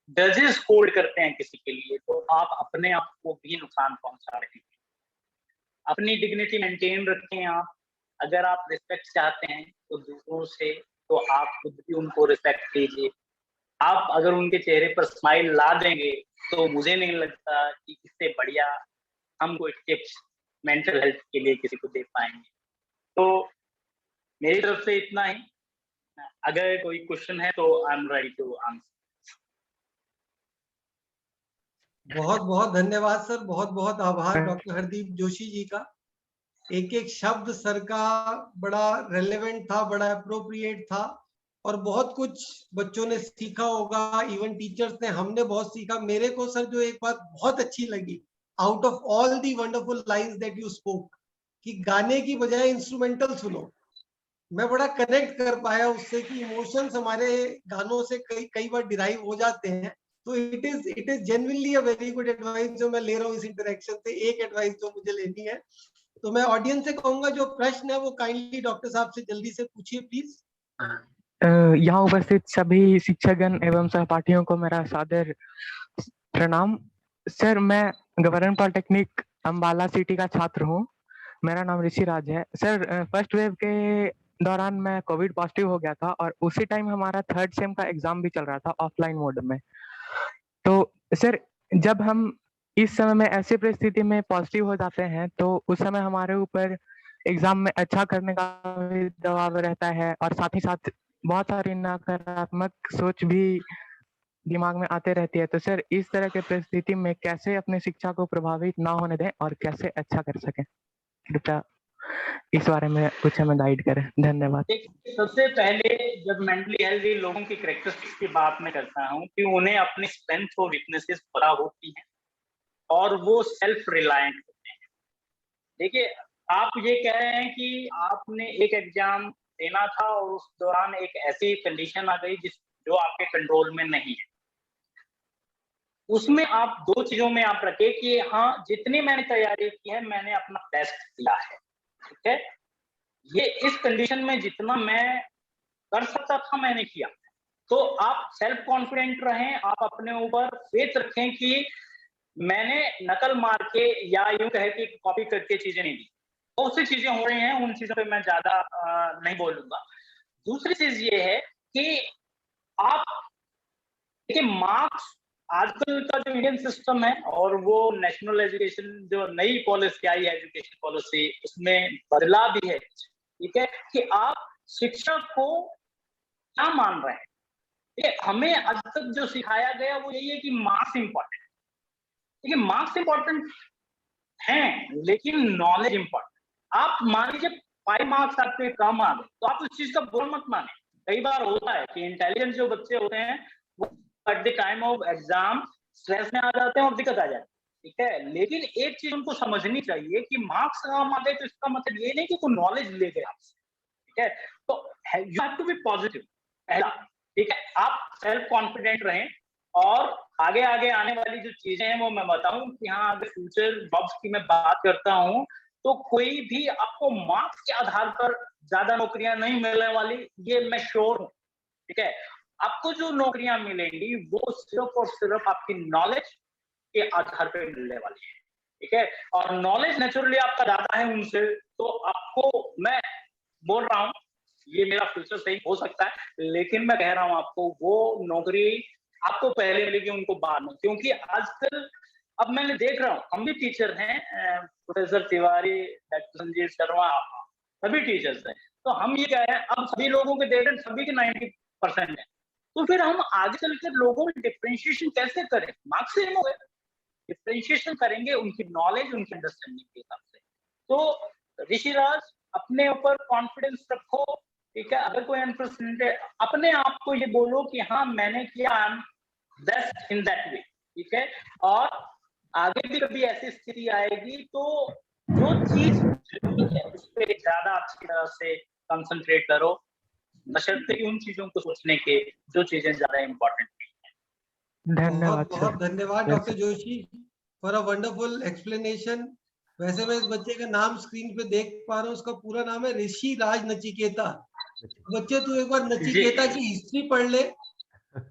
F: ग्रजेस होल्ड करते हैं किसी के लिए तो आप अपने आप को भी नुकसान पहुंचा रहे हैं। अपनी डिग्निटी मेंटेन रखें आप। अगर आप रिस्पेक्ट चाहते हैं तो दूसरों से, तो आप खुद भी उनको रिस्पेक्ट कीजिए। आप अगर उनके चेहरे पर स्माइल ला देंगे तो मुझे नहीं लगता कि इससे बढ़िया हम कोई टिप्स मेंटल हेल्थ के लिए किसी को दे पाएंगे। तो मेरी तरफ से इतना ही। अगर कोई क्वेश्चन है तो I am ready to answer.
A: बहुत बहुत धन्यवाद सर, बहुत बहुत आभार डॉक्टर हरदीप जोशी जी का। एक एक शब्द सर का बड़ा रेलेवेंट था, बड़ा अप्रोप्रिएट था और बहुत कुछ बच्चों ने सीखा होगा, इवन टीचर्स ने, हमने बहुत सीखा। मेरे को सर जो एक बात बहुत अच्छी लगी, out of all the wonderful lines that you spoke, कि गाने की बजाय इंस्ट्रूमेंटल सुनो, मैं बड़ा कनेक्ट कर पाया उससे कि इमोशंस हमारे गानों से कई बार डिराइव हो जाते हैं। तो it is genuinely a very good advice जो मैं ले रहा हूँ इस इंटरेक्शन से। एक एडवाइस जो मुझे लेनी है, तो मैं ऑडियंस से कहूंगा जो प्रश्न है वो काइंडली डॉक्टर साहब से जल्दी से पूछिए प्लीज।
G: यहाँ उपस्थित सभी शिक्षकगण एवं सहपाठियों को मेरा सादर प्रणाम। सर मैं गवर्नमेंट पॉलिटेक्निक अम्बाला सिटी का छात्र हूँ। मेरा नाम ऋषि राज है। सर फर्स्ट वेव के दौरान मैं कोविड पॉजिटिव हो गया था और उसी टाइम हमारा थर्ड सेम का एग्जाम भी चल रहा था ऑफलाइन मोड में। तो सर जब हम इस समय में ऐसी परिस्थिति में पॉजिटिव हो जाते हैं तो उस समय हमारे ऊपर एग्जाम में अच्छा करने का भी दबाव रहता है और साथ ही साथ बहुत सारी नकारात्मक सोच भी दिमाग में आते रहती है। तो सर इस तरह के परिस्थिति में कैसे अपनी शिक्षा को प्रभावित ना होने दें और कैसे अच्छा कर सकें, कृपया इस बारे में कुछ हमें गाइड करें। धन्यवाद।
F: सबसे पहले जब मेंटली हेल्दी लोगों की कैरेक्टरिस्टिक्स की बात मैं करता हूँ कि उन्हें अपनी स्ट्रेंथ और वीकनेसेस पता होती हैं और वो सेल्फ रिलायंट होते हैं। देखिए, आप ये कह रहे हैं कि आपने एक एग्जाम देना था और उस दौरान एक ऐसी कंडीशन आ गई जो आपके कंट्रोल में नहीं है। उसमें आप 2 चीजों में आप रखें कि हाँ, जितनी मैंने तैयारी की है, मैंने अपना बेस्ट दिया है, ठीक है? ये इस कंडीशन में जितना मैं कर सकता था, मैंने किया। तो आप सेल्फ कॉन्फिडेंट रहें, आप अपने ऊपर फेथ रखें कि मैंने नकल मार के या यूँ कहे कि कॉपी करके चीजें नहीं दी। बहुत सी चीजें हो रही हैं, उन चीजों पे मैं ज़्यादा नहीं बोलूँगा। दूसरी चीज़ ये है कि आप देखिए, मार्क्स आजकल का जो इंडियन सिस्टम है और वो नेशनल एजुकेशन जो नई पॉलिसी आई है, एजुकेशन पॉलिसी, उसमें बदलाव भी है, ठीक है? कि आप शिक्षा को क्या मान रहे हैं? देखिए, हमें आज तक जो सिखाया गया वो यही है कि मार्क्स इम्पोर्टेंट है। देखिए, मार्क्स इम्पोर्टेंट हैं, लेकिन नॉलेज इम्पोर्टेंट। आप मान लीजिए 5 मार्क्स आपके कम आ गए, तो आप उस चीज का बुरा मत माने। कई बार होता है कि इंटेलिजेंट जो बच्चे होते हैं, वो at the time of exam stress में आ जाते हैं और दिक्कत आ जाती है, ठीक है? लेकिन एक चीज उनको समझनी चाहिए कि मार्क्स कम आ गए तो इसका मतलब ये नहीं कि कोई नॉलेज ले गए आपसे, ठीक है? तो you have to be positive, पहला, ठीक है? आप सेल्फ कॉन्फिडेंट रहें और आगे आगे आने वाली जो चीजें हैं वो मैं बताऊं कि हाँ, अगर फ्यूचर जॉब्स की मैं बात करता हूँ, तो कोई भी आपको मार्क्स के आधार पर ज्यादा नौकरियां नहीं मिलने वाली, ये मैं श्योर हूँ, ठीक है? आपको जो नौकरियां मिलेंगी वो सिर्फ और सिर्फ आपकी नॉलेज के आधार पर मिलने वाली है, ठीक है? और नॉलेज नेचुरली आपका ज्यादा है उनसे, तो आपको मैं बोल रहा हूँ, ये मेरा फ्यूचर सही हो सकता है, लेकिन मैं कह रहा हूँ आपको वो नौकरी आपको पहले मिलेगी, उनको बाद में। क्योंकि आजकल अब मैंने देख रहा हूँ, हम भी टीचर हैं, प्रोफेसर तिवारी, डॉक्टर संजीव शर्मा, सभी टीचर्स हैं, तो हम ये कह रहे हैं, अब सभी लोगों के देख रहे हैं, सभी के 90% है, तो फिर हम आगे चलकर लोगों में डिफरेंशिएशन कैसे करें? मार्क्स सेम हो गए, डिफरेंशिएशन करेंगे उनकी नॉलेज, उनकी अंडरस्टैंडिंग के हिसाब से। तो ऋषिराज, अपने ऊपर कॉन्फिडेंस रखो, ठीक है? अगर कोई अनप्रेसिडेंट है, अपने आप को ये बोलो कि हाँ, मैंने किया, I am best in that way, ठीक है? और आगे भी कभी ऐसी स्थिति आएगी तो जो चीज जरूरी है उस पर ज्यादा अच्छी तरह से कंसंट्रेट करो, बशर्ते उन चीजों को सोचने के जो चीजें ज्यादा इंपॉर्टेंट है।
G: धन्यवाद
A: बहुत
G: सर।
A: धन्यवाद doctor Joshi for a wonderful explanation. वैसे मैं इस बच्चे का नाम स्क्रीन पे देख पा रहा हूँ, उसका पूरा नाम है ऋषि राज नचिकेता। बच्चे तू एक बार नचिकेता की हिस्ट्री पढ़ ले।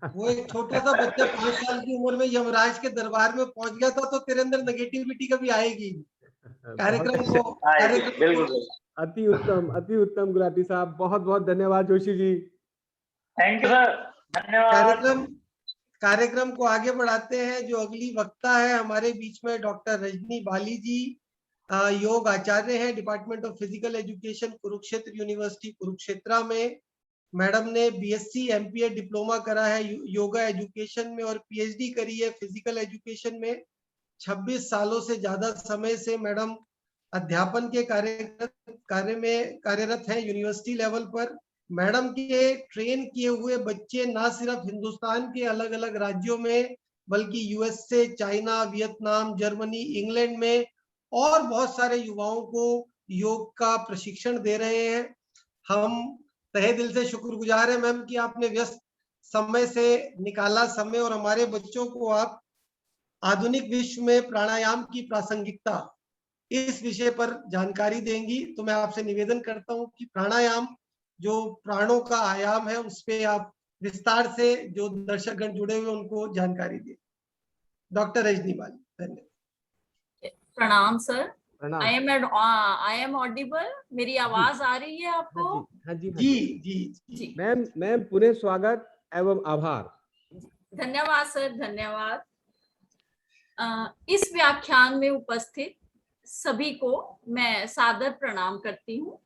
A: वो एक छोटा सा बच्चा 5 साल की उम्र में यमराज के दरबार में पहुंच गया था, तो तेरे अंदर नेगेटिविटी कभी आएगी। कार्यक्रम को
B: अति उत्तम गुलाटी साहब, बहुत बहुत धन्यवाद Joshi ji.
F: Thank you sir, धन्यवाद।
A: कार्यक्रम को आगे बढ़ाते हैं। जो अगली वक्ता है हमारे बीच में डॉक्टर रजनी बाली जी, योग आचार्य हैं, department of physical education, Kurukshetra university Kurukshetra में। मैडम ने बीएससी एमपीए डिप्लोमा करा है योगा एजुकेशन में और पीएचडी करी है फिजिकल एजुकेशन में। 26 सालों से ज्यादा समय से मैडम अध्यापन के कार्य में कार्यरत हैं यूनिवर्सिटी लेवल पर। मैडम के ट्रेन किए हुए बच्चे ना सिर्फ हिंदुस्तान के अलग अलग राज्यों में, बल्कि USA, China, Vietnam, Germany, England में और बहुत सारे युवाओं को योग का प्रशिक्षण दे रहे हैं। हम तहे दिल से शुक्रगुजार है मैम कि आपने व्यस्त समय से निकाला समय और हमारे बच्चों को आप आधुनिक विश्व में प्राणायाम की प्रासंगिकता इस विषय पर जानकारी देंगी। तो मैं आपसे निवेदन करता हूं कि प्राणायाम जो प्राणों का आयाम है, उस पे आप विस्तार से जो दर्शकगण जुड़े हुए उनको जानकारी दें। डॉक्टर रजनी बाली, धन्यवाद।
H: प्रणाम सर।
B: प्रणाम।
H: आई एम ऑडिबल, मेरी आवाज आ रही है आपको?
B: हाँ जी,
A: जी जी
H: जी।
B: मैम पुनः स्वागत एवं आभार।
H: धन्यवाद सर, धन्यवाद। इस व्याख्यान में उपस्थित सभी को मैं सादर प्रणाम करती हूँ।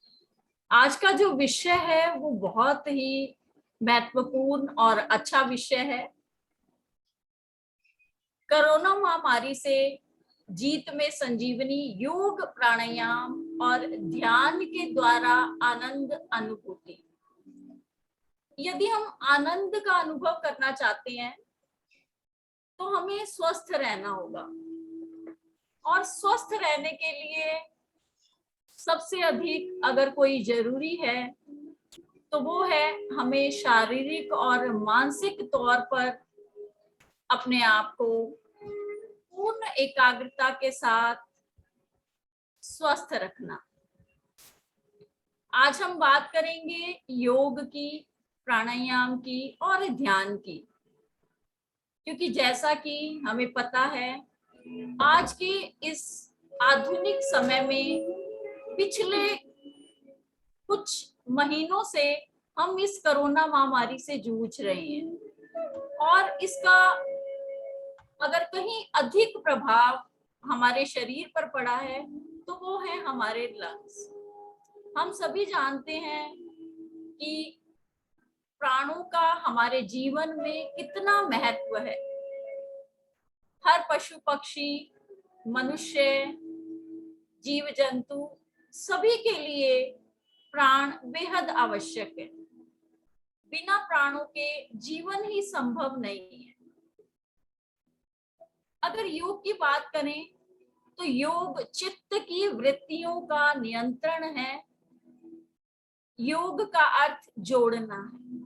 H: आज का जो विषय है वो बहुत ही महत्वपूर्ण और अच्छा विषय है। कोरोना महामारी से जीत में संजीवनी, योग, प्राणायाम और ध्यान के द्वारा आनंद अनुभूति। यदि हम आनंद का अनुभव करना चाहते हैं तो हमें स्वस्थ रहना होगा, और स्वस्थ रहने के लिए सबसे अधिक अगर कोई जरूरी है तो वो है हमें शारीरिक और मानसिक तौर पर अपने आप को पूर्ण एकाग्रता के साथ स्वस्थ रखना। आज हम बात करेंगे योग की, प्राणायाम की और ध्यान की, क्योंकि जैसा कि हमें पता है आज के इस आधुनिक समय में पिछले कुछ महीनों से हम इस कोरोना महामारी से जूझ रहे हैं और इसका अगर कहीं अधिक प्रभाव हमारे शरीर पर पड़ा है तो वो है हमारे लंग्स। हम सभी जानते हैं कि प्राणों का हमारे जीवन में कितना महत्व है। हर पशु पक्षी, मनुष्य, जीव जंतु सभी के लिए प्राण बेहद आवश्यक है। बिना प्राणों के जीवन ही संभव नहीं है। अगर योग की बात करें तो योग चित्त की वृत्तियों का नियंत्रण है। योग का अर्थ जोड़ना है।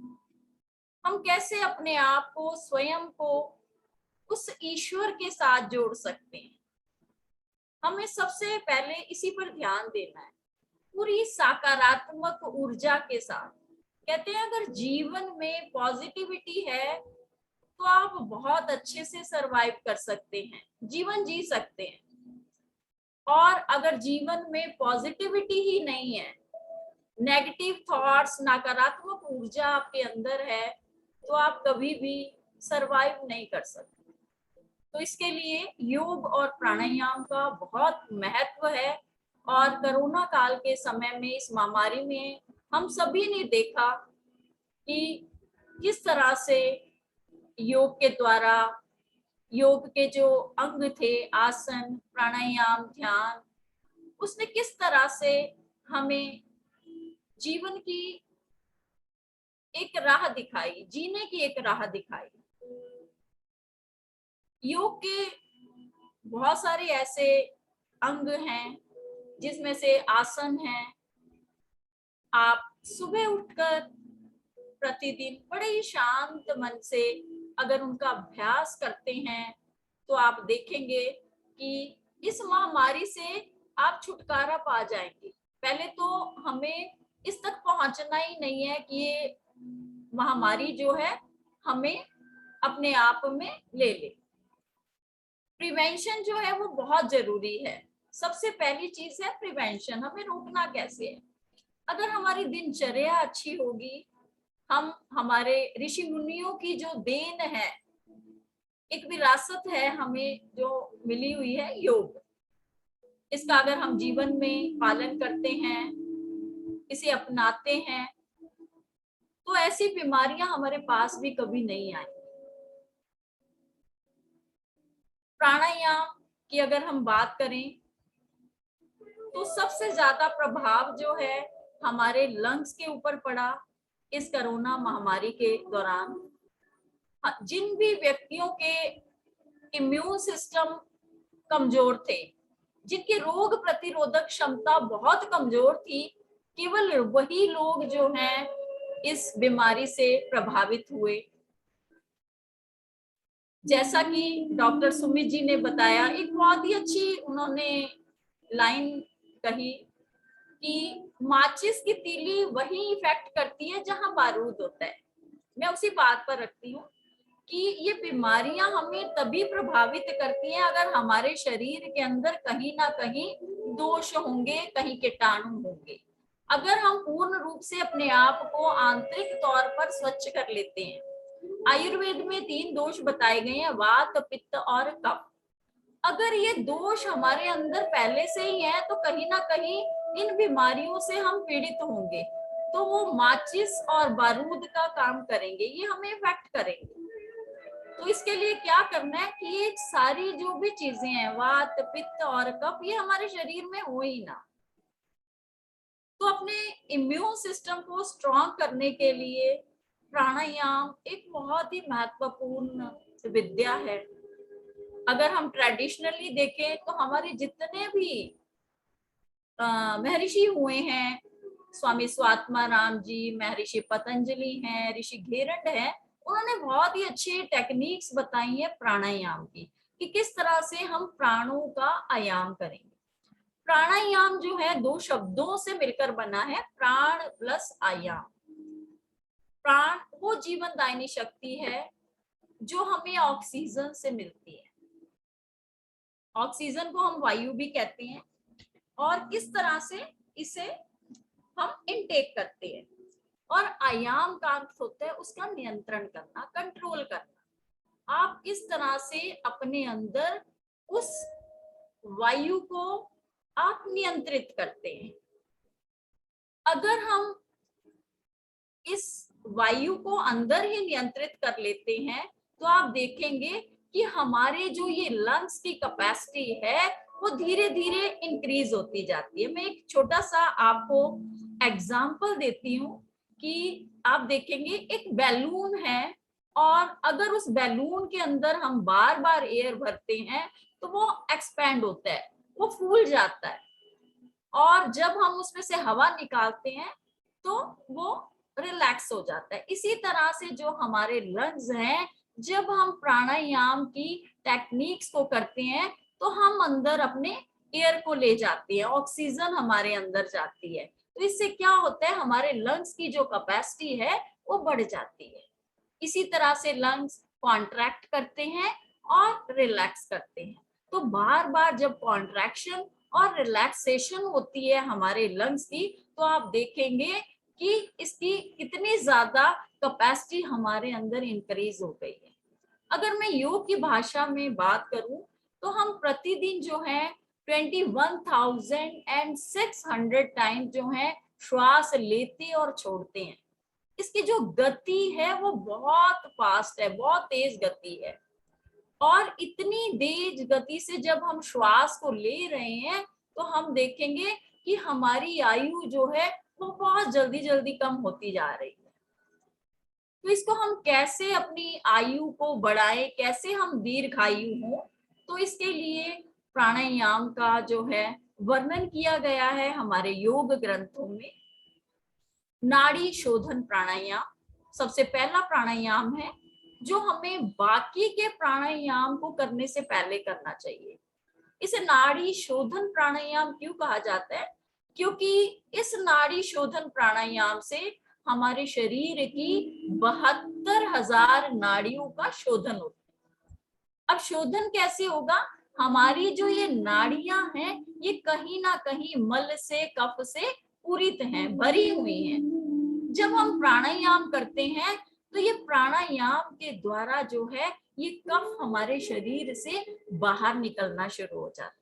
H: हम कैसे अपने आप को, स्वयं को उस ईश्वर के साथ जोड़ सकते हैं, हमें सबसे पहले इसी पर ध्यान देना है, पूरी सकारात्मक ऊर्जा के साथ। कहते हैं अगर जीवन में पॉजिटिविटी है तो आप बहुत अच्छे से सरवाइव कर सकते हैं, जीवन जी सकते हैं। और अगर जीवन में पॉजिटिविटी ही नहीं है, नेगेटिव थॉट्स, नकारात्मक ऊर्जा आपके अंदर है, तो आप कभी भी सरवाइव नहीं कर सकते। तो इसके लिए योग और प्राणायाम का बहुत महत्व है। और कोरोना काल के समय में, इस महामारी में हम सभी ने देखा कि किस तरह से योग के द्वारा, योग के जो अंग थे, आसन, प्राणायाम, ध्यान, उसने किस तरह से हमें जीवन की एक राह दिखाई, जीने की एक राह दिखाई। योग के बहुत सारे ऐसे अंग हैं जिसमें से आसन है। आप सुबह उठकर प्रतिदिन बड़े ही शांत मन से अगर उनका अभ्यास करते हैं तो आप देखेंगे कि इस महामारी से आप छुटकारा पा जाएंगे। पहले तो हमें इस तक पहुंचना ही नहीं है कि ये महामारी जो है हमें अपने आप में ले ले। प्रिवेंशन जो है वो बहुत जरूरी है। सबसे पहली चीज है प्रिवेंशन। हमें रोकना कैसे है? अगर हमारी दिनचर्या अच्छी होगी, हम हमारे ऋषि मुनियों की जो देन है, एक विरासत है हमें जो मिली हुई है योग, इसका अगर हम जीवन में पालन करते हैं, इसे अपनाते हैं, तो ऐसी बीमारियां हमारे पास भी कभी नहीं आएंगी। प्राणायाम की अगर हम बात करें तो सबसे ज्यादा प्रभाव जो है हमारे लंग्स के ऊपर पड़ा इस कोरोना महामारी के दौरान। जिन भी व्यक्तियों के इम्यून सिस्टम कमजोर थे, जिनकी रोग प्रतिरोधक क्षमता बहुत कमजोर थी, केवल वही लोग जो हैं इस बीमारी से प्रभावित हुए। जैसा कि डॉक्टर सुमित जी ने बताया, एक बहुत ही अच्छी उन्होंने लाइन कही कि माचिस की तीली वही इफेक्ट करती है जहां बारूद होता है। मैं उसी बात पर रखती हूँ कि ये बीमारियां हमें तभी प्रभावित करती हैं अगर हमारे शरीर के अंदर कहीं ना कहीं दोष होंगे, कहीं कीटाणु होंगे। अगर हम पूर्ण रूप से अपने आप को आंतरिक तौर पर स्वच्छ कर लेते हैं, आयुर्वेद में 3 दोष बताए गए हैं, वात, पित्त और कफ। अगर ये दोष हमारे अंदर पहले से ही है तो कहीं ना कहीं इन बीमारियों से हम पीड़ित होंगे, तो वो माचिस और बारूद का काम करेंगे, ये हमें इफेक्ट करेंगे। तो इसके लिए क्या करना है कि ये सारी जो भी चीजें हैं, वात, पित्त और कफ, ये हमारे शरीर में हो ही ना। तो अपने इम्यून सिस्टम को स्ट्रॉन्ग करने के लिए प्राणायाम एक बहुत ही महत्वपूर्ण विद्या है। अगर हम ट्रेडिशनली देखें तो हमारे जितने भी महर्षि हुए हैं, स्वामी स्वात्माराम जी, महर्षि पतंजलि हैं, ऋषि घेरंड हैं, उन्होंने बहुत ही अच्छी टेक्निक्स बताई है प्राणायाम की कि किस तरह से हम प्राणों का आयाम करेंगे। प्राणायाम जो है 2 शब्दों से मिलकर बना है, प्राण प्लस आयाम। प्राण वो जीवनदायिनी शक्ति है जो हमें ऑक्सीजन से मिलती है। ऑक्सीजन को हम वायु भी कहते हैं, और किस तरह से इसे हम इनटेक करते हैं। और आयाम का अर्थ होता है उसका नियंत्रण करना, कंट्रोल करना। आप किस तरह से अपने अंदर उस वायु को आप नियंत्रित करते हैं। अगर हम इस वायु को अंदर ही नियंत्रित कर लेते हैं तो आप देखेंगे कि हमारे जो ये लंग्स की कैपेसिटी है वो धीरे धीरे इंक्रीज होती जाती है। मैं एक छोटा सा आपको एग्जांपल देती हूँ कि आप देखेंगे एक बैलून है, और अगर उस बैलून के अंदर हम बार बार एयर भरते हैं तो वो एक्सपैंड होता है, वो फूल जाता है, और जब हम उसमें से हवा निकालते हैं तो वो रिलैक्स हो जाता है। इसी तरह से जो हमारे लंग्स हैं, जब हम प्राणायाम की टेक्निक्स को करते हैं तो हम अंदर अपने एयर को ले जाते हैं, ऑक्सीजन हमारे अंदर जाती है। तो इससे क्या होता है, हमारे लंग्स की जो कैपेसिटी है वो बढ़ जाती है। इसी तरह से लंग्स कॉन्ट्रैक्ट करते हैं और रिलैक्स करते हैं। तो बार बार जब कॉन्ट्रैक्शन और रिलैक्सेशन होती है हमारे लंग्स की, तो आप देखेंगे कि इसकी कितनी ज्यादा कैपेसिटी हमारे अंदर इंक्रीज हो गई है। अगर मैं योग की भाषा में बात करूं तो हम प्रतिदिन जो है 21,600 टाइम जो है श्वास लेते और छोड़ते हैं। इसकी जो गति है वो बहुत फास्ट है, बहुत तेज गति है, और इतनी तेज गति से जब हम श्वास को ले रहे हैं तो हम देखेंगे कि हमारी आयु जो है वो बहुत जल्दी जल्दी कम होती जा रही है। तो इसको हम कैसे अपनी आयु को बढ़ाएं, कैसे हम दीर्घायु हों, तो इसके लिए प्राणायाम का जो है वर्णन किया गया है हमारे योग ग्रंथों में। नाड़ी शोधन प्राणायाम सबसे पहला प्राणायाम है जो हमें बाकी के प्राणायाम को करने से पहले करना चाहिए। इसे नाड़ी शोधन प्राणायाम क्यों कहा जाता है? क्योंकि इस नाड़ी शोधन प्राणायाम से हमारे शरीर की 72,000 नाड़ियों का शोधन होता है। अब शोधन कैसे होगा? हमारी जो ये नाड़ियां हैं ये कहीं ना कहीं मल से, कफ से पूरित हैं, भरी हुई हैं। जब हम प्राणायाम करते हैं तो ये प्राणायाम के द्वारा जो है ये कफ हमारे शरीर से बाहर निकलना शुरू हो जाता है।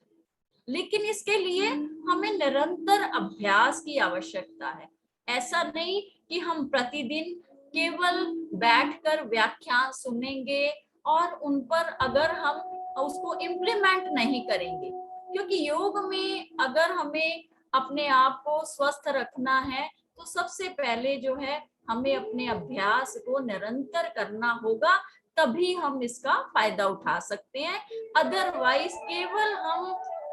H: लेकिन इसके लिए हमें निरंतर अभ्यास की आवश्यकता है। ऐसा नहीं कि हम प्रतिदिन केवल बैठकर व्याख्यान सुनेंगे और उन पर अगर हम उसको इम्प्लीमेंट नहीं करेंगे, क्योंकि योग में अगर हमें अपने आप को स्वस्थ रखना है तो सबसे पहले जो है हमें अपने अभ्यास को निरंतर करना होगा, तभी हम इसका फायदा उठा सकते हैं। अदरवाइज केवल हम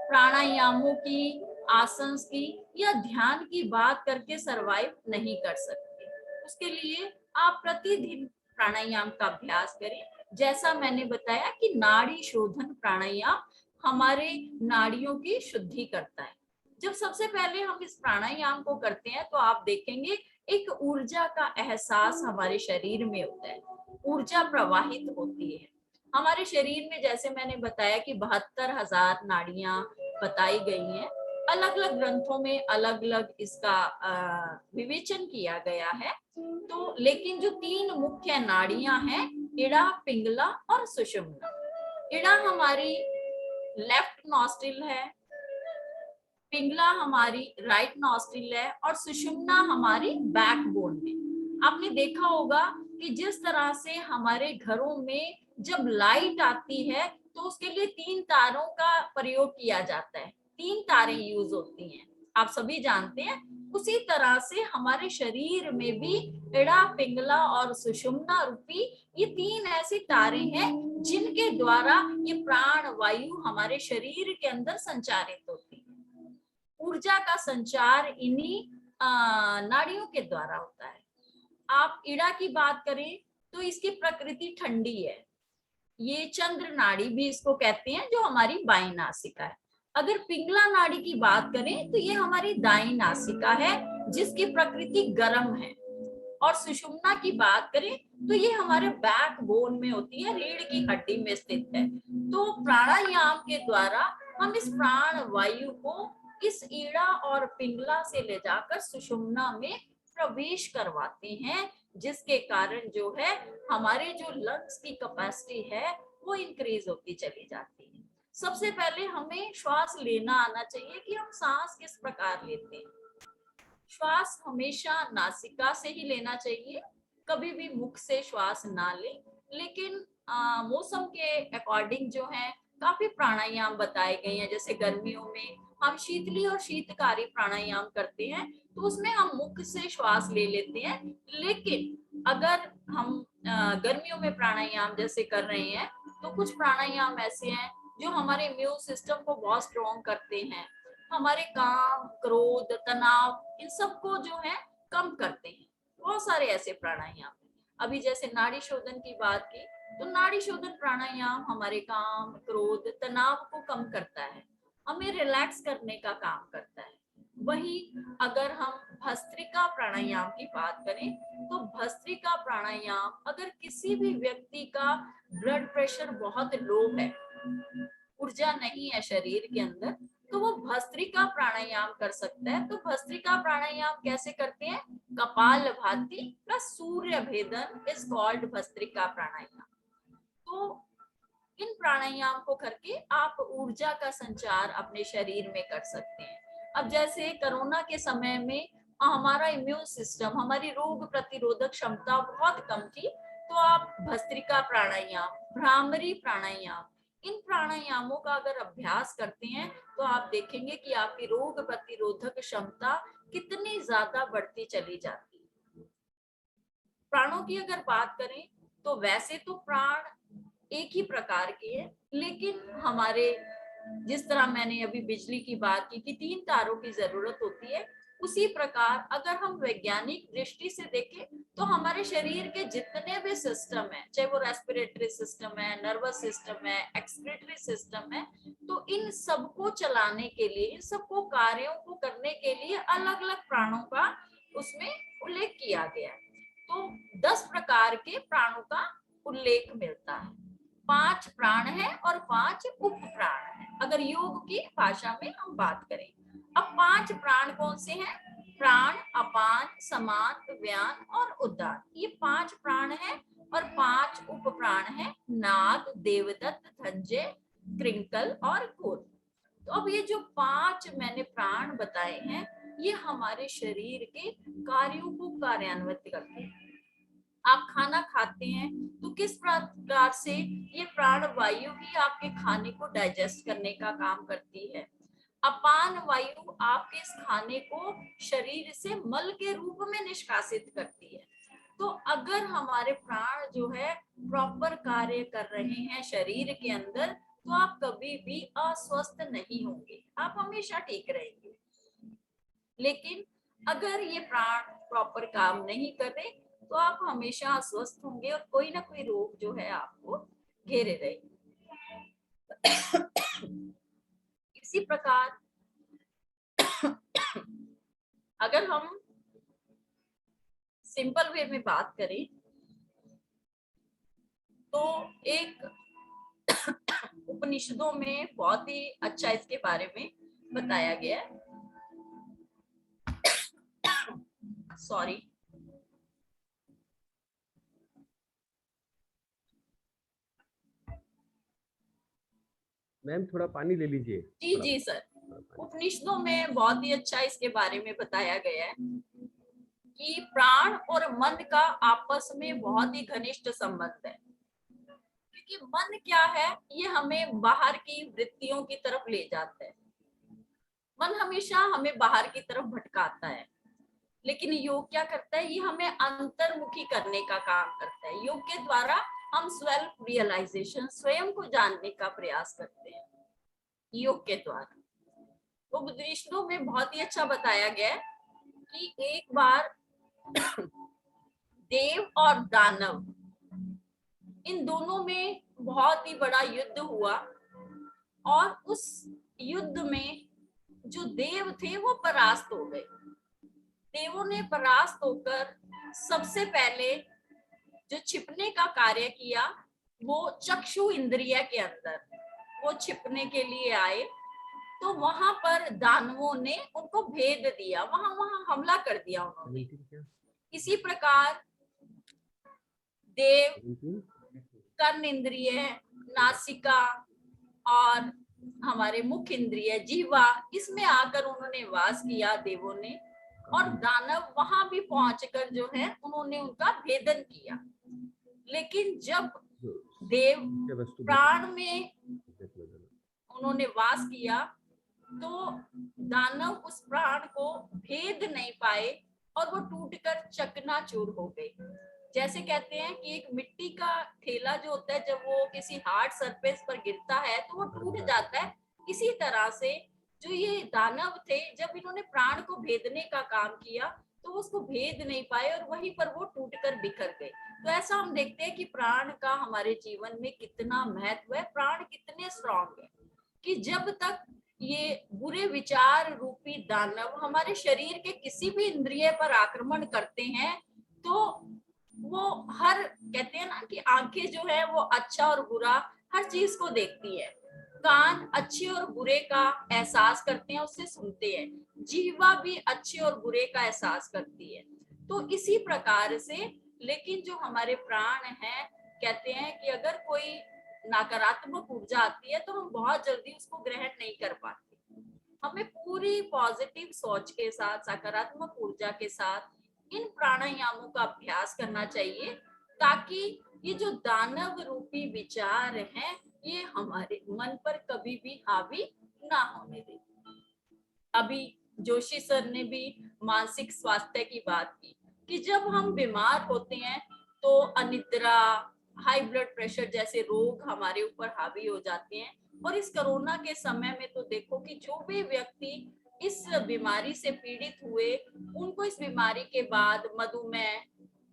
H: प्राणायामों की, आसन की या ध्यान की बात करके सरवाइव नहीं कर सकते। उसके लिए आप प्रतिदिन प्राणायाम का अभ्यास करें। जैसा मैंने बताया कि नाड़ी शोधन प्राणायाम हमारे नाड़ियों की शुद्धि करता है। जब सबसे पहले हम इस प्राणायाम को करते हैं तो आप देखेंगे एक ऊर्जा का एहसास हमारे शरीर में होता है, ऊर्जा प्रवाहित होती है हमारे शरीर में। जैसे मैंने बताया कि 72,000 नाड़ियां बताई गई हैं। अलग अलग ग्रंथों में अलग अलग इसका विवेचन किया गया है। तो लेकिन जो 3 मुख्य नाड़ियां हैं, इड़ा, पिंगला और सुषुम्ना। इड़ा हमारी लेफ्ट नॉस्ट्रिल है, पिंगला हमारी राइट नॉस्ट्रिल है, और सुषुम्ना हमारी बैकबोन में। आपने देखा होगा कि जिस तरह से हमारे घरों में जब लाइट आती है तो उसके लिए 3 तारों का प्रयोग किया जाता है, 3 तारें यूज होती हैं, आप सभी जानते हैं। उसी तरह से हमारे शरीर में भी इड़ा, पिंगला और सुषुम्ना रूपी ये 3 ऐसी तारें हैं जिनके द्वारा ये प्राण वायु हमारे शरीर के अंदर संचारित होती है। ऊर्जा का संचार इन्हीं नाड़ियों के द्वारा होता है। आप इड़ा की बात करें तो इसकी प्रकृति ठंडी है, ये चंद्र नाड़ी भी इसको कहते हैं, जो हमारी बाईं नासिका है। अगर पिंगला नाड़ी की बात करें तो ये हमारी दाईं नासिका है, जिसकी प्रकृति गर्म है। और सुषुम्ना की बात करें तो ये हमारे बैकबोन में होती है, रीढ़ की हड्डी में स्थित है। तो प्राणायाम के द्वारा हम इस प्राण वायु को इस ईड़ा और पिंगला से ले जाकर सुषुम्ना में प्रवेश करवाते हैं, जिसके कारण जो है हमारे जो लंग्स की कैपेसिटी है वो इंक्रीज होती चली जाती है। सबसे पहले हमें श्वास लेना आना चाहिए कि हम सांस किस प्रकार लेते हैं। श्वास हमेशा नासिका से ही लेना चाहिए, कभी भी मुख से श्वास ना लें। लेकिन मौसम के अकॉर्डिंग जो है काफी प्राणायाम बताए गए हैं। जैसे गर्मियों में हम शीतली और शीतकारी प्राणायाम करते हैं, तो उसमें हम मुख से श्वास ले लेते हैं। लेकिन अगर हम गर्मियों में प्राणायाम जैसे कर रहे हैं, तो कुछ प्राणायाम ऐसे हैं जो हमारे इम्यून सिस्टम को बहुत स्ट्रॉन्ग करते हैं, हमारे काम, क्रोध, तनाव, इन सबको जो है कम करते हैं। बहुत सारे ऐसे प्राणायाम। अभी जैसे नाड़ी शोधन की बात की, तो नाड़ी शोधन प्राणायाम हमारे काम, क्रोध, तनाव को कम करता है, हमें रिलैक्स करने का काम करता है। वहीं अगर हम भस्त्रिका प्राणायाम की बात करें, तो भस्त्रिका प्राणायाम अगर किसी भी व्यक्ति का ब्लड प्रेशर बहुत लो है, ऊर्जा नहीं है शरीर के अंदर, तो वो भस्त्रिका प्राणायाम कर सकता है। तो भस्त्रिका प्राणायाम कैसे करते हैं? कपालभाति प्लस सूर्य भेदन इज कॉल्ड भस्त्रिका प्राणायाम। तो इन प्राणायाम को करके आप ऊर्जा का संचार अपने शरीर में कर सकते हैं। अब जैसे कोरोना के समय में हमारा इम्यून सिस्टम, हमारी रोग प्रतिरोधक क्षमता बहुत कम थी, तो आप भस्त्रिका प्राणायाम, भ्रामरी प्राणायाम, इन प्राणायामों का अगर अभ्यास करते हैं तो आप देखेंगे कि आपकी रोग प्रतिरोधक क्षमता कितनी ज्यादा बढ़ती चली जाती है। प्राणों की अगर बात करें तो वैसे तो प्राण एक ही प्रकार के हैं, लेकिन हमारे, जिस तरह मैंने अभी बिजली की बात की कि 3 तारों की जरूरत होती है, उसी प्रकार अगर हम वैज्ञानिक दृष्टि से देखें तो हमारे शरीर के जितने भी सिस्टम है, चाहे वो रेस्पिरेटरी सिस्टम है, नर्वस सिस्टम है, एक्सक्रीटरी सिस्टम है, तो इन सबको चलाने के लिए, इन सबको कार्यों को करने के लिए अलग अलग प्राणों का उसमें उल्लेख किया गया है। तो 10 प्रकार के प्राणों का उल्लेख मिलता है। 5 प्राण है और 5 उप प्राण है, अगर योग की भाषा में हम बात करें। अब 5 प्राण कौन से हैं? प्राण, अपान, समान, व्यान और उदान, ये 5 प्राण हैं। और 5 उप प्राण हैं, नाग, देवदत्त, धंजय, कृंकल और कूर्म। तो अब ये जो 5 मैंने प्राण बताए हैं, ये हमारे शरीर के कार्यों को कार्यान्वित करते हैं। आप खाना खाते हैं तो किस प्रकार से ये प्राण वायु ही आपके खाने को डाइजेस्ट करने का काम करती है। अपान वायु आपके इस खाने को शरीर से मल के रूप में निष्कासित करती है। तो अगर हमारे प्राण जो है प्रॉपर कार्य कर रहे हैं शरीर के अंदर, तो आप कभी भी अस्वस्थ नहीं होंगे, आप हमेशा ठीक रहेंगे। लेकिन अगर ये प्राण प्रॉपर काम नहीं कर रहे तो आप हमेशा अस्वस्थ होंगे और कोई ना कोई रोग जो है आपको घेरे रहेगी। इसी प्रकार अगर हम सिंपल वे में बात करें तो एक उपनिषदों में बहुत ही अच्छा इसके बारे में बताया गया है। सॉरी,
B: मैम थोड़ा पानी ले लीजिए।
H: जी जी सर। उपनिषदों में बहुत ही अच्छा इसके बारे में बताया गया है कि प्राण और मन का आपस में बहुत ही घनिष्ठ संबंध है। क्योंकि मन क्या है, ये हमें बाहर की वृत्तियों की तरफ ले जाता है। मन हमेशा हमें बाहर की तरफ भटकाता है, लेकिन योग क्या करता है, ये हमें अंतर्मुखी करने का काम करता है। योग के द्वारा हम सेल्फ रियलाइजेशन, स्वयं को जानने का प्रयास करते हैं योग के द्वारा। उपनिषदों में बहुत ही अच्छा बताया गया है कि एक बार देव और दानव, इन दोनों में बहुत ही बड़ा युद्ध हुआ और उस युद्ध में जो देव थे वो परास्त हो गए। देवों ने परास्त होकर सबसे पहले जो छिपने का कार्य किया वो चक्षु इंद्रिय के अंदर वो छिपने के लिए आए। तो वहां पर दानवों ने उनको भेद दिया, वहां हमला कर दिया उन्होंने। इसी प्रकार देव कर्ण इंद्रिय, नासिका और हमारे मुख्य इंद्रिय जीवा, इसमें आकर उन्होंने वास किया देवों ने, और दानव वहां भी पहुंचकर जो है उन्होंने उनका भेदन किया। लेकिन जब देव प्राण में उन्होंने वास किया तो दानव उस प्राण को भेद नहीं पाए और वो टूटकर चकनाचूर हो गए। जैसे कहते हैं कि एक मिट्टी का थैला जो होता है जब वो किसी हार्ड सरफेस पर गिरता है तो वो टूट जाता है, इसी तरह से जो ये दानव थे जब इन्होंने प्राण को भेदने का काम किया तो उसको भेद नहीं पाए और वहीं पर वो टूटकर बिखर गए। तो ऐसा हम देखते हैं कि प्राण का हमारे जीवन में कितना महत्व है, प्राण कितने स्ट्रॉन्ग है कि जब तक ये बुरे विचार रूपी दानव हमारे शरीर के किसी भी इंद्रिय पर आक्रमण करते हैं तो वो हर, कहते हैं ना कि आंखें जो है वो अच्छा और बुरा हर चीज को देखती है, कान अच्छे और बुरे का एहसास करते हैं, उससे सुनते हैं, जीवा भी अच्छे और बुरे का एहसास करती है। तो इसी प्रकार से लेकिन जो हमारे प्राण हैं, कहते हैं कि अगर कोई नकारात्मक ऊर्जा आती है तो हम बहुत जल्दी उसको ग्रहण नहीं कर पाते। हमें पूरी पॉजिटिव सोच के साथ, सकारात्मक ऊर्जा के साथ इन प्राणायामों का अभ्यास करना चाहिए ताकि ये जो दानव रूपी विचार हैं ये हमारे मन पर कभी भी हावी ना होने दें। अभी जोशी सर ने भी मानसिक स्वास्थ्य की बात की कि जब हम बीमार होते हैं तो अनिद्रा, हाई ब्लड प्रेशर जैसे रोग हमारे ऊपर हावी हो जाते हैं। और इस कोरोना के समय में तो देखो कि जो भी व्यक्ति इस बीमारी से पीड़ित हुए उनको इस बीमारी के बाद मधुमेह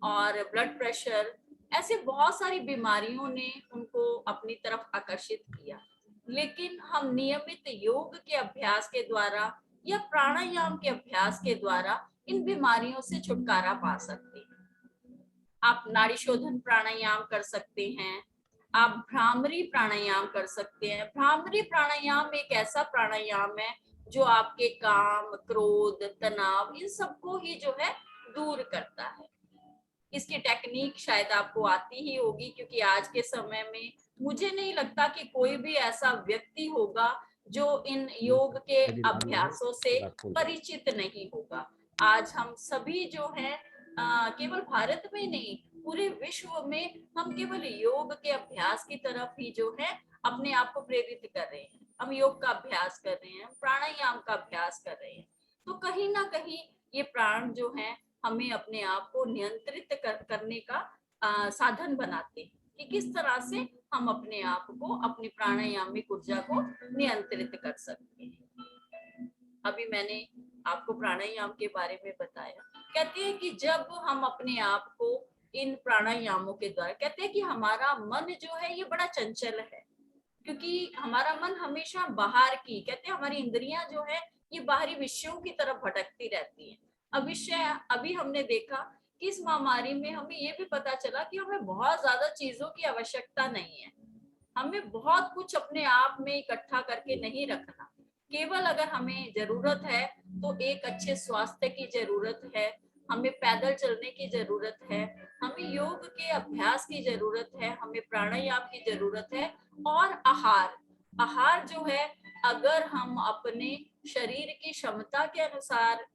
H: और ब्लड प्रेशर, ऐसे बहुत सारी बीमारियों ने उनको अपनी तरफ आकर्षित किया। लेकिन हम नियमित योग के अभ्यास के द्वारा या प्राणायाम के अभ्यास के द्वारा इन बीमारियों से छुटकारा पा सकते हैं। आप नाड़ी शोधन प्राणायाम कर सकते हैं, आप भ्रामरी प्राणायाम कर सकते हैं। भ्रामरी प्राणायाम एक ऐसा प्राणायाम है जो आपके काम, क्रोध, तनाव इन सबको ही जो है दूर करता है। इसकी टेक्निक शायद आपको आती ही होगी क्योंकि आज के समय में मुझे नहीं लगता कि कोई भी ऐसा व्यक्ति होगा जो इन योग के अभ्यासों से परिचित नहीं होगा। आज हम सभी जो है केवल भारत में नहीं पूरे विश्व में हम केवल योग के अभ्यास की तरफ ही जो है अपने आप को प्रेरित कर रहे हैं। हम योग का अभ्यास कर रहे हैं, प्राणायाम का अभ्यास कर रहे हैं। तो कहीं ना कहीं ये प्राण जो है हमें अपने आप को नियंत्रित करने का साधन बनाते हैं कि किस तरह से हम अपने आप को, अपनी प्राणायामिक ऊर्जा को नियंत्रित कर सकते हैं। अभी मैंने आपको प्राणायाम के बारे में बताया। कहते हैं कि जब हम अपने आप को इन प्राणायामों के द्वारा, कहते हैं कि हमारा मन जो है ये बड़ा चंचल है क्योंकि हमारा मन हमेशा बाहर की, कहते हैं हमारी इंद्रियां जो है ये बाहरी विषयों की तरफ भटकती रहती हैं। अभी हमने देखा कि इस महामारी में हमें ये भी पता चला कि हमें बहुत ज्यादा चीजों की आवश्यकता नहीं है। हमें बहुत कुछ अपने आप में इकट्ठा करके नहीं रखना। केवल अगर हमें जरूरत है तो एक अच्छे स्वास्थ्य की जरूरत है, हमें पैदल चलने की जरूरत है, हमें योग के अभ्यास की जरूरत है, हमें प्राणायाम की जरूरत है। और आहार जो है अगर हम अपने शरीर की क्षमता के अनुसार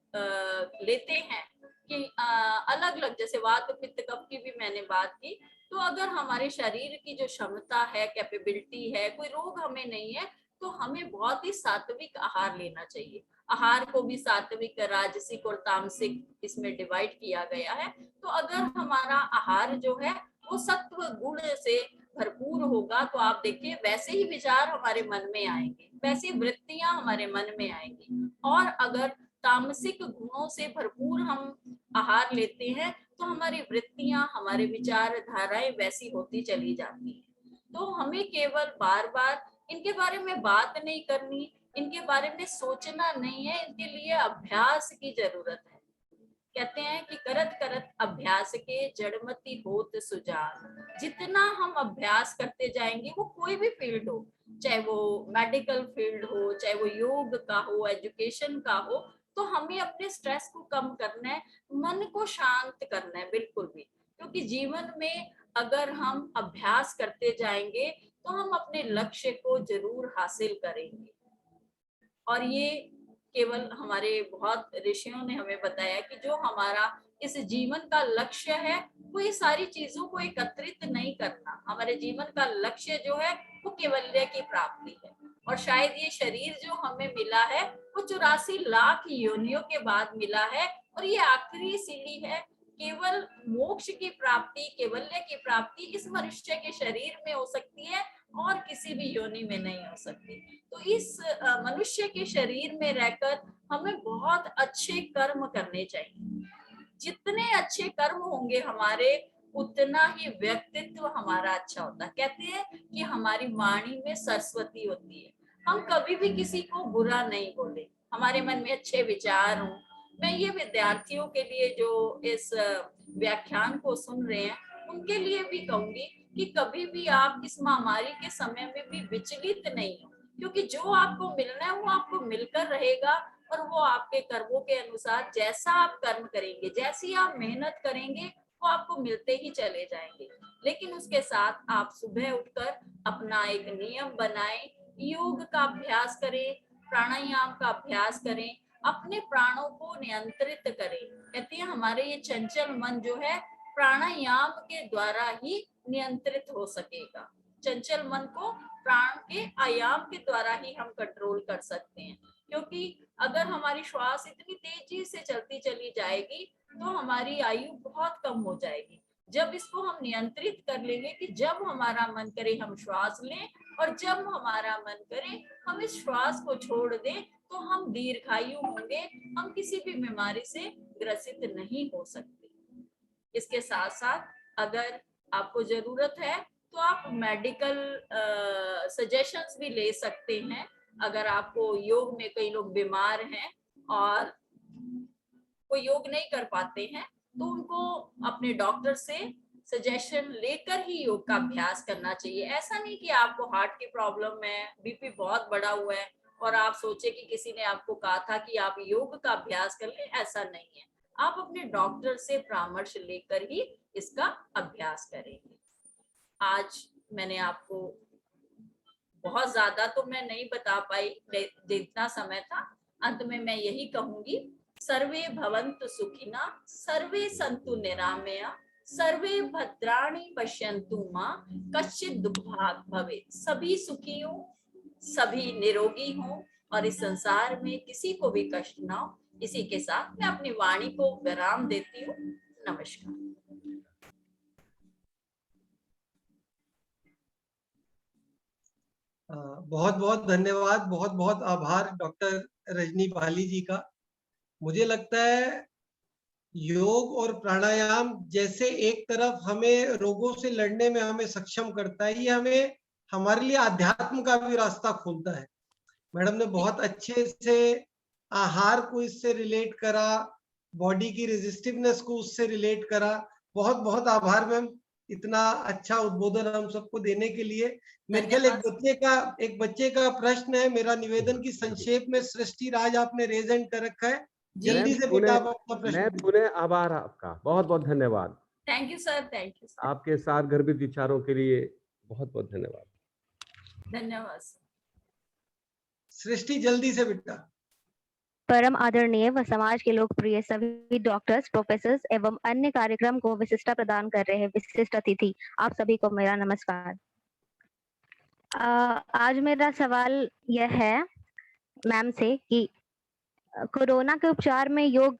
H: लेते हैं कि अलग अलग, जैसे वात पित्त कफ की भी मैंने बात की, तो अगर हमारे शरीर की जो क्षमता है, कैपेबिलिटी है, कोई रोग हमें नहीं है, तो हमें बहुत ही सात्विक आहार लेना चाहिए। आहार को भी सात्विक, राजसिक और तामसिक इसमें डिवाइड किया गया है। तो अगर हमारा आहार जो है वो सत्व गुण से भरपूर होगा तो आप देखिए वैसे ही विचार हमारे मन में आएंगे। वैसी वृत्तियां हमारे मन में आएंगी। और अगर तामसिक गुणों से भरपूर हम आहार लेते हैं तो हमारी वृत्तियां, हमारे विचारधाराएं वैसी होती चली जाती हैं। तो हमें केवल बार बार इनके बारे में बात नहीं करनी, इनके बारे में सोचना नहीं है, इनके लिए अभ्यास की जरूरत है। कहते हैं कि करत करत अभ्यास के जड़मति होत सुजान। जितना हम अभ्यास करते जाएंगे, वो कोई भी फील्ड हो, चाहे वो मेडिकल फील्ड हो, चाहे वो योग का हो, एजुकेशन का हो, तो हमें अपने स्ट्रेस को कम करना है, मन को शांत करना है बिल्कुल भी। क्योंकि जीवन में अगर हम अभ्यास करते जाएंगे तो हम अपने लक्ष्य को जरूर हासिल करेंगे। और ये केवल हमारे बहुत ऋषियों ने हमें बताया कि जो हमारा इस जीवन का लक्ष्य है वो ये सारी चीजों को एकत्रित नहीं करना। हमारे जीवन का लक्ष्य जो है वो केवल्य की प्राप्ति है। और शायद ये शरीर जो हमें मिला है वो 84 लाख योनियों के बाद मिला है, और ये आखिरी सीढ़ी है। केवल मोक्ष की प्राप्ति, केवल्य की प्राप्ति इस मनुष्य के शरीर में हो सकती है और किसी भी योनि में नहीं हो सकती। तो इस मनुष्य के शरीर में रहकर हमें बहुत अच्छे कर्म करने चाहिए। जितने अच्छे कर्म होंगे हमारे, उतना ही व्यक्तित्व हमारा अच्छा होता है। कहते हैं कि हमारी वाणी में सरस्वती होती है। हम कभी भी किसी को बुरा नहीं बोले, हमारे मन में अच्छे विचार हों। मैं ये विद्यार्थियों के लिए जो इस व्याख्यान को सुन रहे हैं उनके लिए भी कहूंगी कि कभी भी आप इस महामारी के समय में भी विचलित नहीं हो, क्योंकि जो आपको मिलना है वो आपको मिलकर रहेगा। और वो आपके कर्मों के अनुसार जैसा आप कर्म करेंगे, जैसी आप मेहनत करेंगे, वो आपको मिलते ही चले जाएंगे। लेकिन उसके साथ आप सुबह उठकर अपना एक नियम बनाएं, योग का अभ्यास करें, प्राणायाम का अभ्यास करें, अपने प्राणों को नियंत्रित करें। कहते हैं हमारे ये चंचल मन जो है प्राणायाम के द्वारा ही नियंत्रित हो सकेगा। चंचल मन को प्राण के आयाम के द्वारा ही हम कंट्रोल कर सकते हैं। क्योंकि अगर हमारी श्वास इतनी तेजी से चलती चली जाएगी तो हमारी आयु बहुत कम हो जाएगी। जब इसको हम नियंत्रित कर लेंगे कि जब हमारा मन करे हम श्वास लें और जब हमारा मन करे हम इस श्वास को छोड़ दें, तो हम दीर्घायु होंगे, हम किसी भी बीमारी से ग्रसित नहीं हो सकते। इसके साथ साथ अगर आपको जरूरत है तो आप मेडिकल सजेशंस भी ले सकते हैं। अगर आपको योग में, कई लोग बीमार हैं और वो योग नहीं कर पाते हैं, तो उनको अपने डॉक्टर से सजेशन लेकर ही योग का अभ्यास करना चाहिए। ऐसा नहीं कि आपको हार्ट की प्रॉब्लम है, बीपी बहुत बढ़ा हुआ है और आप सोचे कि किसी ने आपको कहा था कि आप योग का अभ्यास कर लें, ऐसा नहीं है। आप अपने डॉक्टर से परामर्श लेकर ही इसका अभ्यास करेंगे। आज मैंने आपको बहुत ज्यादा तो मैं नहीं बता पाई, जितना समय था। अंत में मैं यही कहूंगी, सर्वे भवन्तु सुखिना, सर्वे सन्तु निरामया, सर्वे भद्राणि पश्यन्तु मां कश्चित् दुःखभाग् भवेत्। सभी सुखी हो, सभी निरोगी हो और इस संसार में किसी को भी कष्ट ना हो। इसी के साथ मैं अपनी वाणी को विराम देती हूँ। नमस्कार।
A: बहुत बहुत धन्यवाद, बहुत बहुत आभार डॉक्टर रजनी पाली जी का। मुझे लगता है योग और प्राणायाम जैसे एक तरफ हमें रोगों से लड़ने में हमें सक्षम करता है, ये हमें हमारे लिए आध्यात्म का भी रास्ता खोलता है। मैडम ने बहुत अच्छे से आहार को इससे रिलेट करा, बॉडी की रेजिस्टिवनेस को उससे रिलेट करा। बहुत बहुत आभार मैम, इतना अच्छा उद्बोधन हम सबको देने के लिए। मेरे ख्याल एक बच्चे का प्रश्न है, मेरा निवेदन की संक्षेप में सृष्टि राज आपने रेज हैंड कर रखा है, जल्दी से बेटा आप अपना प्रश्न।
B: मैं पुनः आभार आपका, बहुत बहुत धन्यवाद।
H: Thank you sir, thank you sir.
B: आपके साथ गर्भित विचारों के लिए बहुत बहुत धन्यवाद।
H: धन्यवाद
A: सृष्टि, जल्दी से बेटा।
I: परम आदरणीय व समाज के लोकप्रिय सभी डॉक्टर्स, प्रोफेसर्स एवं अन्य कार्यक्रम को विशिष्टता प्रदान कर रहे विशिष्ट अतिथि, आप सभी को मेरा नमस्कार। आज मेरा सवाल यह है मैम से कि कोरोना के उपचार में योग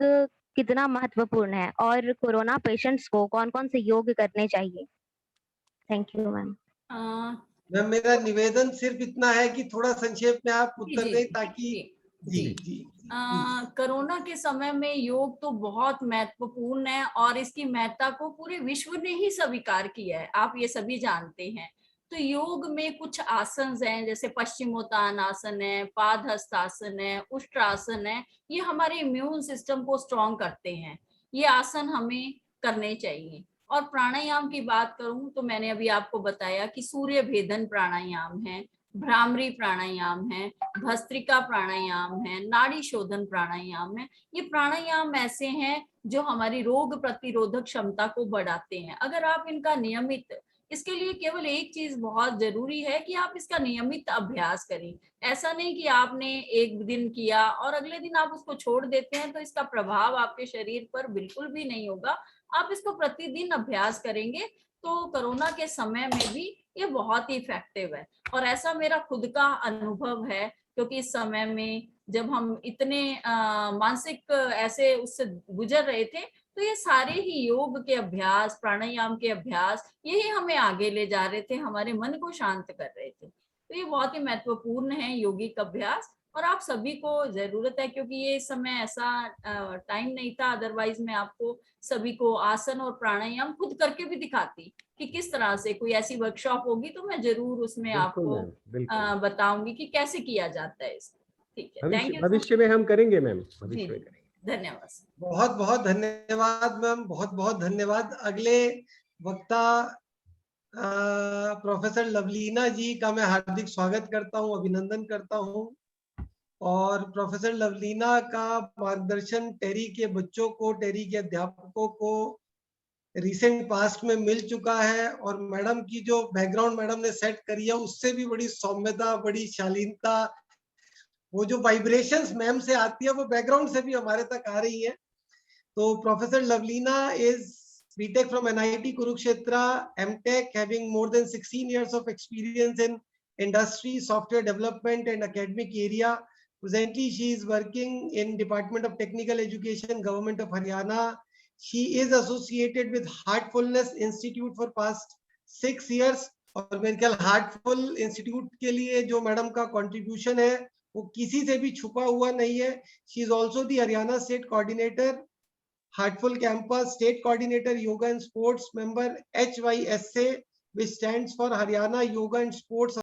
I: कितना महत्वपूर्ण है और कोरोना पेशेंट्स को कौन कौन से योग करने चाहिए? Thank you ma'am.
A: मैम मेरा निवेदन सिर्फ इतना है कि थोड़ा संक्षेप में आप उत्तर
H: जी,
A: दें
H: जी,
A: ताकि
H: जी।
A: जी जी
H: कोरोना के समय में योग तो बहुत महत्वपूर्ण है और इसकी महत्ता को पूरे विश्व ने ही स्वीकार किया है, आप ये सभी जानते हैं। तो योग में कुछ आसन हैं, जैसे पश्चिमोत्तान आसन है, पादहस्तासन है, उष्ट्रासन है, ये हमारे इम्यून सिस्टम को स्ट्रॉन्ग करते हैं। ये आसन हमें करने चाहिए। और प्राणायाम की बात करूं तो मैंने अभी आपको बताया कि सूर्य भेदन प्राणायाम है, भ्रामरी प्राणायाम है, भस्त्रिका प्राणायाम है, नाड़ी शोधन प्राणायाम है। ये प्राणायाम ऐसे हैं जो हमारी रोग प्रतिरोधक क्षमता को बढ़ाते हैं। अगर आप इनका नियमित, इसके लिए केवल एक चीज बहुत जरूरी है कि आप इसका नियमित अभ्यास करें। ऐसा नहीं कि आपने एक दिन किया और अगले दिन आप उसको छोड़ देते हैं, तो इसका प्रभाव आपके शरीर पर बिल्कुल भी नहीं होगा। आप इसको प्रतिदिन अभ्यास करेंगे तो कोरोना के समय में भी ये बहुत ही इफेक्टिव है। और ऐसा मेरा खुद का अनुभव है, क्योंकि इस समय में जब हम इतने मानसिक ऐसे उससे गुजर रहे थे, तो ये सारे ही योग के अभ्यास, प्राणायाम के अभ्यास, यही हमें आगे ले जा रहे थे, हमारे मन को शांत कर रहे थे। तो ये बहुत ही महत्वपूर्ण है योगिक अभ्यास, और आप सभी को जरूरत है, क्योंकि ये इस समय ऐसा टाइम नहीं था। अदरवाइज मैं आपको सभी को आसन और प्राणायाम खुद करके भी दिखाती कि किस तरह से, कोई ऐसी वर्कशॉप होगी तो मैं जरूर उसमें आपको बताऊंगी कि कैसे किया जाता है इसको। ठीक है, थैंक यू।
B: भविष्य में हम करेंगे मैम, भविष्य में करेंगे।
H: धन्यवाद।
A: बहुत बहुत धन्यवाद मैम, बहुत बहुत धन्यवाद। अगले वक्ता प्रोफेसर लवलीना जी का मैं हार्दिक स्वागत करता हूं, अभिनंदन करता हूं। और प्रोफेसर लवलीना का मार्गदर्शन टेरी के बच्चों को, टेरी के अध्यापकों को रिसेंट पास्ट में मिल चुका है। और मैडम की जो बैकग्राउंड मैडम ने सेट करी है, उससे भी बड़ी सौम्यता, बड़ी शालीनता, वो जो वाइब्रेशंस मैम से आती है वो बैकग्राउंड से भी हमारे तक आ रही है। तो professor Lovlina is BTech from NIT Kurukshetra, MTech, having more than 16 years of experience in industry, software development and academic area. Presently, she is working in Department of Technical Education, Government of Haryana. She is associated with Heartfulness Institute for past 6 years. और मेरे ख्याल heartful institute के लिए जो madam का contribution है वो किसी से भी छुपा हुआ नहीं है। She is also the Haryana state coordinator, Heartful Campus, State Coordinator, Yoga and Sports, member HYSA, which stands for Haryana Yoga and Sports